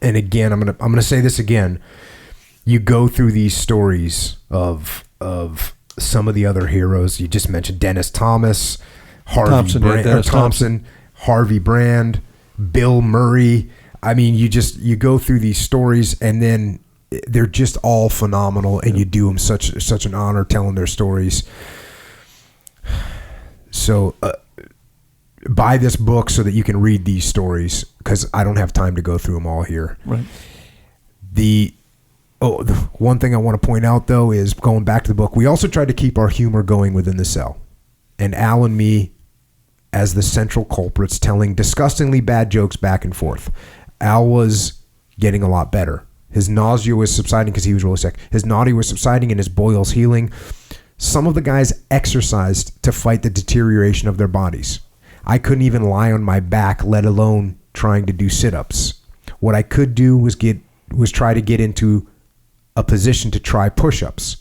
And again, I'm gonna say this again. You go through these stories of some of the other heroes. You just mentioned Dennis Thomas, Thompson. Harvey Brand, Bill Murray. I mean, you go through these stories, and then they're just all phenomenal, and you do them such an honor telling their stories. So buy this book so that you can read these stories, because I don't have time to go through them all here. Right. The one thing I want to point out, though, is going back to the book, we also tried to keep our humor going within the cell. And Al and me, as the central culprits, telling disgustingly bad jokes back and forth. Al was getting a lot better. His nausea was subsiding because he was really sick. His nausea was subsiding and his boils healing. Some of the guys exercised to fight the deterioration of their bodies. I couldn't even lie on my back, let alone trying to do sit-ups. What I could do was try to get into a position to try push-ups.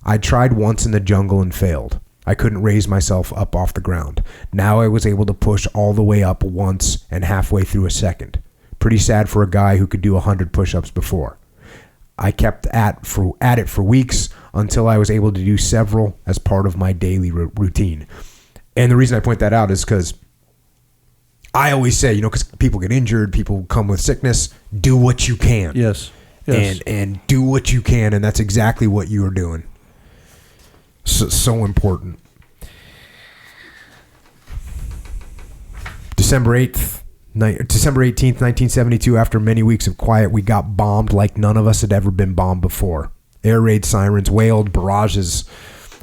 I tried once in the jungle and failed. I couldn't raise myself up off the ground. Now I was able to push all the way up once and halfway through a second. Pretty sad for a guy who could do 100 push-ups before. I kept at it for weeks until I was able to do several as part of my daily routine. And the reason I point that out is because I always say, because people get injured, people come with sickness, do what you can. Yes. And do what you can, and that's exactly what you are doing. So important. December 18th, 1972, after many weeks of quiet, we got bombed like none of us had ever been bombed before. Air raid sirens wailed, barrages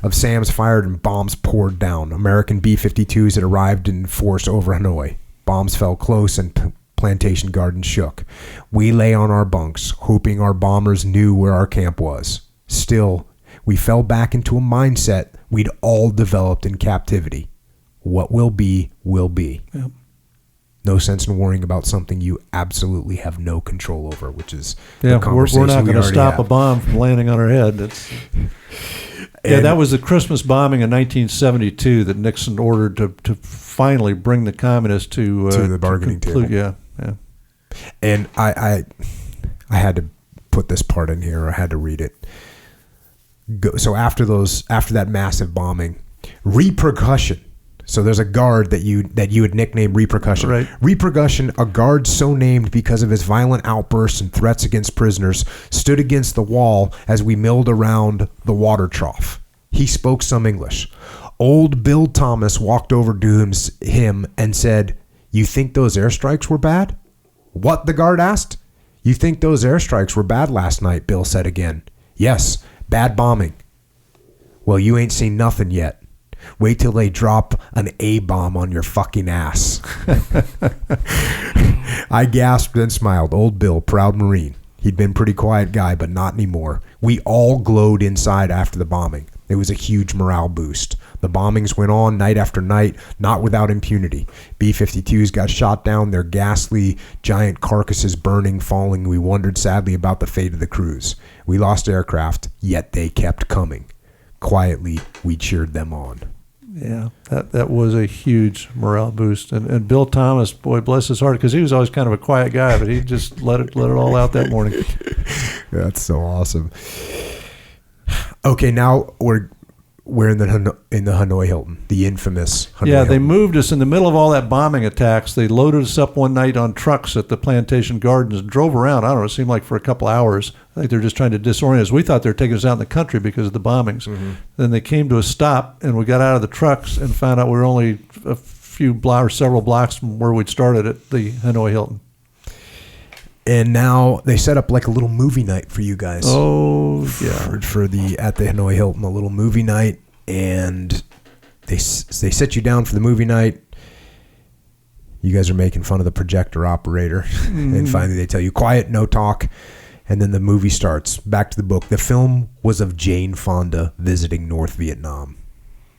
of SAMs fired, and bombs poured down. American B-52s had arrived in force over Hanoi. Bombs fell close and plantation gardens shook. We lay on our bunks, hoping our bombers knew where our camp was. Still, we fell back into a mindset we'd all developed in captivity. What will be, will be. Yep. No sense in worrying about something you absolutely have no control over, which is the we're conversation not going to stop had. a bomb from landing on our head. That was the Christmas bombing in 1972 that Nixon ordered to finally bring the communists to the bargaining table. Yeah. And I had to put this part in here. I had to read it. So after that massive bombing, repercussion. So there's a guard that you had nicknamed Repercussion. Right. Repercussion, a guard so named because of his violent outbursts and threats against prisoners, stood against the wall as we milled around the water trough. He spoke some English. Old Bill Thomas walked over to him and said, "You think those airstrikes were bad?" "What?" the guard asked. "You think those airstrikes were bad last night?" Bill said again. "Yes, bad bombing." "Well, you ain't seen nothing yet. Wait till they drop an A-bomb on your fucking ass." I gasped and smiled. Old Bill, proud Marine. He'd been a pretty quiet guy, but not anymore. We all glowed inside after the bombing. It was a huge morale boost. The bombings went on night after night, not without impunity. B-52s got shot down, their ghastly giant carcasses burning, falling. We wondered sadly about the fate of the crews. We lost aircraft, yet they kept coming. Quietly, we cheered them on. Yeah, that was a huge morale boost. And Bill Thomas, boy, bless his heart, because he was always kind of a quiet guy, but he just let it all out that morning. That's so awesome. Okay, now we're in the Hanoi Hilton, the infamous Hanoi Hilton. They moved us in the middle of all that bombing attacks. They loaded us up one night on trucks at the plantation gardens and drove around. I don't know, it seemed like for a couple hours. I think they're just trying to disorient us. We thought they were taking us out in the country because of the bombings. Mm-hmm. Then they came to a stop, and we got out of the trucks and found out we were only a few blocks or several blocks from where we'd started at the Hanoi Hilton. And now they set up like a little movie night for you guys. Oh, yeah. At the Hanoi Hilton, a little movie night, and they set you down for the movie night. You guys are making fun of the projector operator, and finally they tell you quiet, no talk, and then the movie starts. Back to the book. The film was of Jane Fonda visiting North Vietnam.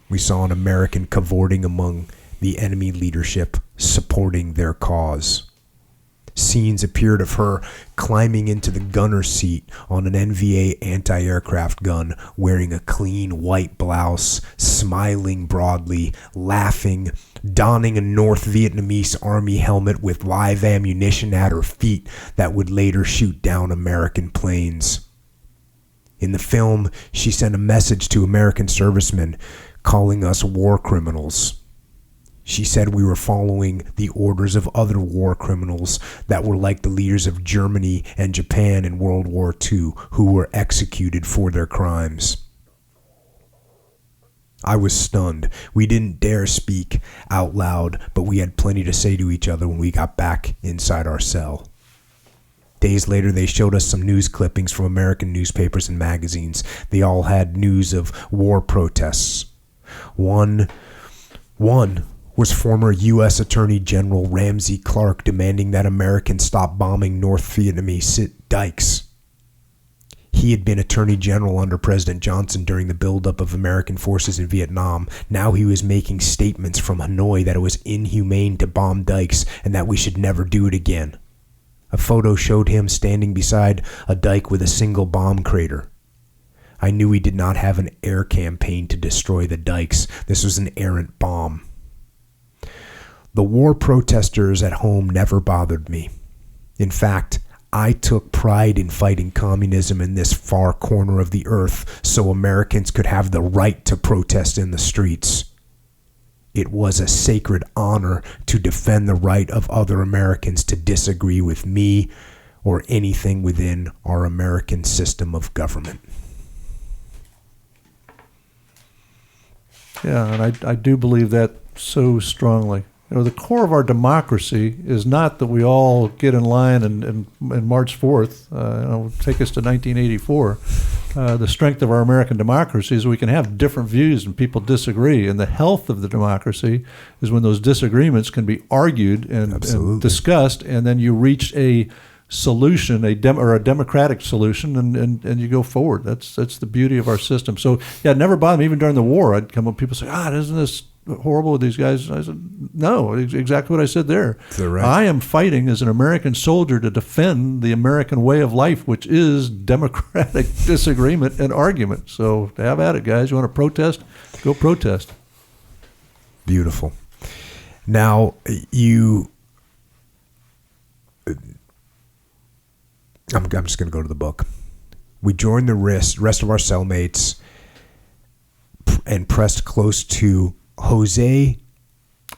We saw an American cavorting among the enemy leadership, supporting their cause. Scenes appeared of her climbing into the gunner's seat on an NVA anti-aircraft gun, wearing a clean white blouse, smiling broadly, laughing, donning a North Vietnamese army helmet with live ammunition at her feet that would later shoot down American planes. In the film, she sent a message to American servicemen calling us war criminals. She said we were following the orders of other war criminals that were like the leaders of Germany and Japan in World War II, who were executed for their crimes. I was stunned. We didn't dare speak out loud, but we had plenty to say to each other when we got back inside our cell. Days later, they showed us some news clippings from American newspapers and magazines. They all had news of war protests. One was former U.S. Attorney General Ramsey Clark demanding that Americans stop bombing North Vietnamese dikes. He had been Attorney General under President Johnson during the buildup of American forces in Vietnam. Now he was making statements from Hanoi that it was inhumane to bomb dikes and that we should never do it again. A photo showed him standing beside a dike with a single bomb crater. I knew he did not have an air campaign to destroy the dikes. This was an errant bomb. The war protesters at home never bothered me. In fact, I took pride in fighting communism in this far corner of the earth so Americans could have the right to protest in the streets. It was a sacred honor to defend the right of other Americans to disagree with me or anything within our American system of government. Yeah, and I do believe that so strongly. The core of our democracy is not that we all get in line and march forth. Take us to 1984. The strength of our American democracy is we can have different views and people disagree. And the health of the democracy is when those disagreements can be argued and discussed, and then you reach a solution, a democratic solution, and you go forward. That's the beauty of our system. So yeah, it never bothered me. Even during the war, I'd come up, people say, isn't this horrible with these guys? I said, no, exactly what I said there. Right. I am fighting as an American soldier to defend the American way of life, which is democratic disagreement and argument. So have at it, guys. You want to protest? Go protest. Beautiful. Now, I'm just going to go to the book. We joined the rest of our cellmates and pressed close to Jose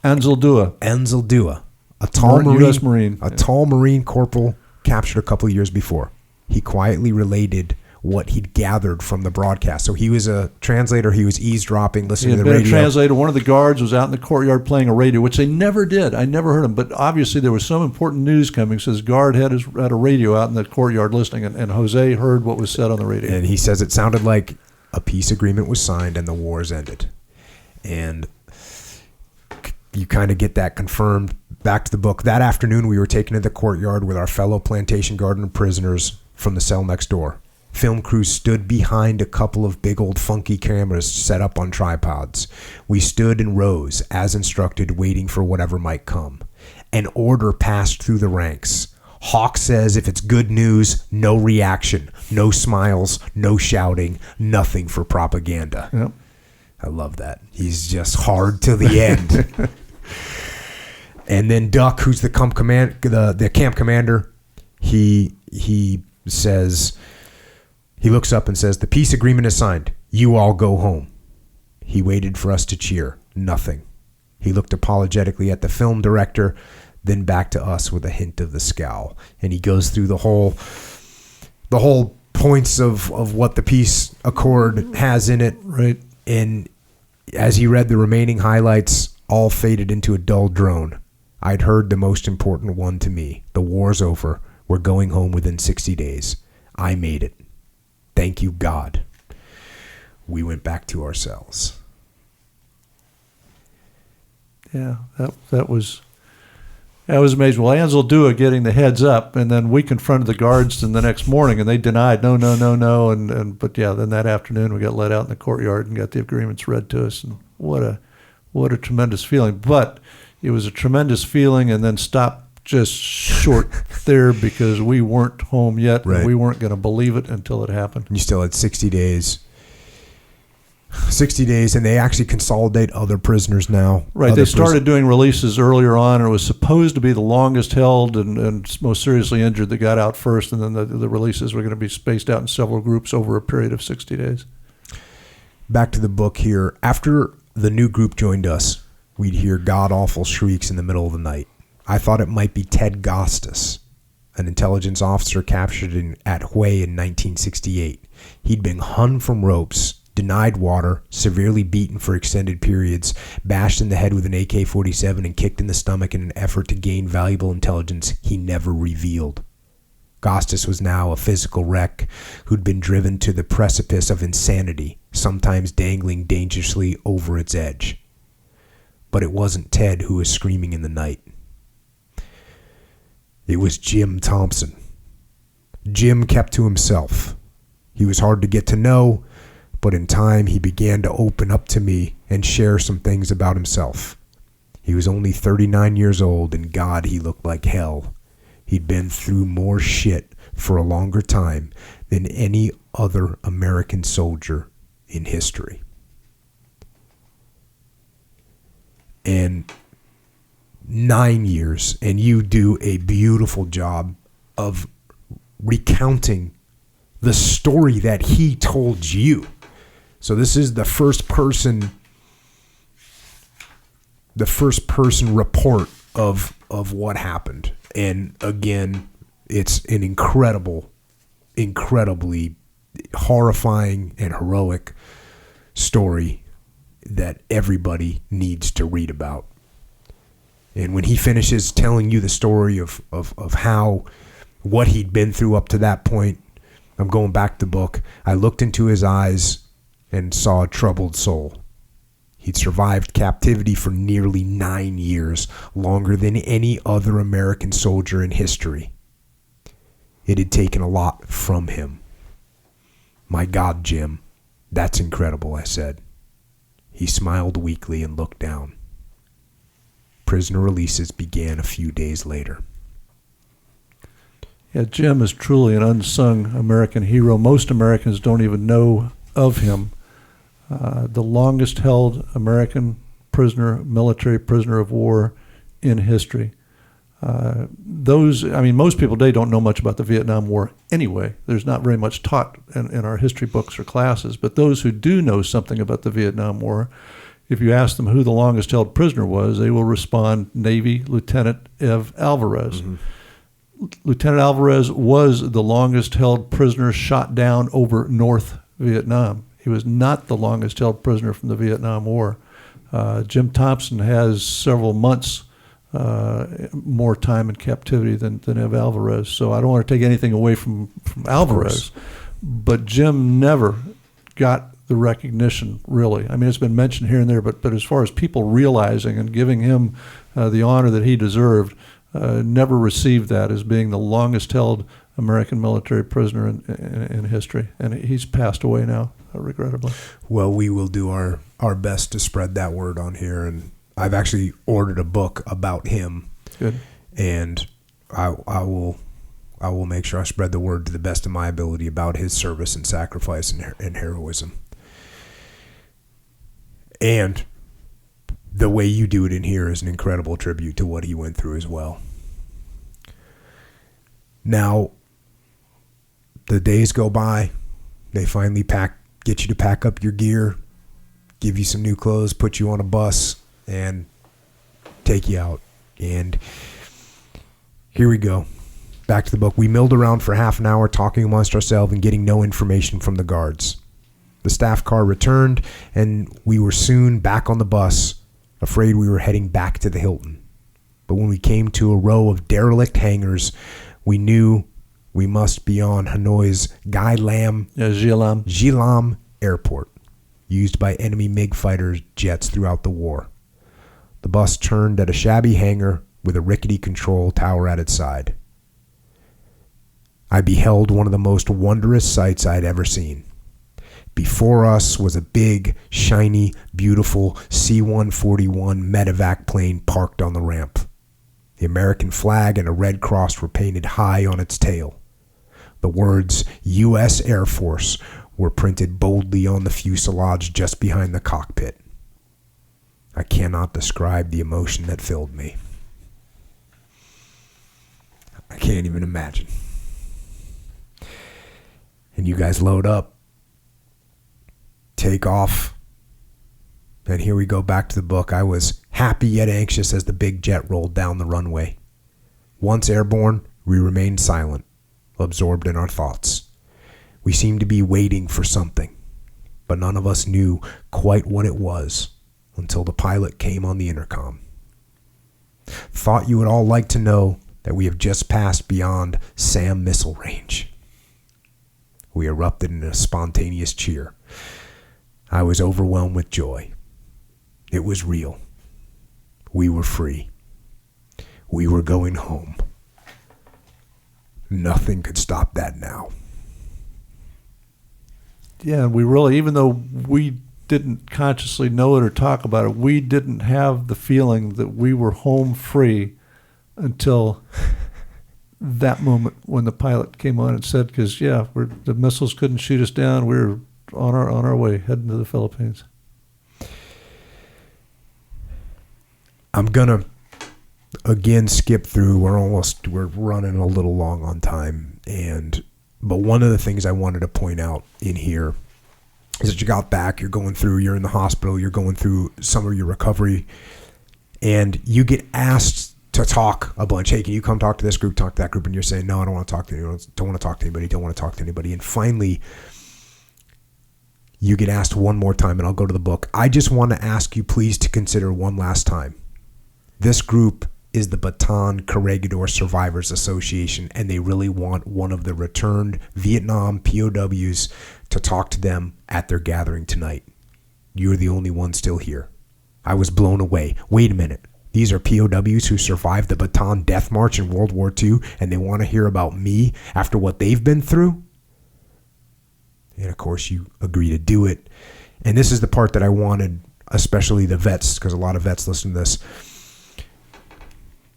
Anzaldúa, a tall U.S. Marine. Tall Marine corporal captured a couple of years before. He quietly related what he'd gathered from the broadcast. So he was a translator. He was eavesdropping, listening to the radio. He had been a translator. One of the guards was out in the courtyard playing a radio, which they never did. I never heard him. But obviously there was some important news coming. So his guard had a radio out in the courtyard listening, and Jose heard what was said on the radio. And he says it sounded like a peace agreement was signed and the wars ended. And you kind of get that confirmed. Back to the book. That afternoon, we were taken to the courtyard with our fellow plantation garden prisoners from the cell next door. Film crews stood behind a couple of big old funky cameras set up on tripods. We stood in rows, as instructed, waiting for whatever might come. An order passed through the ranks. Hawk says if it's good news, no reaction, no smiles, no shouting, nothing for propaganda. Yep. I love that. He's just hard to the end. And then Duck, who's the camp commander, he says, he looks up and says, "The peace agreement is signed. You all go home." He waited for us to cheer. Nothing. He looked apologetically at the film director, then back to us with a hint of the scowl. And he goes through the whole points of what the peace accord has in it. Right. And as he read the remaining highlights, all faded into a dull drone. I'd heard the most important one to me. The war's over. We're going home within 60 days. I made it. Thank you, God. We went back to our cells. Yeah, that was amazing. Well, Anzaldúa getting the heads up, and then we confronted the guards the next morning, and they denied, no, but yeah, then that afternoon we got let out in the courtyard and got the agreements read to us, and what a tremendous feeling. But it was a tremendous feeling, and then stopped just short there because we weren't home yet, right. And we weren't going to believe it until it happened. You still had 60 days. 60 days, and they actually consolidate other prisoners now. Right, they started doing releases earlier on, and it was supposed to be the longest held and most seriously injured that got out first, and then the releases were going to be spaced out in several groups over a period of 60 days. Back to the book here. After the new group joined us, we'd hear god-awful shrieks in the middle of the night. I thought it might be Ted Gostis, an intelligence officer captured at Hue in 1968. He'd been hung from ropes, denied water, severely beaten for extended periods, bashed in the head with an AK-47, and kicked in the stomach in an effort to gain valuable intelligence he never revealed. Gostis was now a physical wreck who'd been driven to the precipice of insanity, sometimes dangling dangerously over its edge. But it wasn't Ted who was screaming in the night. It was Jim Thompson. Jim kept to himself. He was hard to get to know, but in time he began to open up to me and share some things about himself. He was only 39 years old, and God, he looked like hell. He'd been through more shit for a longer time than any other American soldier in history. And 9 years, and you do a beautiful job of recounting the story that he told you. So this is the first person report of what happened. And again, it's an incredibly horrifying and heroic story that everybody needs to read about. And when he finishes telling you the story of how, what he'd been through up to that point, I'm going back to the book. I looked into his eyes and saw a troubled soul. He'd survived captivity for nearly 9 years, longer than any other American soldier in history. It had taken a lot from him. My God, Jim, that's incredible, I said. He smiled weakly and looked down. Prisoner releases began a few days later. Yeah, Jim is truly an unsung American hero. Most Americans don't even know of him. The longest held American prisoner, military prisoner of war in history. Most people today don't know much about the Vietnam War anyway. There's not very much taught in our history books or classes. But those who do know something about the Vietnam War, if you ask them who the longest held prisoner was, they will respond Navy Lieutenant Ev Alvarez. Mm-hmm. Lieutenant Alvarez was the longest held prisoner shot down over North Vietnam. He was not the longest held prisoner from the Vietnam War. Jim Thompson has several months more time in captivity than Ev Alvarez. So I don't want to take anything away from Alvarez, but Jim never got the recognition, really. I mean, it's been mentioned here and there, but as far as people realizing and giving him the honor that he deserved, never received that as being the longest held American military prisoner in history. And he's passed away now, regrettably. Well, we will do our best to spread that word on here. And I've actually ordered a book about him. Good. And I will make sure I spread the word to the best of my ability about his service and sacrifice and heroism. And the way you do it in here is an incredible tribute to what he went through as well. Now, the days go by. They finally get you to pack up your gear, give you some new clothes, put you on a bus, and take you out. And here we go. Back to the book. We milled around for half an hour, talking amongst ourselves and getting no information from the guards. The staff car returned, and we were soon back on the bus, afraid we were heading back to the Hilton. But when we came to a row of derelict hangars, we knew we must be on Hanoi's Gilam Airport, used by enemy MiG fighter jets throughout the war. The bus turned at a shabby hangar with a rickety control tower at its side. I beheld one of the most wondrous sights I'd ever seen. Before us was a big, shiny, beautiful C-141 medevac plane parked on the ramp. The American flag and a red cross were painted high on its tail. The words U.S. Air Force were printed boldly on the fuselage just behind the cockpit. I cannot describe the emotion that filled me. I can't even imagine. And you guys load up, take off, and here we go back to the book. I was happy yet anxious as the big jet rolled down the runway. Once airborne, we remained silent, absorbed in our thoughts. We seemed to be waiting for something, but none of us knew quite what it was until the pilot came on the intercom. Thought you would all like to know that we have just passed beyond SAM missile range. We erupted in a spontaneous cheer. I was overwhelmed with joy. It was real. We were free. We were going home. Nothing could stop that now. yeah, we really, even though we didn't consciously know it or talk about it, we didn't have the feeling that we were home free until that moment when the pilot came on and said, because the missiles couldn't shoot us down, we were on our way heading to the Philippines. I'm gonna again skip through. We're running a little long on time, but one of the things I wanted to point out in here is that you got back, you're in the hospital, you're going through some of your recovery, and you get asked to talk a bunch. Hey, can you come talk to this group, talk to that group? And you're saying, no, I don't want to talk to anyone. Don't want to talk to anybody. And finally, you get asked one more time, and I'll go to the book. I just want to ask you, please, to consider one last time. This group is the Bataan Corregidor Survivors Association, and they really want one of the returned Vietnam POWs to talk to them at their gathering tonight. You're the only one still here. I was blown away. Wait a minute. These are POWs who survived the Bataan Death March in World War II, and they want to hear about me after what they've been through? And of course, you agree to do it. And this is the part that I wanted, especially the vets, because a lot of vets listen to this.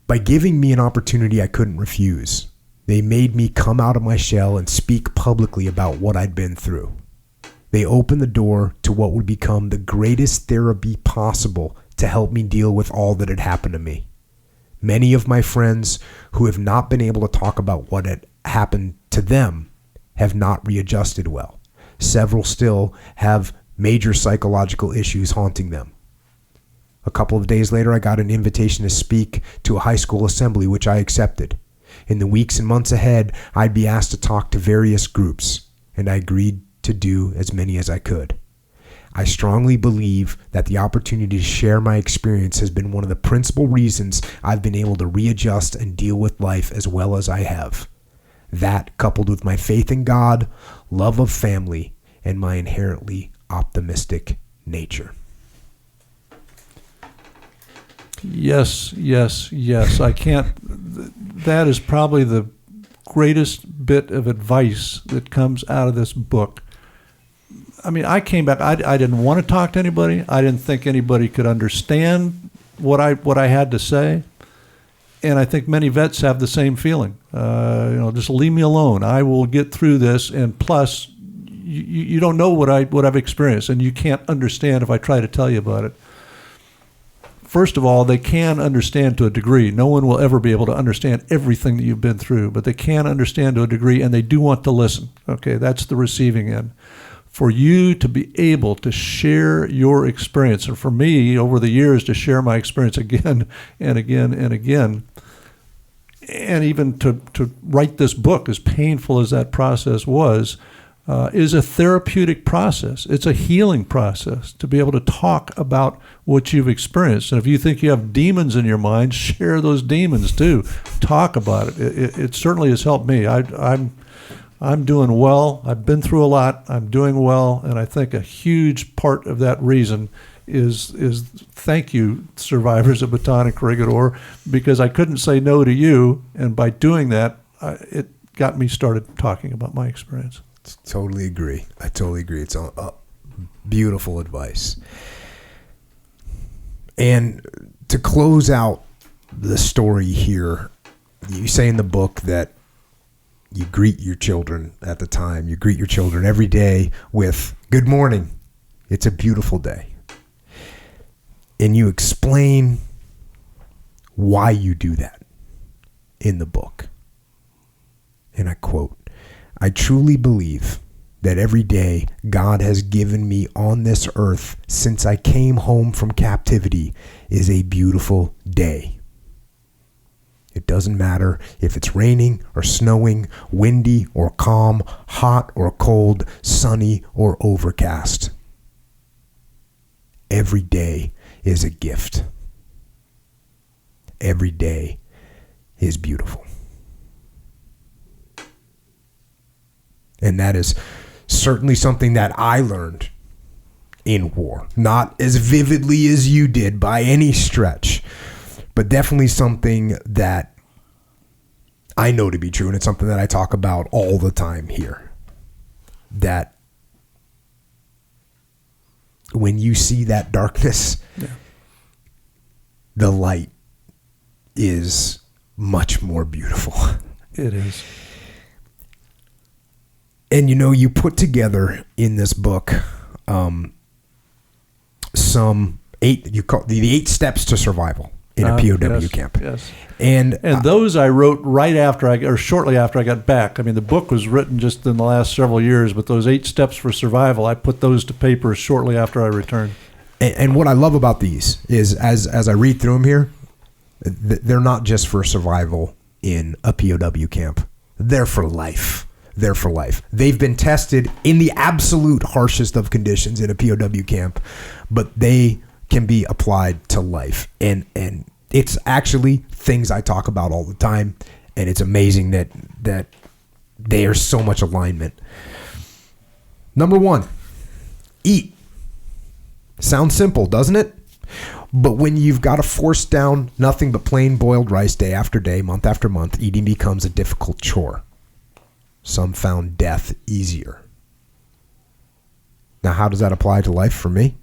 By giving me an opportunity I couldn't refuse, they made me come out of my shell and speak publicly about what I'd been through. They opened the door to what would become the greatest therapy possible to help me deal with all that had happened to me. Many of my friends who have not been able to talk about what had happened to them have not readjusted well. Several still have major psychological issues haunting them. A couple of days later, I got an invitation to speak to a high school assembly, which I accepted. In the weeks and months ahead, I'd be asked to talk to various groups, and I agreed to do as many as I could. I strongly believe that the opportunity to share my experience has been one of the principal reasons I've been able to readjust and deal with life as well as I have. That, coupled with my faith in God, love of family, and my inherently optimistic nature. Yes. I can't. That is probably the greatest bit of advice that comes out of this book. I mean, I came back. I didn't want to talk to anybody. I didn't think anybody could understand what I had to say. And I think many vets have the same feeling. Just leave me alone. I will get through this. And plus, you don't know what I've experienced, and you can't understand if I try to tell you about it. First of all, they can understand to a degree. No one will ever be able to understand everything that you've been through, but they can understand to a degree, and they do want to listen. Okay, that's the receiving end. For you to be able to share your experience, and for me, over the years, to share my experience again and again and again, and even to write this book, as painful as that process was, is a therapeutic process. It's a healing process to be able to talk about what you've experienced. And if you think you have demons in your mind, share those demons too. Talk about it. It certainly has helped me. I'm doing well. I've been through a lot. I'm doing well, and I think a huge part of that reason is thank you, survivors of Bataan and Corregidor, because I couldn't say no to you, and by doing that, it got me started talking about my experience. Totally agree. I totally agree. It's a beautiful advice. And to close out the story here, you say in the book that you greet your children at the time. You greet your children every day with, "Good morning. It's a beautiful day." And you explain why you do that in the book. And I quote, "I truly believe that every day God has given me on this earth since I came home from captivity is a beautiful day. It doesn't matter if it's raining or snowing, windy or calm, hot or cold, sunny or overcast. Every day is a gift. Every day is beautiful." And that is certainly something that I learned in war. Not as vividly as you did by any stretch, but definitely something that I know to be true, and it's something that I talk about all the time here. That when you see that darkness, the light is much more beautiful. It is. And you put together in this book some 8, you call the 8 steps to survival in a POW camp. Yes. And those I wrote right after or shortly after I got back. I mean, the book was written just in the last several years, but those 8 steps for survival, I put those to paper shortly after I returned. And what I love about these is as I read through them here, they're not just for survival in a POW camp. They're for life. They're for life. They've been tested in the absolute harshest of conditions in a POW camp, but they can be applied to life. And it's actually things I talk about all the time, and it's amazing that there's so much alignment. Number 1, eat. Sounds simple, doesn't it? But when you've got to force down nothing but plain boiled rice day after day, month after month, eating becomes a difficult chore. Some found death easier. Now, how does that apply to life for me?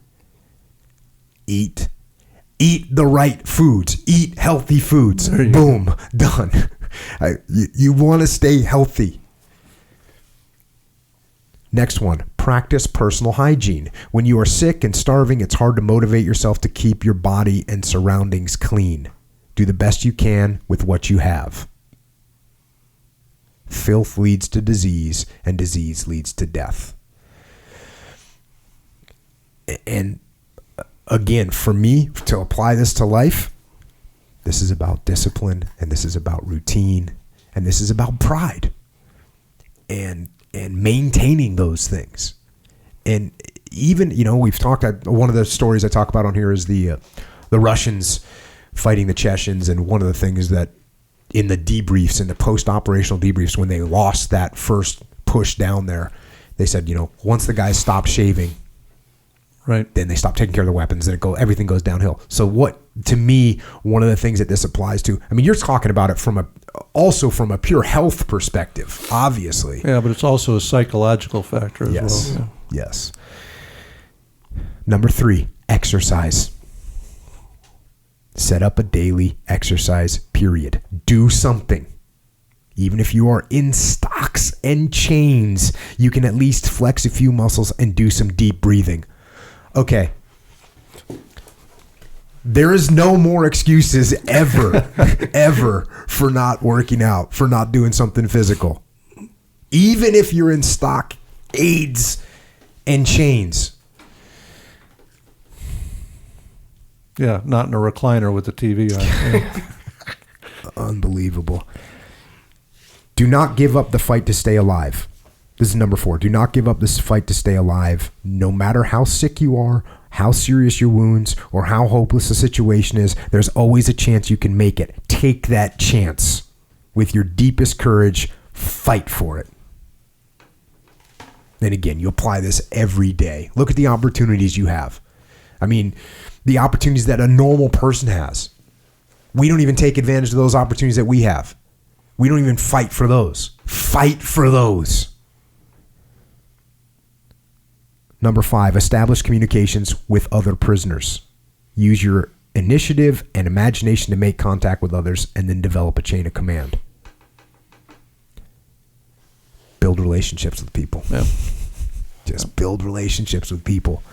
Eat the right foods. Eat healthy foods. Boom. Go. Done. You want to stay healthy. Next one, practice personal hygiene. When you are sick and starving, it's hard to motivate yourself to keep your body and surroundings clean. Do the best you can with what you have. Filth leads to disease, and disease leads to death. And again, for me, to apply this to life, this is about discipline, and this is about routine, and this is about pride, and maintaining those things. And even, we've talked, one of the stories I talk about on here is the Russians fighting the Chechens, and one of the things that in the debriefs, in the post-operational debriefs, when they lost that first push down there, they said, once the guys stopped shaving, right, then they stopped taking care of the weapons, and everything goes downhill. So to me, one of the things that this applies to, you're talking about it also from a pure health perspective, obviously. Yeah, but it's also a psychological factor as well. Yeah. Yes. Number 3, exercise. Set up a daily exercise period. Do something. Even if you are in stocks and chains, you can at least flex a few muscles and do some deep breathing. Okay. There is no more excuses ever, ever for not working out, for not doing something physical. Even if you're in stock, aids, and chains. Yeah, not in a recliner with the TV on. Yeah. Unbelievable. Do not give up the fight to stay alive. This is number 4. Do not give up this fight to stay alive. No matter how sick you are, how serious your wounds, or how hopeless the situation is, there's always a chance you can make it. Take that chance. With your deepest courage, fight for it. And again, you apply this every day. Look at the opportunities you have. The opportunities that a normal person has. We don't even take advantage of those opportunities that we have. We don't even fight for those. Fight for those. Number 5, establish communications with other prisoners. Use your initiative and imagination to make contact with others, and then develop a chain of command. Build relationships with people. Yeah. Just build relationships with people.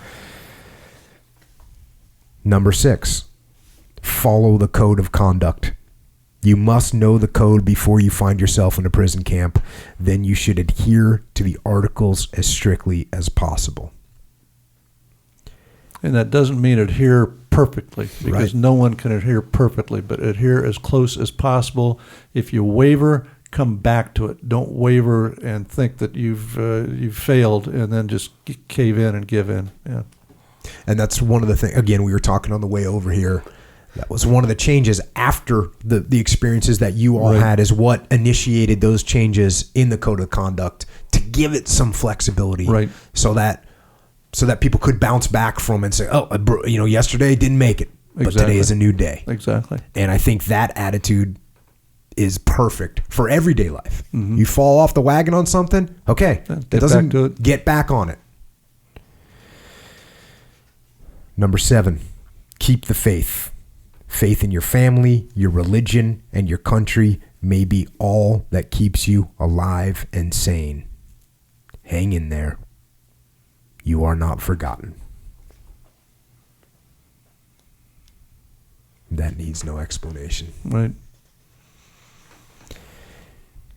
Number 6, follow the code of conduct. You must know the code before you find yourself in a prison camp. Then you should adhere to the articles as strictly as possible. And that doesn't mean adhere perfectly, because Right. no one can adhere perfectly, but adhere as close as possible. If you waver, come back to it. Don't waver and think that you've failed and then just cave in and give in. Yeah. And that's one of the things, again, we were talking on the way over here. That was one of the changes after the experiences that you all Right. had, is what initiated those changes in the code of conduct to give it some flexibility. Right. So that people could bounce back from and say, yesterday didn't make it, but Exactly. today is a new day. Exactly. And I think that attitude is perfect for everyday life. Mm-hmm. You fall off the wagon on something, okay, Get back to it. get back on it. Number 7, keep the faith. Faith in your family, your religion, and your country may be all that keeps you alive and sane. Hang in there. You are not forgotten. That needs no explanation. Right.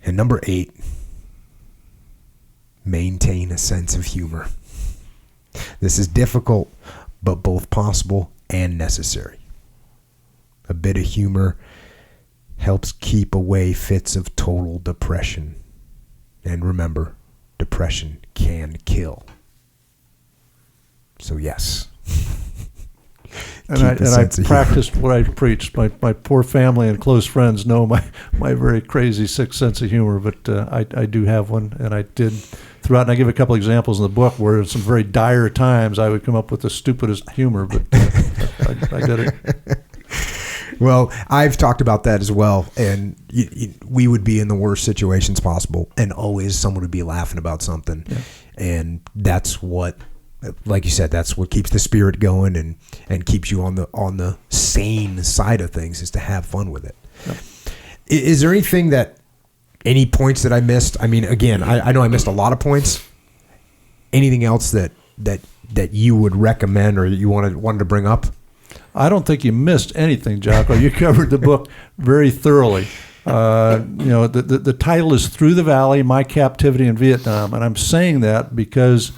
And number 8, maintain a sense of humor. This is difficult, but both possible and necessary. A bit of humor helps keep away fits of total depression. And remember, depression can kill. So yes. And I practiced what I preached. My poor family and close friends know my very crazy sick sense of humor, but I do have one, and I did throughout. And I give a couple examples in the book where in some very dire times I would come up with the stupidest humor, but I did it. Well, I've talked about that as well, and we would be in the worst situations possible, and always someone would be laughing about something, and that's what, like you said, that's what keeps the spirit going and keeps you on the sane side of things, is to have fun with it. Yep. Is there any points that I missed? I mean, again, I know I missed a lot of points. Anything else that you would recommend or you wanted to bring up? I don't think you missed anything, Jocko. You covered the book very thoroughly. The title is Through the Valley, My Captivity in Vietnam. And I'm saying that because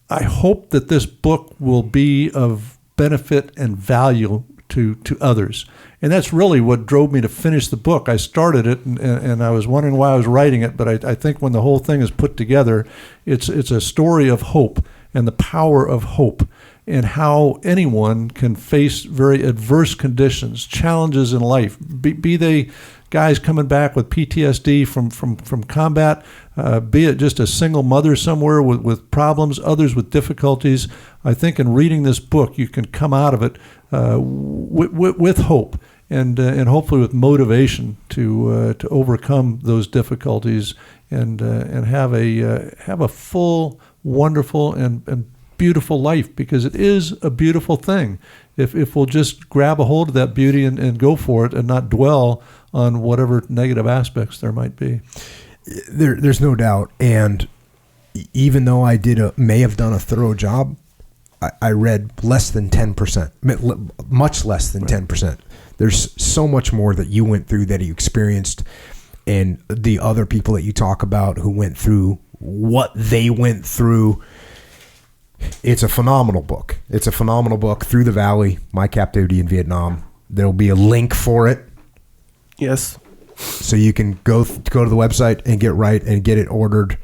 I hope that this book will be of benefit and value to others. And that's really what drove me to finish the book. I started it, and I was wondering why I was writing it, but I think when the whole thing is put together, it's a story of hope and the power of hope, and how anyone can face very adverse conditions, challenges in life, be they guys coming back with PTSD from combat, be it just a single mother somewhere with problems, others with difficulties. I think in reading this book, you can come out of it with hope and hopefully with motivation to overcome those difficulties and have a full, wonderful, and beautiful life, because it is a beautiful thing if we'll just grab a hold of that beauty and go for it and not dwell on whatever negative aspects there might be. There's no doubt. And even though I may have done a thorough job, I read less than 10%, much less than 10%. There's so much more that you went through, that you experienced, and the other people that you talk about who went through what they went through. It's a phenomenal book. It's a phenomenal book, Through the Valley, My Captivity in Vietnam. There'll be a link for it. Yes. So you can go to the website and get it ordered.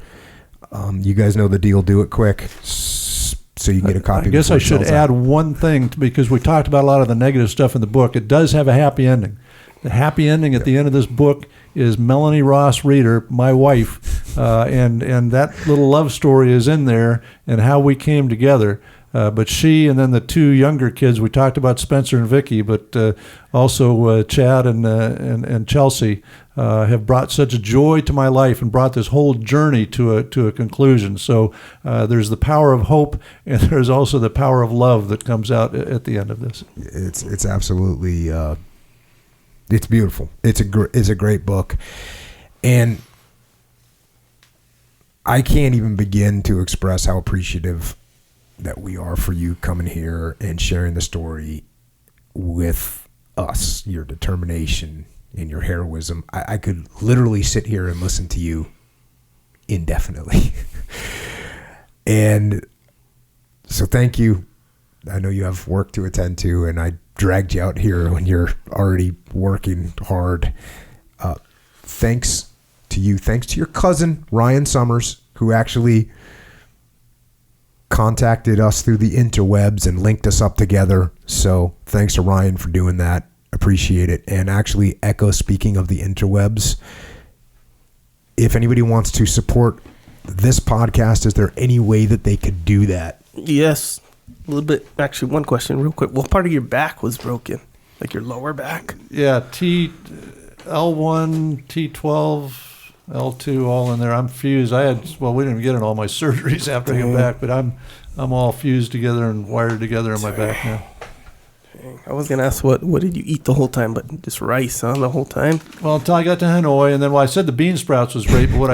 You guys know the deal. Do it quick so you can get a copy. I guess I should add one thing, because we talked about a lot of the negative stuff in the book. It does have a happy ending. The happy ending at the end of this book is Melanie Ross Reeder, my wife, and that little love story is in there and how we came together. But she and then the two younger kids, we talked about Spencer and Vicky, but also Chad and Chelsea have brought such joy to my life and brought this whole journey to a conclusion. So there's the power of hope, and there's also the power of love that comes out at the end of this. It's absolutely it's beautiful. It's a great book, and I can't even begin to express how appreciative that we are for you coming here and sharing the story with us, your determination and your heroism. I could literally sit here and listen to you indefinitely. And so thank you. I know you have work to attend to, and I dragged you out here when you're already working hard. Thanks to you. Thanks to your cousin, Ryan Summers, who actually contacted us through the interwebs and linked us up together. So thanks to Ryan for doing that. Appreciate it. And actually, Echo, speaking of the interwebs, if anybody wants to support this podcast, is there any way that they could do that? Yes. A little bit. Actually, one question real quick. What part of your back was broken? Like your lower back? Yeah, L1, T12, L2, all in there. I'm fused. We didn't even get in all my surgeries after I got back, but I'm I'm all fused together and wired together in my back now. Dang. I was gonna ask what did you eat the whole time, but just rice, huh? The whole time. Well, until I got to Hanoi, and then I said the bean sprouts was great, but what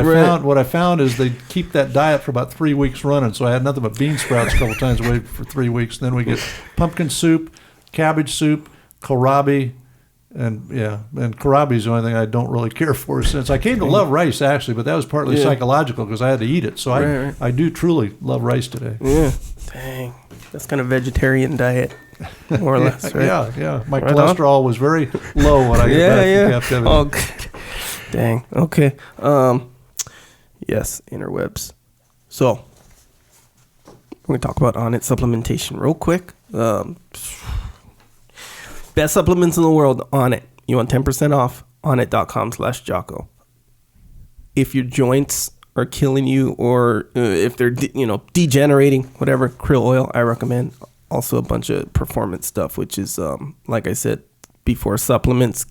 I found is they keep that diet for about 3 weeks running. So I had nothing but bean sprouts a couple times a week for 3 weeks. And then we get pumpkin soup, cabbage soup, kohlrabi, and kohlrabi is the only thing I don't really care for since I came to love rice actually, but that was partly psychological because I had to eat it. So I do truly love rice today. Yeah. Dang. That's kind of vegetarian diet. More or less, right? Yeah. My cholesterol was very low when I got back from captivity. Oh, dang. Okay. Yes, interwebs. So, we're going to talk about Onnit supplementation real quick. Best supplements in the world, Onnit. You want 10% off? Onnit.com/Jocko. If your joints are killing you or if they're, degenerating, whatever, krill oil, I recommend. Also a bunch of performance stuff, which is, like I said before, supplements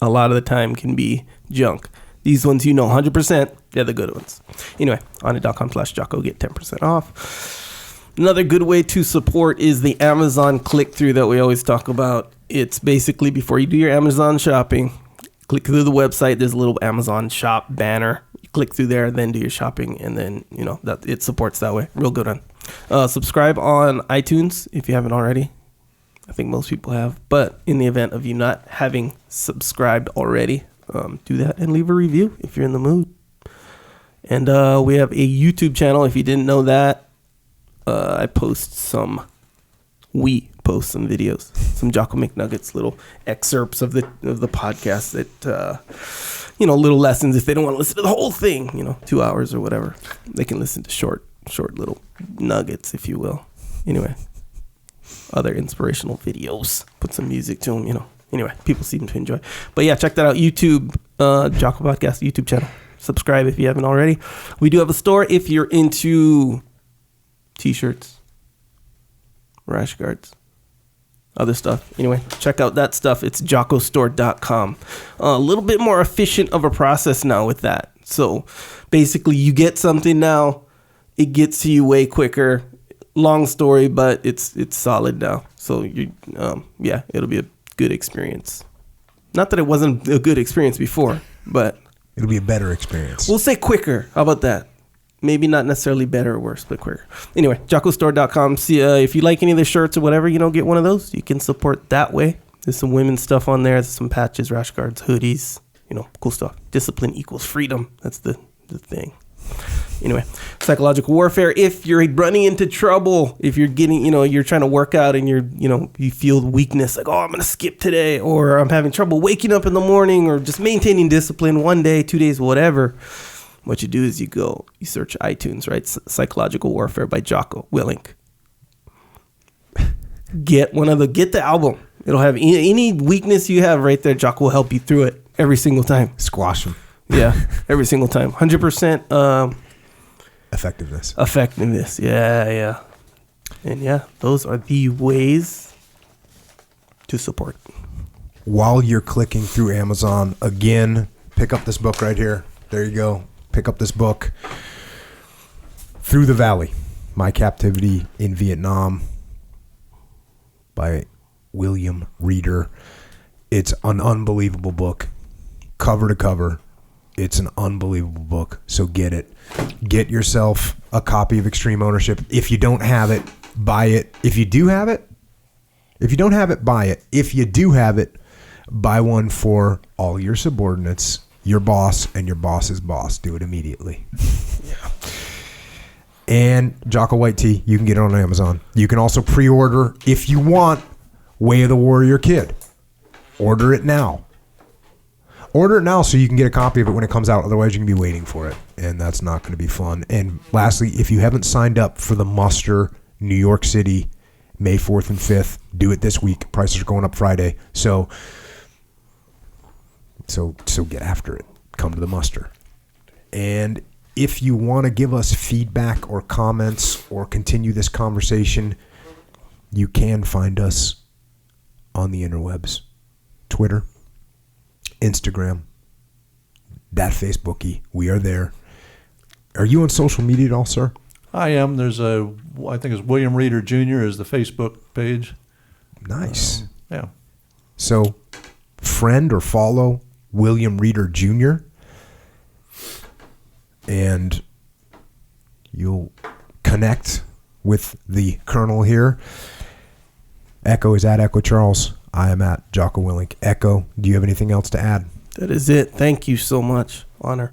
a lot of the time can be junk. These ones, 100%, they're the good ones. Anyway, Onnit.com/Jocko, get 10% off. Another good way to support is the Amazon click-through that we always talk about. It's basically before you do your Amazon shopping, click through the website. There's a little Amazon shop banner. You click through there, then do your shopping, and then, that it supports that way. Real good one. Subscribe on iTunes if you haven't already. I think most people have. But in the event of you not having subscribed already, do that and leave a review if you're in the mood. And we have a YouTube channel. If you didn't know that, we post some videos, some Jocko McNuggets, little excerpts of the podcast that, little lessons. If they don't want to listen to the whole thing, 2 hours or whatever, they can listen to short little nuggets, if you will. Anyway, other inspirational videos. Put some music to them, Anyway, people seem to enjoy. But yeah, check that out. YouTube, Jocko Podcast YouTube channel. Subscribe if you haven't already. We do have a store if you're into T-shirts, rash guards, other stuff. Anyway, check out that stuff. It's JockoStore.com. A little bit more efficient of a process now with that. So basically, you get something now. It gets to you way quicker. Long story, but it's solid now. So it'll be a good experience. Not that it wasn't a good experience before, but it'll be a better experience. We'll say quicker. How about that? Maybe not necessarily better or worse, but quicker. Anyway, JockoStore.com. See if you like any of the shirts or whatever, get one of those. You can support that way. There's some women's stuff on there. There's some patches, rash guards, hoodies. Cool stuff. Discipline equals freedom. That's the thing. Anyway, psychological warfare. If you're running into trouble, if you're getting, you're trying to work out and you feel weakness, like, I'm going to skip today, or I'm having trouble waking up in the morning, or just maintaining discipline 1 day, 2 days, whatever. What you do is you search iTunes, right? Psychological Warfare by Jocko Willink. Get the album. It'll have any weakness you have right there. Jocko will help you through it every single time. Squash them. Yeah, every single time. 100% effectiveness. Yeah. And those are the ways to support. While you're clicking through Amazon, again, pick up this book right here. There you go. Pick up this book. Through the Valley, My Captivity in Vietnam by William Reeder. It's an unbelievable book. Cover to cover. It's an unbelievable book, so get it. Get yourself a copy of Extreme Ownership. If you don't have it, buy it. If you do have it, if you don't have it, buy it. If you do have it, buy one for all your subordinates, your boss, and your boss's boss. Do it immediately. Yeah. And Jocko White Tea, you can get it on Amazon. You can also pre-order, if you want, Way of the Warrior Kid. Order it now. Order it now so you can get a copy of it when it comes out. Otherwise, you can be waiting for it, and that's not going to be fun. And lastly, if you haven't signed up for the Muster New York City, May 4th and 5th, do it this week. Prices are going up Friday. So get after it. Come to the Muster. And if you want to give us feedback or comments or continue this conversation, you can find us on the interwebs. Twitter, Instagram, that Facebookie. We are there. Are you on social media at all, sir? I am. I think it's William Reeder Jr. is the Facebook page. Nice. Yeah. So, friend or follow William Reeder Jr. and you'll connect with the Colonel here. Echo is at Echo Charles. I am at Jocko Willink. Echo, do you have anything else to add? That is it. Thank you so much. Honor.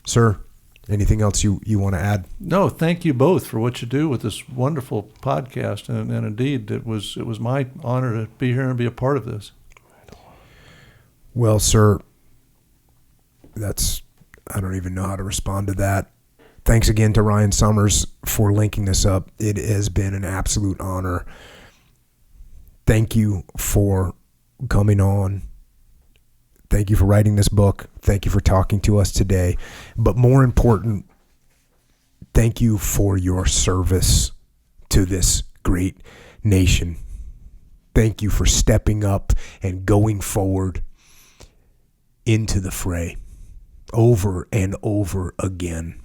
Sir, anything else you want to add? No, thank you both for what you do with this wonderful podcast, and indeed, it was my honor to be here and be a part of this. Well, sir, I don't even know how to respond to that. Thanks again to Ryan Summers for linking this up. It has been an absolute honor. Thank you for coming on. Thank you for writing this book. Thank you for talking to us today. But more important, thank you for your service to this great nation. Thank you for stepping up and going forward into the fray over and over again.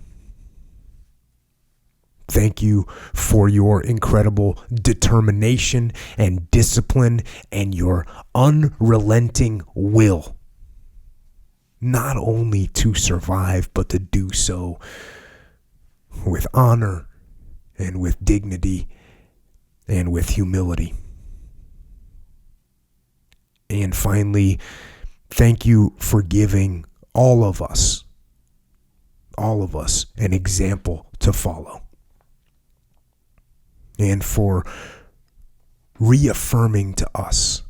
Thank you for your incredible determination and discipline and your unrelenting will, not only to survive, but to do so with honor and with dignity and with humility. And finally, thank you for giving all of us, an example to follow. And for reaffirming to us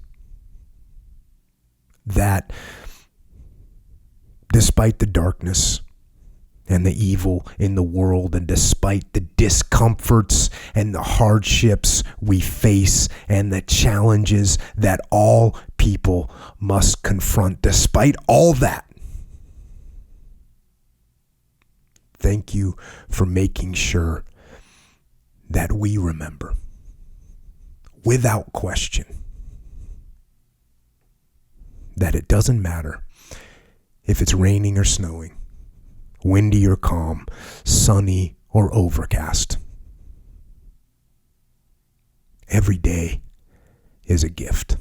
that despite the darkness and the evil in the world, and despite the discomforts and the hardships we face and the challenges that all people must confront, despite all that, thank you for making sure that we remember, without question, that it doesn't matter if it's raining or snowing, windy or calm, sunny or overcast. Every day is a gift.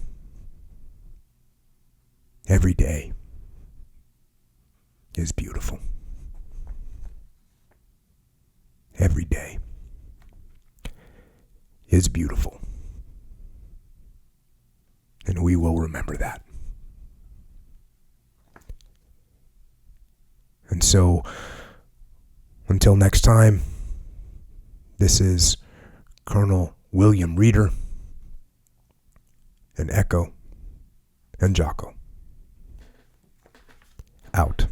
Every day is beautiful. Every day is beautiful. And we will remember that. And so, until next time, this is Colonel William Reeder and Echo and Jocko. Out.